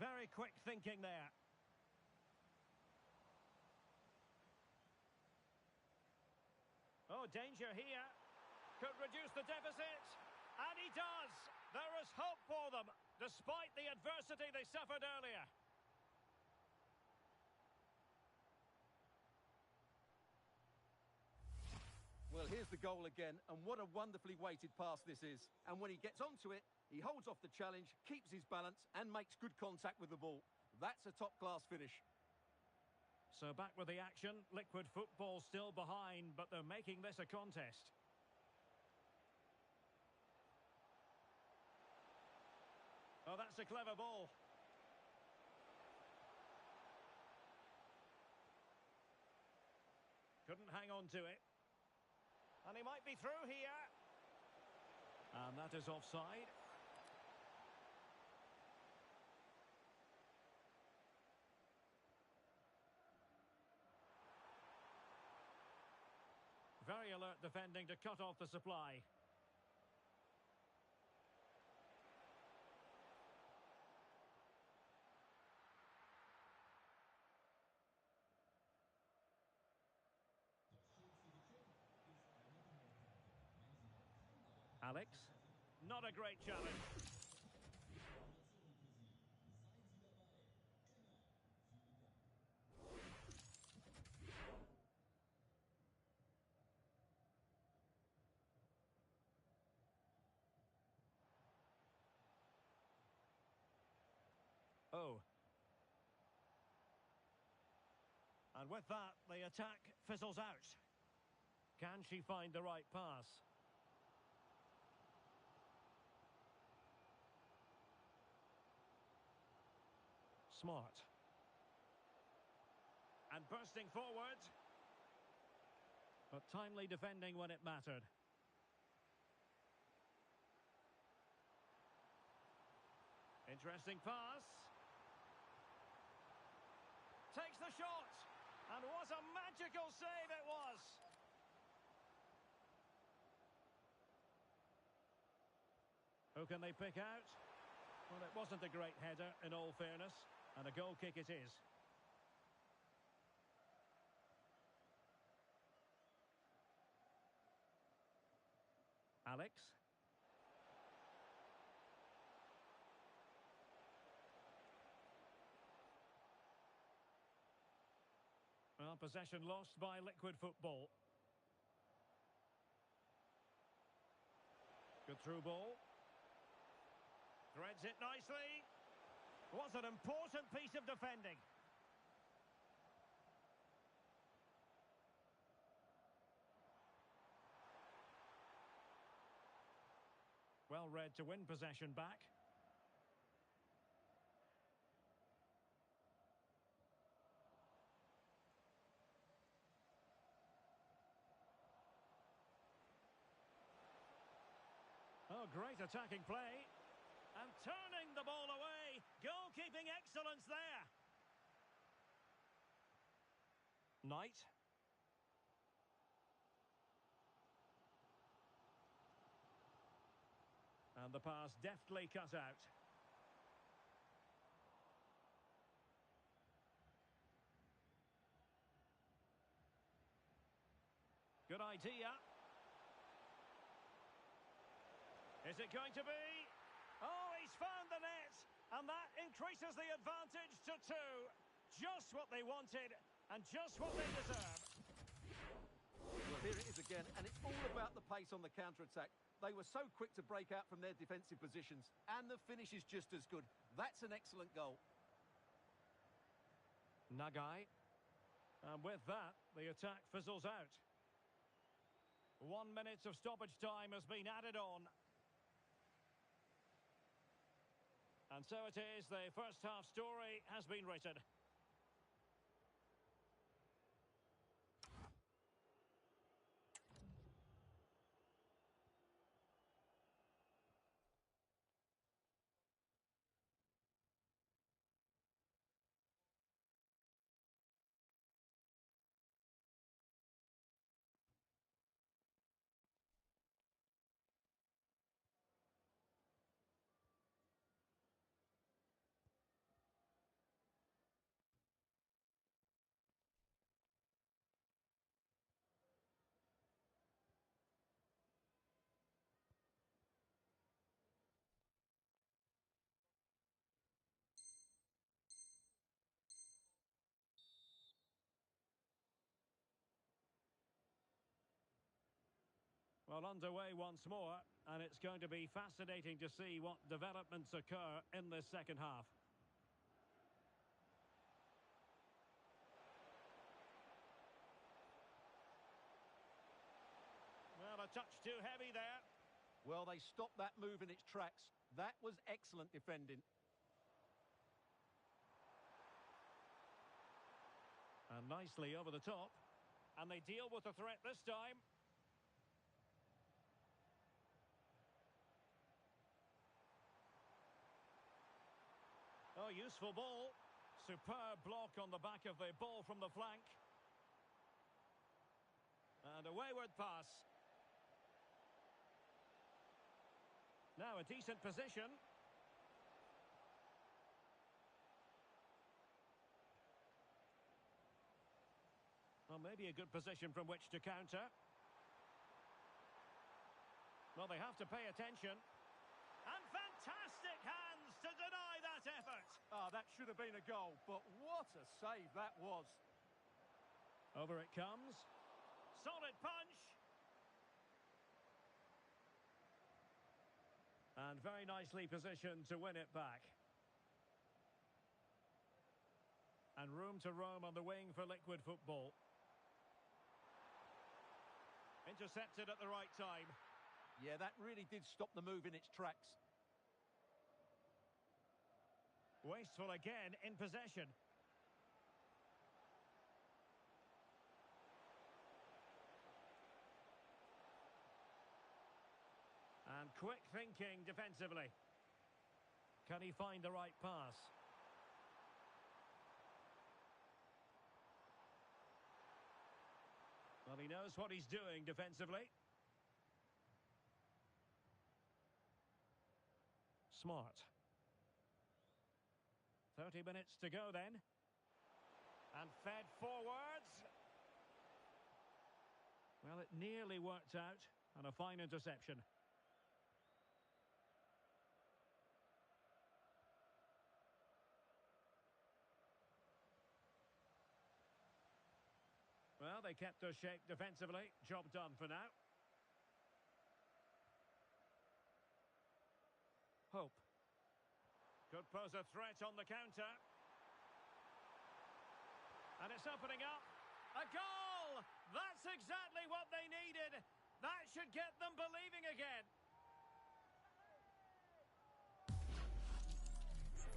Very quick thinking there. Oh, danger here. Could reduce the deficit. And he does. There is hope for them, despite the adversity they suffered earlier.
Well, here's the goal again, and what a wonderfully weighted pass this is. And when he gets onto it, he holds off the challenge, keeps his balance, and makes good contact with the ball. That's a top-class finish.
So back with the action. Liquid football still behind, but they're making this a contest. Oh, that's a clever ball. Couldn't hang on to it. And he might be through here. And that is offside. Very alert defending to cut off the supply. Alex, not a great challenge. go. And with that, the attack fizzles out. Can she find the right pass? Smart. And bursting forward. But timely defending when it mattered. Interesting pass. Takes the shot. And what a magical save it was. Who can they pick out? Well, it wasn't a great header, in all fairness. And a goal kick it is. Alex. Well, possession lost by Liquid Football. Good through ball. Threads it nicely. Was an important piece of defending. Well read to win possession back. Oh, great attacking play. And turning the ball away. Goalkeeping excellence there. Knight. And the pass deftly cut out. Good idea. Is it going to be? Oh, he's found the net. And that increases the advantage to 2. Just what they wanted and just what they deserve.
Well, here it is again, and it's all about the pace on the counter-attack. They were so quick to break out from their defensive positions, and the finish is just as good. That's an excellent goal.
Nagai. And with that, the attack fizzles out. 1 minute of stoppage time has been added on. And so it is, the first half story has been written. Well, underway once more, and it's going to be fascinating to see what developments occur in this second half. Well, a touch too heavy there.
Well, they stopped that move in its tracks. That was excellent defending.
And nicely over the top. And they deal with the threat this time. Oh, useful ball. Superb block on the back of the ball from the flank. And a wayward pass. Now a decent position. Well, maybe a good position from which to counter. Well, they have to pay attention. And fantastic hands to deny that effort.
Ah, that should have been a goal, but what a save that was.
Over it comes. Solid punch. And very nicely positioned to win it back. And room to roam on the wing for Liquid Football. Intercepted at the right time.
Yeah, that really did stop the move in its tracks.
Wasteful again in possession. And quick thinking defensively. Can he find the right pass? Well, he knows what he's doing defensively. Smart. 30 minutes to go then. And fed forwards. Well, it nearly worked out. And a fine interception. Well, they kept their shape defensively. Job done for now. Hope. Could pose a threat on the counter. And it's opening up. A goal! That's exactly what they needed. That should get them believing again.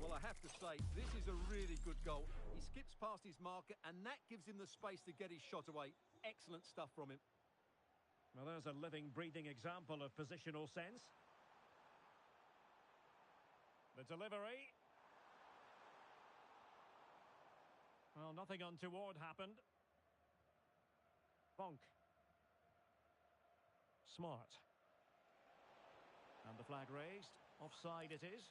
Well, I have to say, this is a really good goal. He skips past his marker, and that gives him the space to get his shot away. Excellent stuff from him.
Well, there's a living, breathing example of positional sense. The delivery. Well, nothing untoward happened. Bonk. Smart. And the flag raised. Offside it is.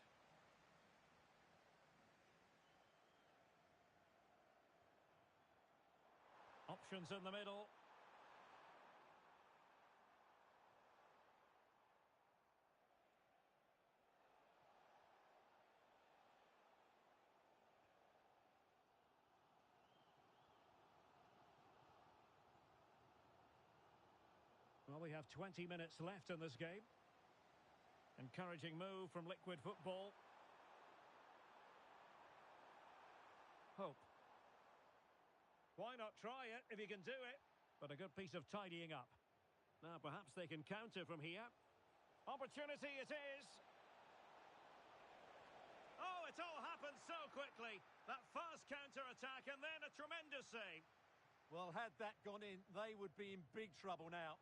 Options in the middle. Well, we have 20 minutes left in this game. Encouraging move from Liquid Football. Hope. Why not try it if you can do it? But a good piece of tidying up. Now perhaps they can counter from here. Opportunity it is. Oh, it all happened so quickly. That fast counter-attack and then a tremendous save.
Well, had that gone in, they would be in big trouble now.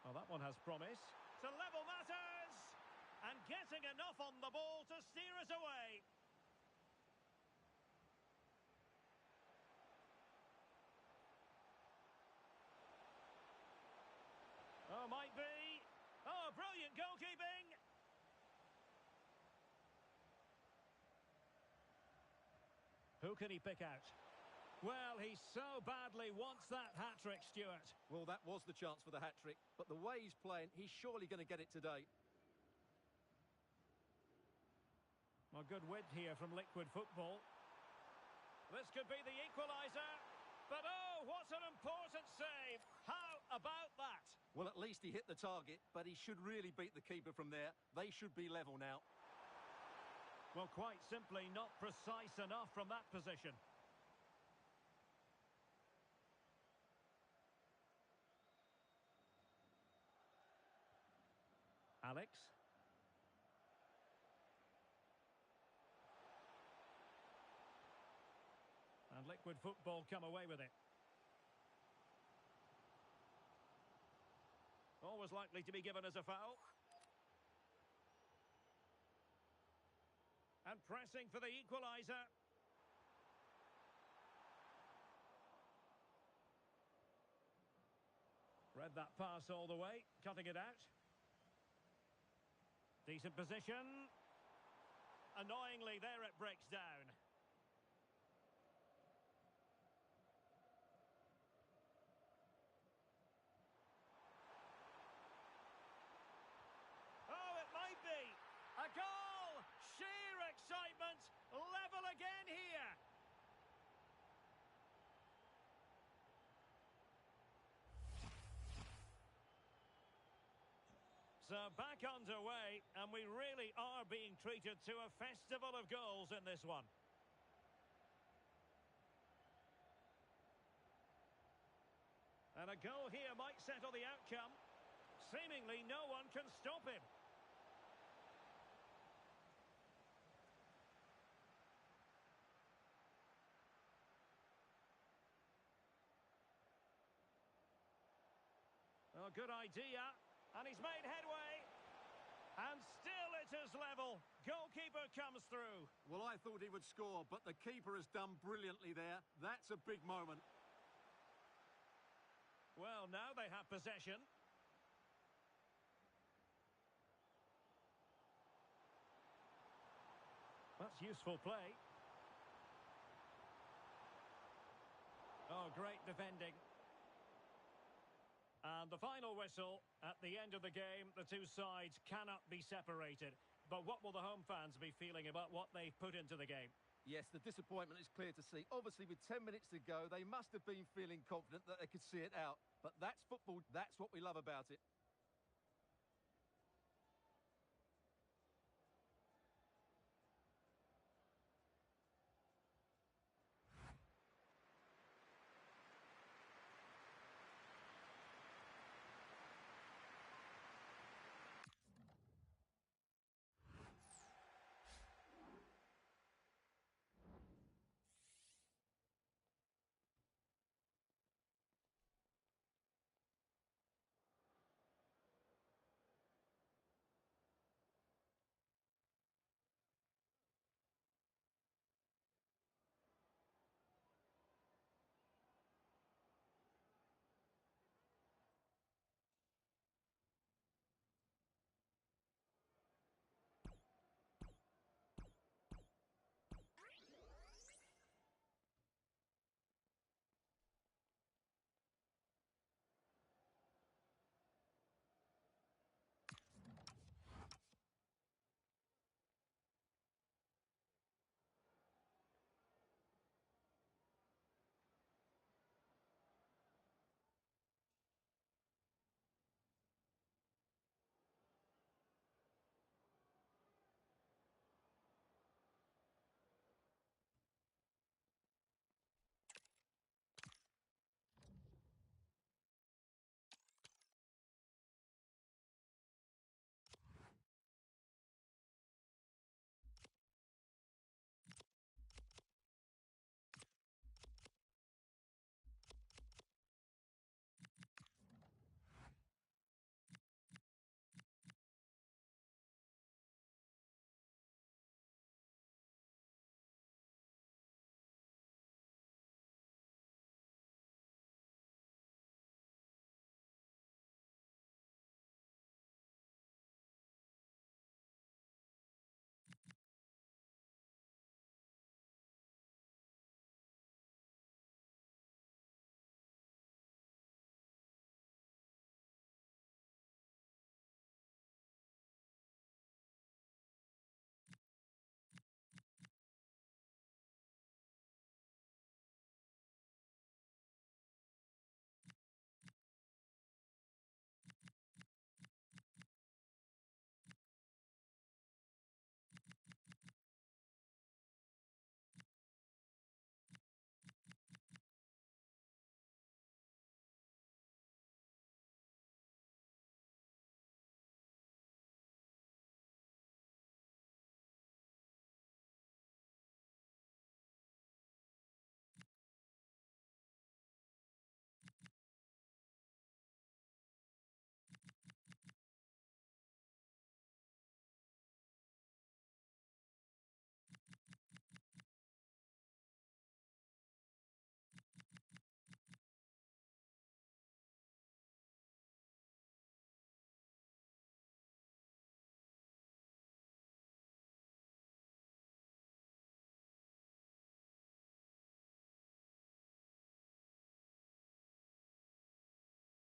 Well, that one has promise. To level matters! And getting enough on the ball to steer us away. Oh, might be. Oh, brilliant goalkeeping. Who can he pick out? Well, he so badly wants that hat-trick, Stuart.
Well, that was the chance for the hat-trick, but the way he's playing, he's surely going to get it today.
Well, good width here from Liquid Football. This could be the equaliser. But oh, what an important save. How about that?
Well, at least he hit the target, but he should really beat the keeper from there. They should be level now.
Well, quite simply not precise enough from that position. Alex. And Liquid Football come away with it. Always likely to be given as a foul. And pressing for the equaliser. Read that pass all the way, cutting it out. Decent position. Annoyingly, there it breaks down. Oh, it might be. A goal! Sheer excitement. Level again here. So back underway, and we really are being treated to a festival of goals in this one. And a goal here might settle the outcome. Seemingly no one can stop him. Oh, good idea. And he's made headway. And still it is level. Goalkeeper comes through.
Well, I thought he would score, but the keeper has done brilliantly there. That's a big moment.
Well, now they have possession. That's useful play. Oh, great defending. And the final whistle. At the end of the game, the two sides cannot be separated. But what will the home fans be feeling about what they've put into the game?
Yes, the disappointment is clear to see. Obviously, with 10 minutes to go, they must have been feeling confident that they could see it out. But that's football. That's what we love about it.